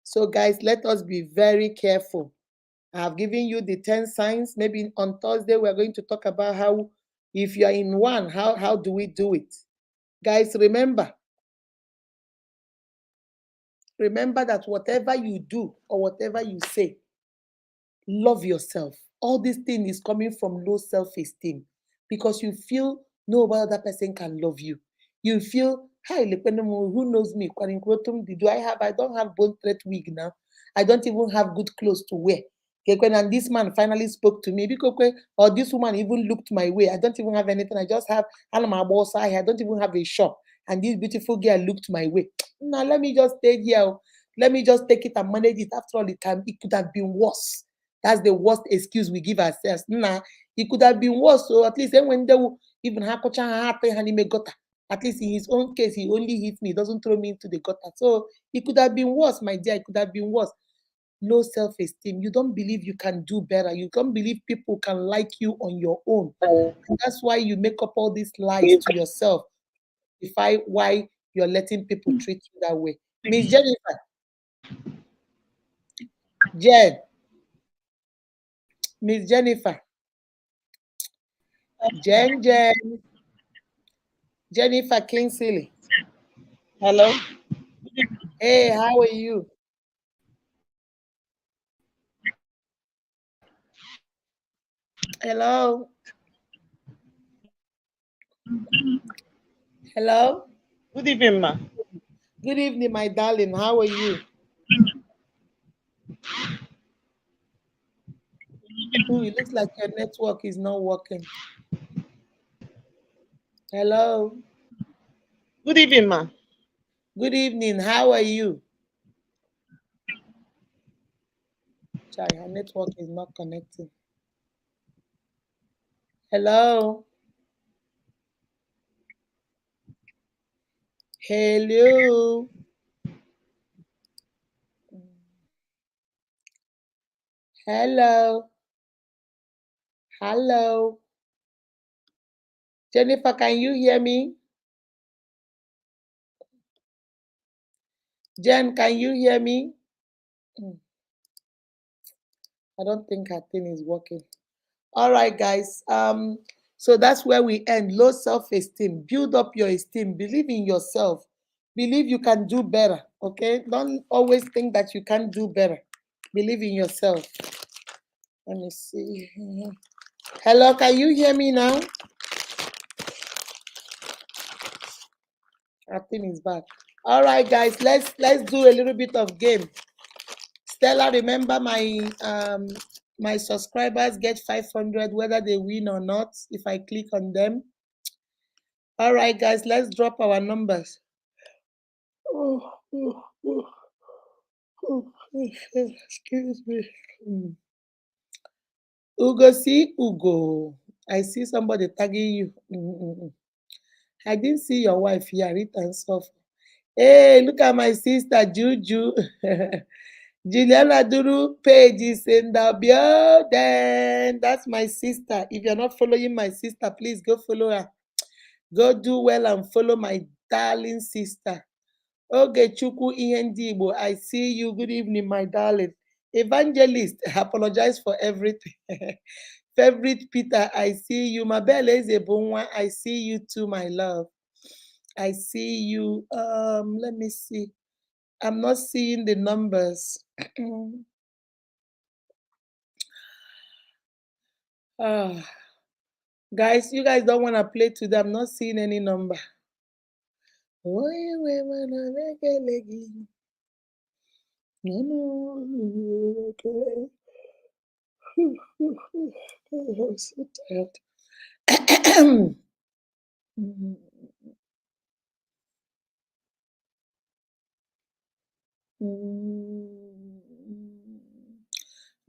So, guys, let us be very careful. I have given you the 10 signs. Maybe on Thursday, we're going to talk about how, if you're in one, how do we do it? Guys, remember that whatever you do or whatever you say, love yourself. All this thing is coming from low self-esteem because you feel no other person can love you. You feel, hi, who knows me? Do I have? I don't have bone thread wig now. I don't even have good clothes to wear. And this man finally spoke to me because, or this woman even looked my way. I don't even have anything. I just have my boss. I don't even have a shop. And this beautiful girl looked my way. Now let me just stay here. Let me just take it and manage it. After all, it could have been worse. That's the worst excuse we give ourselves. Nah, it could have been worse. So at least when they will even have gutter. At least in his own case, he only hits me, he doesn't throw me into the gutter. So it could have been worse, my dear. It could have been worse. Low self-esteem. You don't believe you can do better. You don't believe people can like you on your own. And that's why you make up all these lies to yourself. Defy why you're letting people treat you that way. Miss Jennifer, Jen, Miss Jennifer, Jen, Jennifer Kingsley. Hello. Hey, how are you? Hello. Hello. Good evening, ma. Good evening, my darling. How are you? Oh, it looks like your network is not working. Hello. Good evening, ma. Good evening. How are you? Sorry, her network is not connecting. Hello. Hello. Hello. Hello. Jennifer, can you hear me? Jen, can you hear me? I don't think her thing is working. All right, guys. So that's where we end. Low self-esteem. Build up your esteem. Believe in yourself. Believe you can do better. Okay? Don't always think that you can't do better. Believe in yourself. Let me see. Hello, can you hear me now? Our thing is back. All right, guys. Let's do a little bit of game. Stella, remember my subscribers get 500 whether they win or not if I click on them. All right, guys, let's drop our numbers. Excuse me. Ugo, see Ugo. I see somebody tagging you. I didn't see your wife here, Rita and Soft. Hey, look at my sister Juju. Juliana Duru page is in the building. That's my sister. If you're not following my sister, please go follow her. Go do well and follow my darling sister. Okay, Chuku Ihendibo, I see you. Good evening, my darling. Evangelist, apologize for everything. Favorite Peter, I see you. Mabele is a bonwa. I see you too, my love. I see you. Let me see. I'm not seeing the numbers. Guys, you guys don't want to play today. I'm not seeing any number. I'm so tired.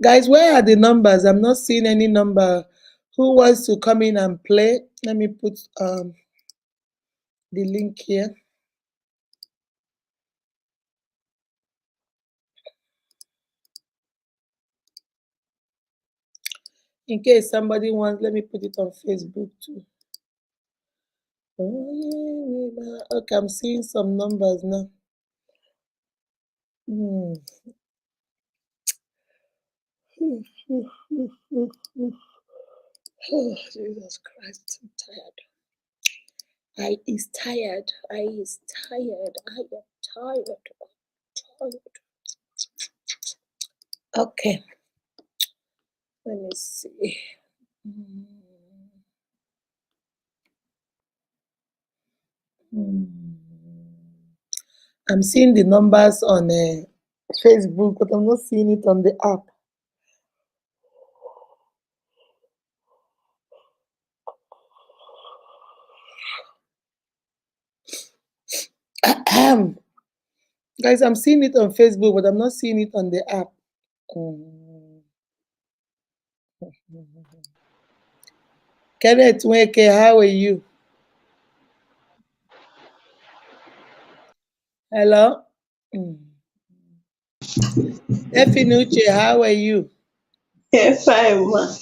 Guys, where are the numbers? I'm not seeing any number. Who wants to come in and play? Let me put the link here. In case somebody wants, let me put it on Facebook too. Okay, I'm seeing some numbers now. Oh, Jesus Christ, I'm tired. I is tired. I is tired. I am tired. I'm tired. Okay. Let me see. I'm seeing the numbers on Facebook, but I'm not seeing it on the app. Guys, I'm seeing it on Facebook, but I'm not seeing it on the app. Kenneth Weke, how are you? Hello? Efinuche, how are you? Yeah, fine, ma.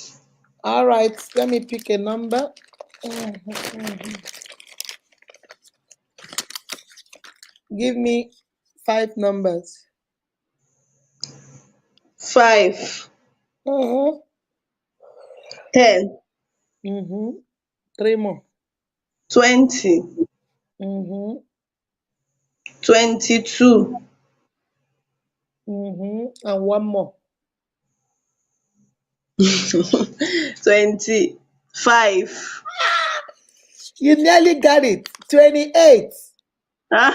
All right, let me pick a number. Give me 5 numbers. 5, 10, 3 more. 20, 22, And 1 more. 25. You nearly got it. 28. Okay,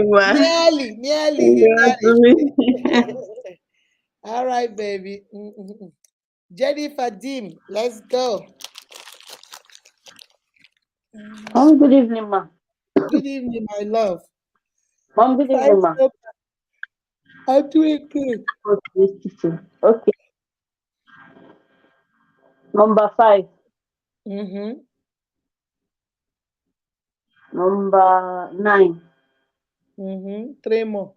ma. Nearly. You got it. All right, baby. Jennifer Dim, let's go. Good evening, ma. Good evening, my love. Good evening, ma. I'm doing good. Okay. Number 5. Number 9. 3 more.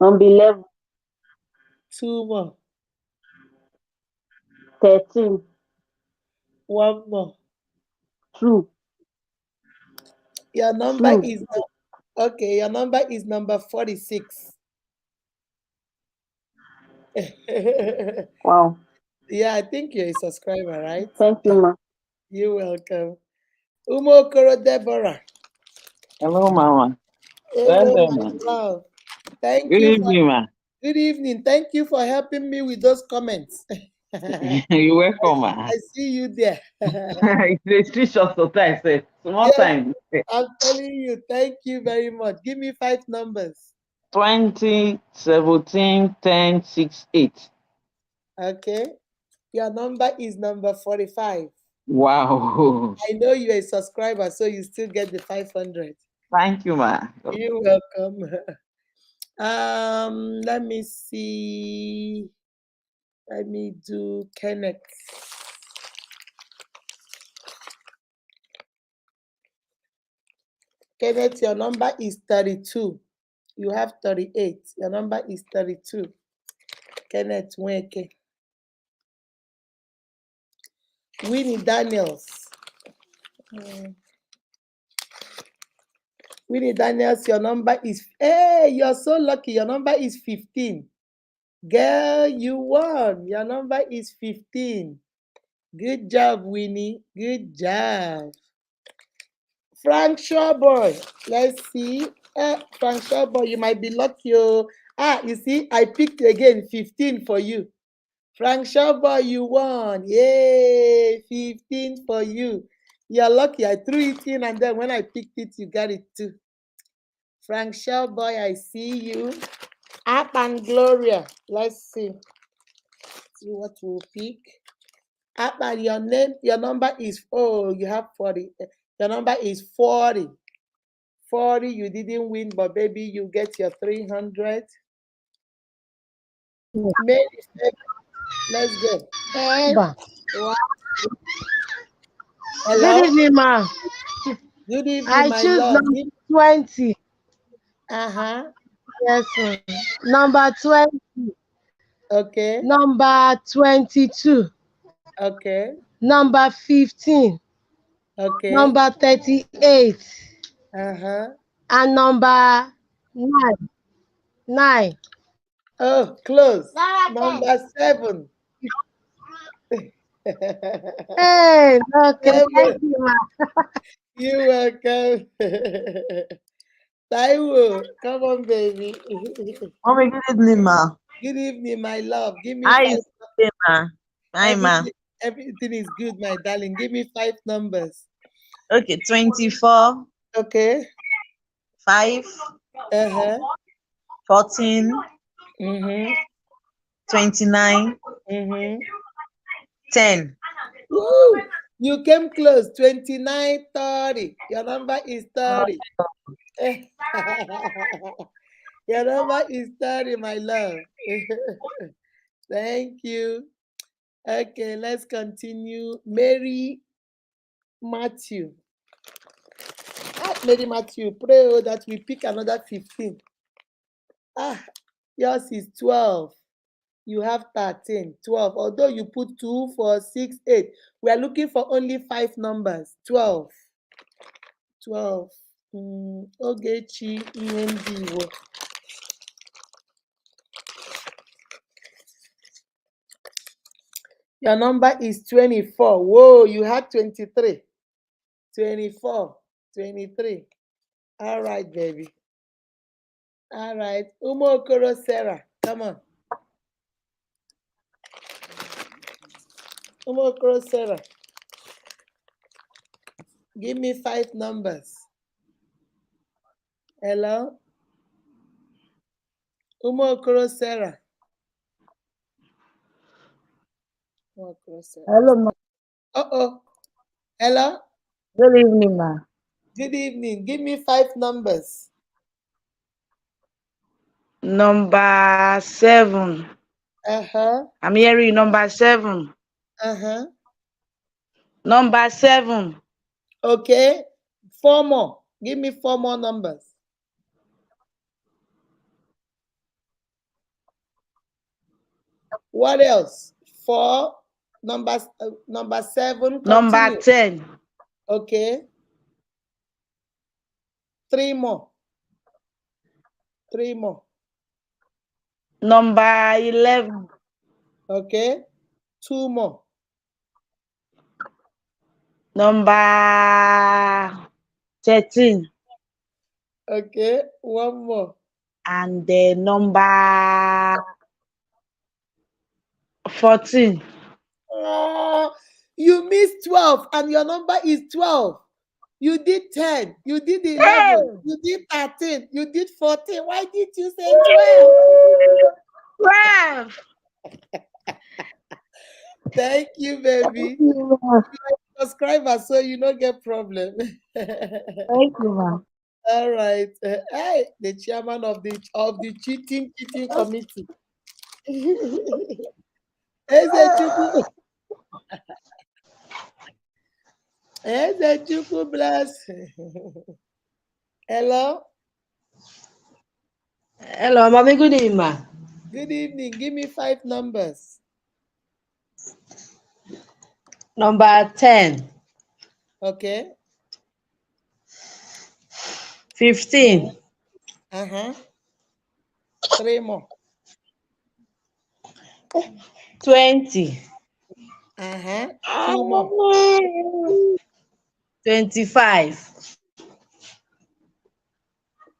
Number 11. 2 more. 13. 1 more. 2. Your number 2. is okay. Your number is number 46. Wow. Yeah, I think you're a subscriber, right? Thank you, ma. You're welcome. Umokoro Deborah. Hello, Mama. Hello, Well my done. love. Thank Good you for evening, ma. good evening. Thank you for helping me with those comments. You're welcome, ma. I see you there. It's three shots of time, say. Small Yes, time. I'm telling you, thank you very much. Give me 5 numbers. 20, 17, 10, 6, 8. Okay. Your number is number 45. Wow. I know you're a subscriber, so you still get the 500. Thank you, ma. You're welcome. Let me see. Let me do Kenneth. Kenneth, your number is 32. You have 38. Your number is 32. Kenneth Weke. Winnie Daniels. Winnie Daniels, your number is, hey, you're so lucky. Your number is 15. Girl, you won. Your number is 15. Good job, Winnie. Good job. Frank Shawboy. Let's see. Frank Shawboy, you might be lucky. Oh. You see, I picked again 15 for you. Frank Shawboy, you won. Yay, 15 for you. You're lucky. I threw it in, and then when I picked it, you got it too. Frank Shawboy, I see you. App and Gloria. Let's see. See what we'll pick. App and your name, your number is, oh, you have 40. Your number is 40. 40, you didn't win, but baby, you get your 300. Mary, let's go. Good Hello. evening, ma. Good evening, I my choose lord. number 20. Yes, ma'am. Number 20. Okay. Number 22. Okay. Number 15. Okay. Number 38. And number 9. 9. Oh, close. Number 7. Hey, okay. 7. Thank you, ma. You're welcome. Taiwo, come on, baby. Mommy, good evening, ma. Good evening, my love. Give me How 5. is it, ma? Hi, ma. Everything is good, my darling. Give me 5 numbers. Okay, 24, Okay. 5, 14, 29, 10. Woo! You came close. 29, 30. Your number is 30. Your number is 30, my love. Thank you. Okay, let's continue. Mary Matthew. Mary Matthew, pray that we pick another 15. Yours is 12. You have 13, 12. Although you put 2, 4, 6, 8. We are looking for only 5 numbers. 12. 12. Ogechi Iyendiwo. Your number is 24. Whoa, you had 23. 24. 23. All right, baby. All right. Umokoro Sarah. Come on. Umokoro Sarah. Give me 5 numbers. Hello? Umokoro Sarah. Umokoro Sarah. Hello, ma. Uh-oh. Hello? Good evening, ma. Good evening. Give me 5 numbers. Number 7. I'm hearing number 7. Number 7. Okay. 4 more. Give me 4 more numbers. What else? 4. Number 7. Number Continue. 10. Okay. 3 more. 3 more. Number 11. Okay. 2 more. Number 13. Okay. 1 more. And then number 14. Oh, you missed 12 and your number is 12. You did 10. You did 11. You did 13. You did 14. Why did you say 12? 12. Thank you, baby. Subscriber, so you don't get problem. Thank you, ma'am. All right. Hey, the chairman of the cheating committee. Ezechukwu. Ezechukwu bless. Hello. Hello, mommy. Good evening, ma. Good evening. Give me 5 numbers. Number 10, Okay. 15, 3 more. 20, 2 more. 25,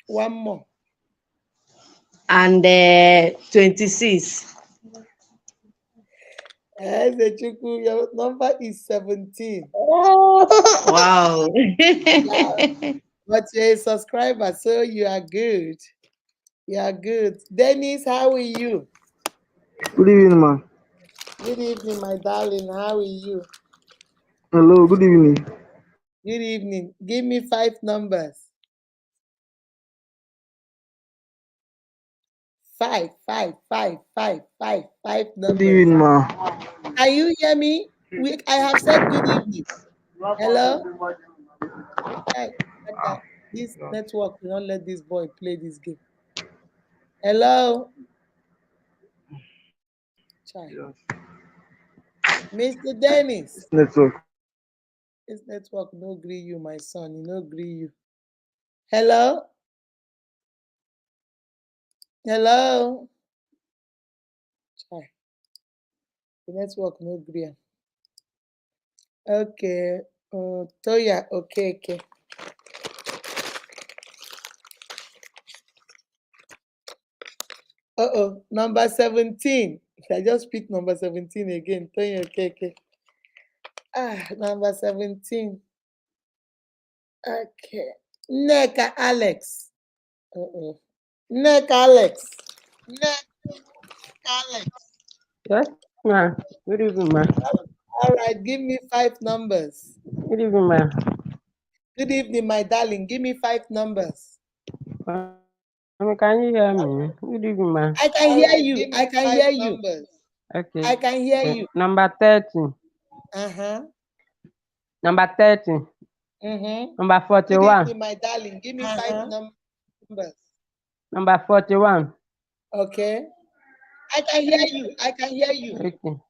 1 more. and 26. Ezechukwu, your number is 17. Wow. Yeah. But you're a subscriber, so you are good. You are good. Dennis, how are you? Good evening, ma. Good evening, my darling. How are you? Hello, good evening. Good evening. Give me 5 numbers. 5 numbers. Good evening, ma. Can you hear me? I have said good evening. Hello? Hey, this network will not let this boy play this game. Hello? Child. Mr. Dennis. Network. This network no agree you, my son. He no agree you. Hello? Hello? Child. The network no agree. Okay. Toya, okay. Number 17. I just picked number 17 again. Toya, okay. Number 17. Okay. Neka Alex. Neka Alex. Yes, ma. Good evening, ma. All right, give me 5 numbers. Good evening, ma. Good evening, my darling. Give me 5 numbers. Can you hear me? Good evening, ma. I can hear you. I can hear you. Okay. I can hear you. Number 30. Number 30. Number Good 41. evening, my darling. Give me 5 numbers. Number 41. Okay. I can hear you. I can hear you. Okay.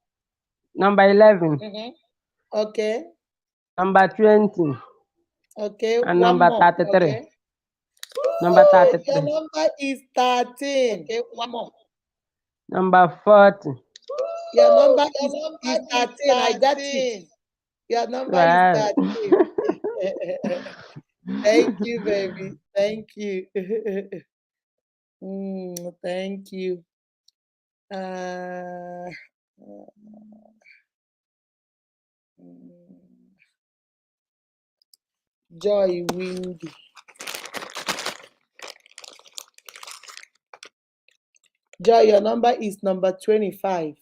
Number 11. Okay. Number 20. Okay. And 1 number more. 33. Okay. Number Your 33. number is 13. Okay. 1 more. Number 40. Your number is 13. I got it. Your number Right. is 13. Thank you, baby. Thank you. Thank you. Joy Windy. Joy, your number is number 25.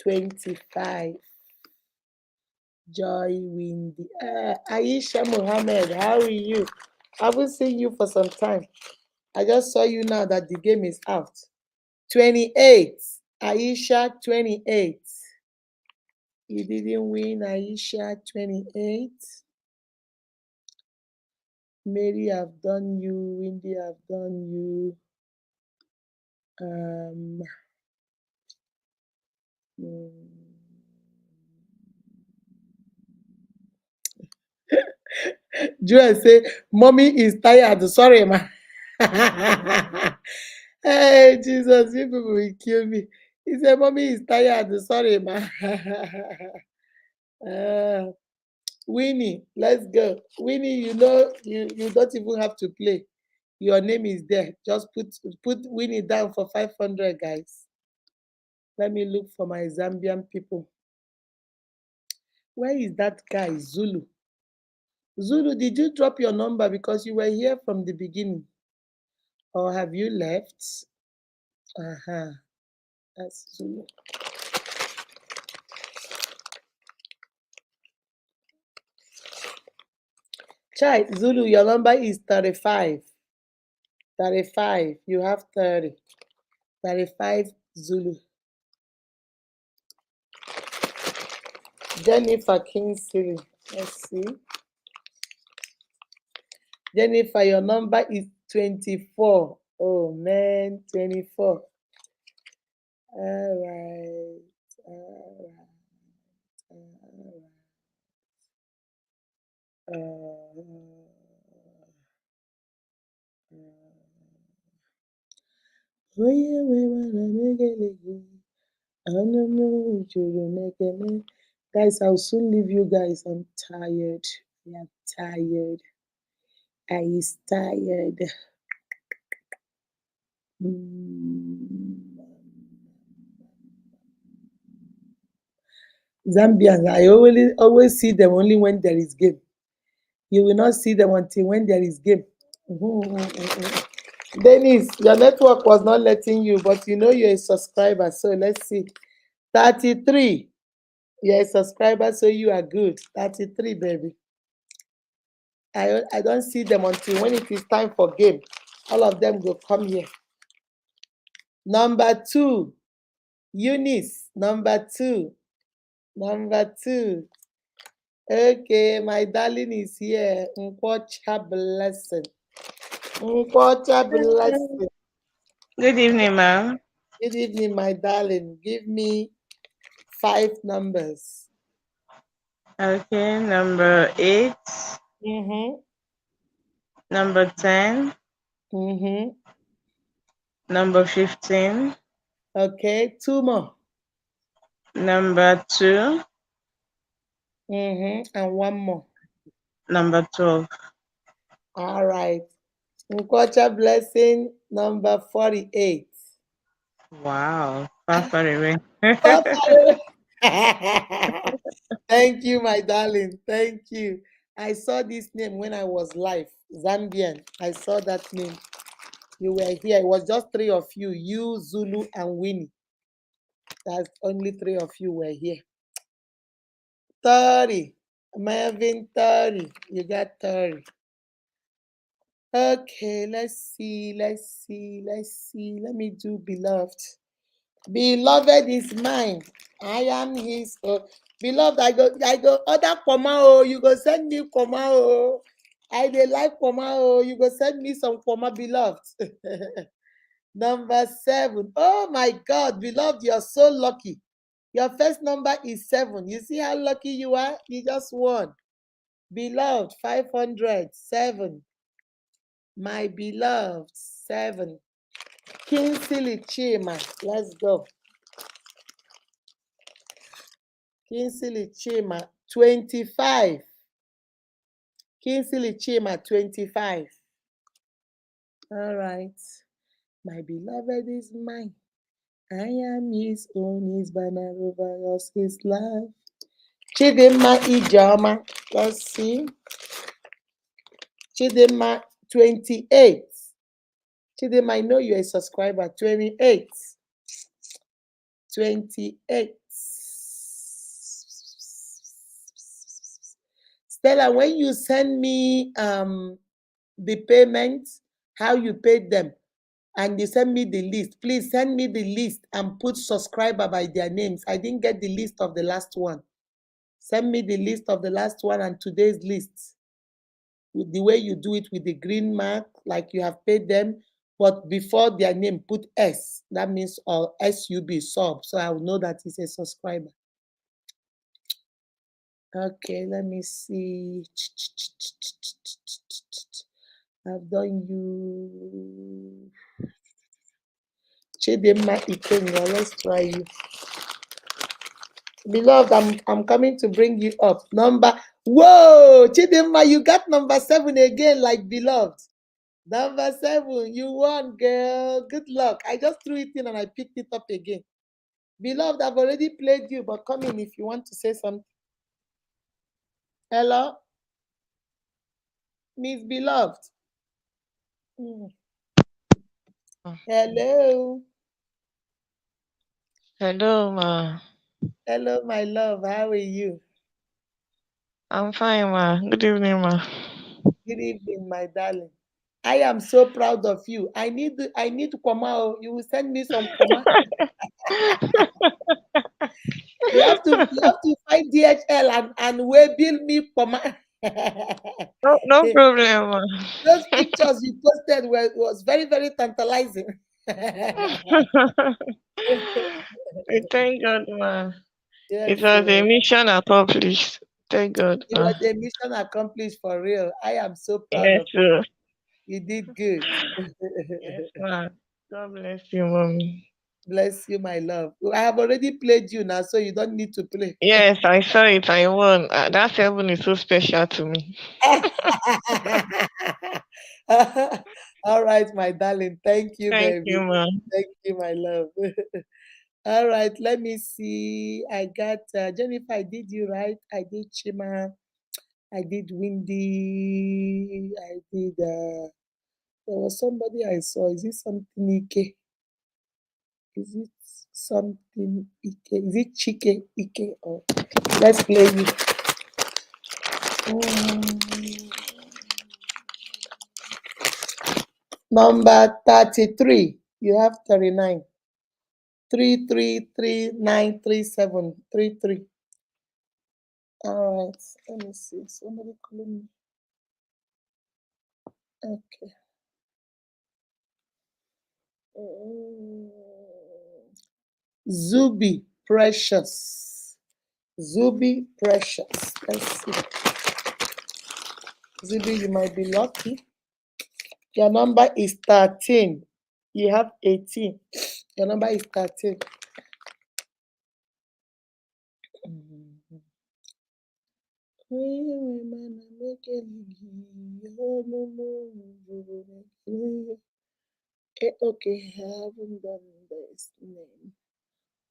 25. Joy Windy. Aisha Mohammed, how are you? I haven't seen you for some time. I just saw you now that the game is out. 28. Aisha, 28. You didn't win, Aisha, 28. Mary, I've done you. Windy, I've done you. Joel say, Mommy is tired. Sorry, ma. Hey, Jesus, you people will kill me. He said, Mommy is tired. Sorry, ma. Winnie, let's go. Winnie, you know, you don't even have to play. Your name is there. Just put Winnie down for 500, guys. Let me look for my Zambian people. Where is that guy, Zulu? Zulu, did you drop your number because you were here from the beginning? Or have you left? That's Zulu. Child, Zulu, your number is 35. 35. You have 30. 35 Zulu. Jennifer Kingsley. Let's see. Jennifer, your number is 24. Oh man, 24. All right. Guys, I'll soon leave you guys. I'm tired. I'm tired. I is tired. Zambians, I always see them only when there is game. You will not see them until when there is game. Dennis, your network was not letting you, but you know you're a subscriber. So let's see. 33. You're a subscriber, so you are good. 33, baby. I don't see them until when it is time for game. All of them will come here. Number 2. Eunice. Number 2. Number 2. Okay, my darling is here. Nkwocha blessing. Nkwocha blessing. Good evening, ma'am. Good evening, my darling. Give me 5 numbers. Okay, number 8, number 10, number 15, Okay, 2 more. number 2, And 1 more. number 12. All right. Nkwocha blessing number 48. Wow, far away. Thank you, my darling. Thank you. I saw this name when I was live. Zambian. I saw that name. You were here. It was just 3 of you. You, Zulu, and Winnie. That's only 3 of you were here. 30. Marvin, 30. You got 30. Okay, let's see. Let me do beloved. Beloved is mine. I am his. Beloved, I go other comma. Oh, you go send me comma. Oh, I dey like comma. Oh, you go send me some comma, beloved. Number 7. Oh my God, beloved, you're so lucky. Your first number is 7. You see how lucky you are? You just won. Beloved, 500. 7. My beloved, 7. Kingsley Chima, let's go. Kingsley Chima, 25. Kingsley Chima, 25. All right. My beloved is mine. I am his own, his banner over us, his love. Chidima Ijama, let's see. Chidima, 28. Chidima, I know you're a subscriber, 28. 28. Stella, when you send me the payments, how you paid them, and you send me the list, please send me the list and put subscriber by their names. I didn't get the list of the last one. Send me the list of the last one and today's list. the way you do it with the green mark, like you have paid them, but before their name put S. That means or SUB sub. So I will know that it's a subscriber. Okay, let me see. I've done you. Chidema Ikenga, let's try you. Beloved, I'm coming to bring you up. Whoa, Chidema, you got number 7 again, like beloved. Number 7, you won, girl. Good luck. I just threw it in and I picked it up again. Beloved, I've already played you, but come in if you want to say something. Hello? Miss Beloved. Hello. Hello, ma. Hello, my love. How are you? I'm fine, ma. Good evening, ma. Good evening, my darling. I am so proud of you. I need kwama. You will send me some kwama. You have to find DHL and way bill me kwama. No problem, ma. Those pictures you posted was very, very tantalizing. We thank God, ma. Yes, It was a mission accomplished. Thank God, it ma. was a mission accomplished for real. I am so proud Yes, of you. sir. You did good. Yes, ma. God bless you, mommy. Bless you, my love. I have already played you now, so you don't need to play. Yes, I saw it. I won. That 7 is so special to me. All right, my darling. Thank you, Thank baby. you, ma. Thank you, my love. All right, let me see. I got Jennifer. I did you right. I did Chima. I did Windy. I did. There was somebody I saw. Is it something Ike? Is it something Ike? Is it Chike Ike? Or let's play it. Number 33. You have 39. 33393733. All right. Let me see. Somebody calling me. Okay. Zuby Precious. Zuby Precious. Let's see. Zuby, you might be lucky. Your number is 13. You have 18. Your number is 13. Okay, I haven't done this name.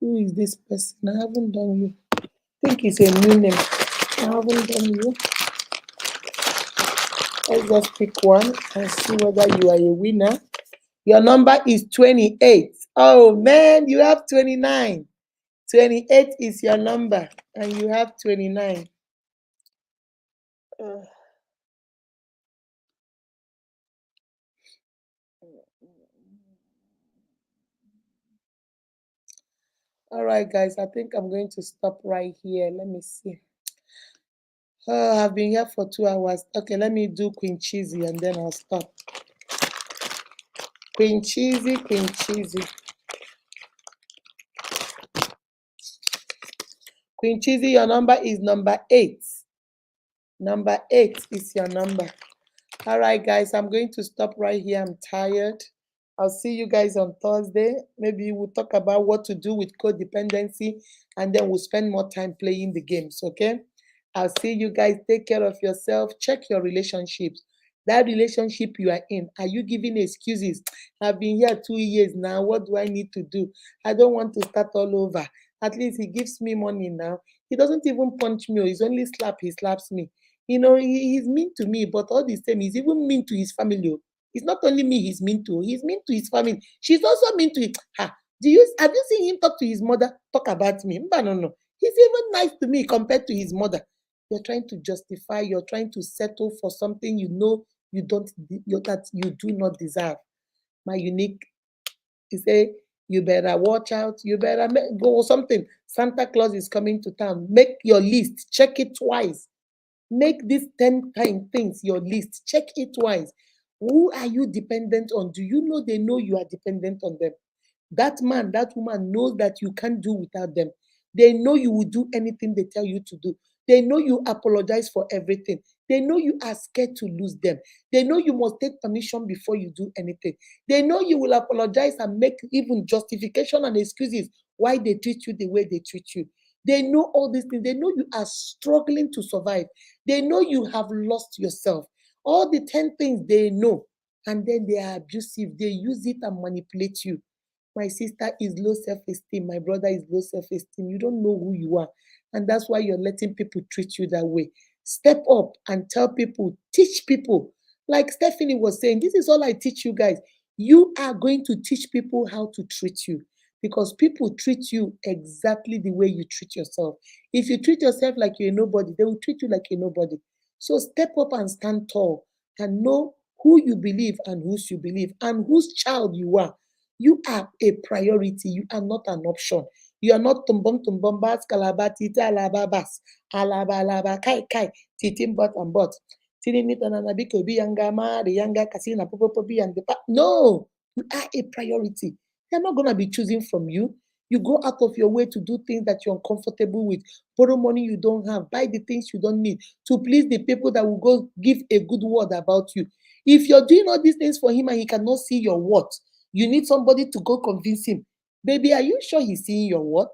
Who is this person? I haven't done you. I think it's a new name. I haven't done you. Let's just pick one and see whether you are a winner. Your number is 28. Oh man, you have 29. 28 is your number, and you have 29. All right, guys, I think I'm going to stop right here. Let me see. Oh, I've been here for 2 hours. Okay, let me do Queen Cheesy and then I'll stop. Queen Cheesy, Queen Cheesy. Queen Cheesy, your number is number 8. Number 8 is your number. All right, guys, I'm going to stop right here. I'm tired. I'll see you guys on Thursday. Maybe we'll talk about what to do with codependency, and then we'll spend more time playing the games, okay? I'll see you guys. Take care of yourself. Check your relationships. That relationship you are in, are you giving excuses? I've been here 2 years now. What do I need to do? I don't want to start all over. At least he gives me money now. He doesn't even punch me or he's only he slaps me. You know, he's mean to me, but all the same, he's even mean to his family. It's not only me he's mean to his family. She's also mean to him. Have you seen him talk to his mother? Talk about me. No. He's even nice to me compared to his mother. You're trying to justify, you're trying to settle for something you know that you do not deserve. My unique, he say, you better watch out, you better go or something. Santa Claus is coming to town. Make your list, check it twice. Make these 10 kind things your list. Check it twice. Who are you dependent on? Do you know they know you are dependent on them? That man, that woman knows that you can't do without them. They know you will do anything they tell you to do. They know you apologize for everything. They know you are scared to lose them. They know you must take permission before you do anything. They know you will apologize and make even justification and excuses why they treat you the way they treat you. They know all these things. They know you are struggling to survive. They know you have lost yourself. All the 10 things they know. And then they are abusive. They use it and manipulate you. My sister is low self-esteem. My brother is low self-esteem. You don't know who you are. And that's why you're letting people treat you that way. Step up and tell people, teach people. Like Stephanie was saying, this is all I teach you guys. You are going to teach people how to treat you because people treat you exactly the way you treat yourself. If you treat yourself like you're a nobody, they will treat you like a nobody. So step up and stand tall and know who you believe and whose you believe and whose child you are. You are a priority. You are not an option. You are not bas kalabati alababas alabalaba kai kai titim but and but. No, you are a priority. They're not gonna be choosing from you. You go out of your way to do things that you're uncomfortable with, borrow money you don't have, buy the things you don't need to please the people that will go give a good word about you. If you're doing all these things for him and he cannot see your what, you need somebody to go convince him. Baby, are you sure he's seeing your what?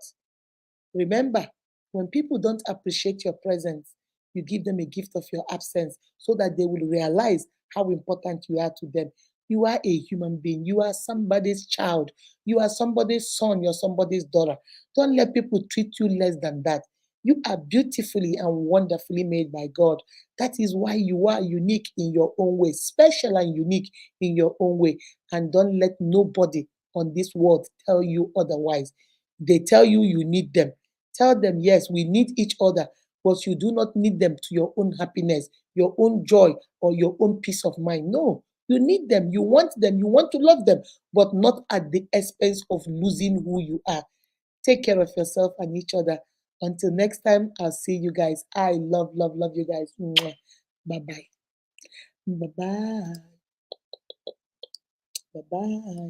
Remember, when people don't appreciate your presence, you give them a gift of your absence so that they will realize how important you are to them. You are a human being. You are somebody's child. You are somebody's son. You're somebody's daughter. Don't let people treat you less than that. You are beautifully and wonderfully made by God. That is why you are unique in your own way, special and unique in your own way. And don't let nobody on this world tell you otherwise. They tell you you need them. Tell them, yes, we need each other, but you do not need them to your own happiness, your own joy, or your own peace of mind. No, you need them. You want to love them, but not at the expense of losing who you are. Take care of yourself and each other. Until next time, I'll see you guys. I love, love, love you guys. Bye bye. Bye bye. Bye bye.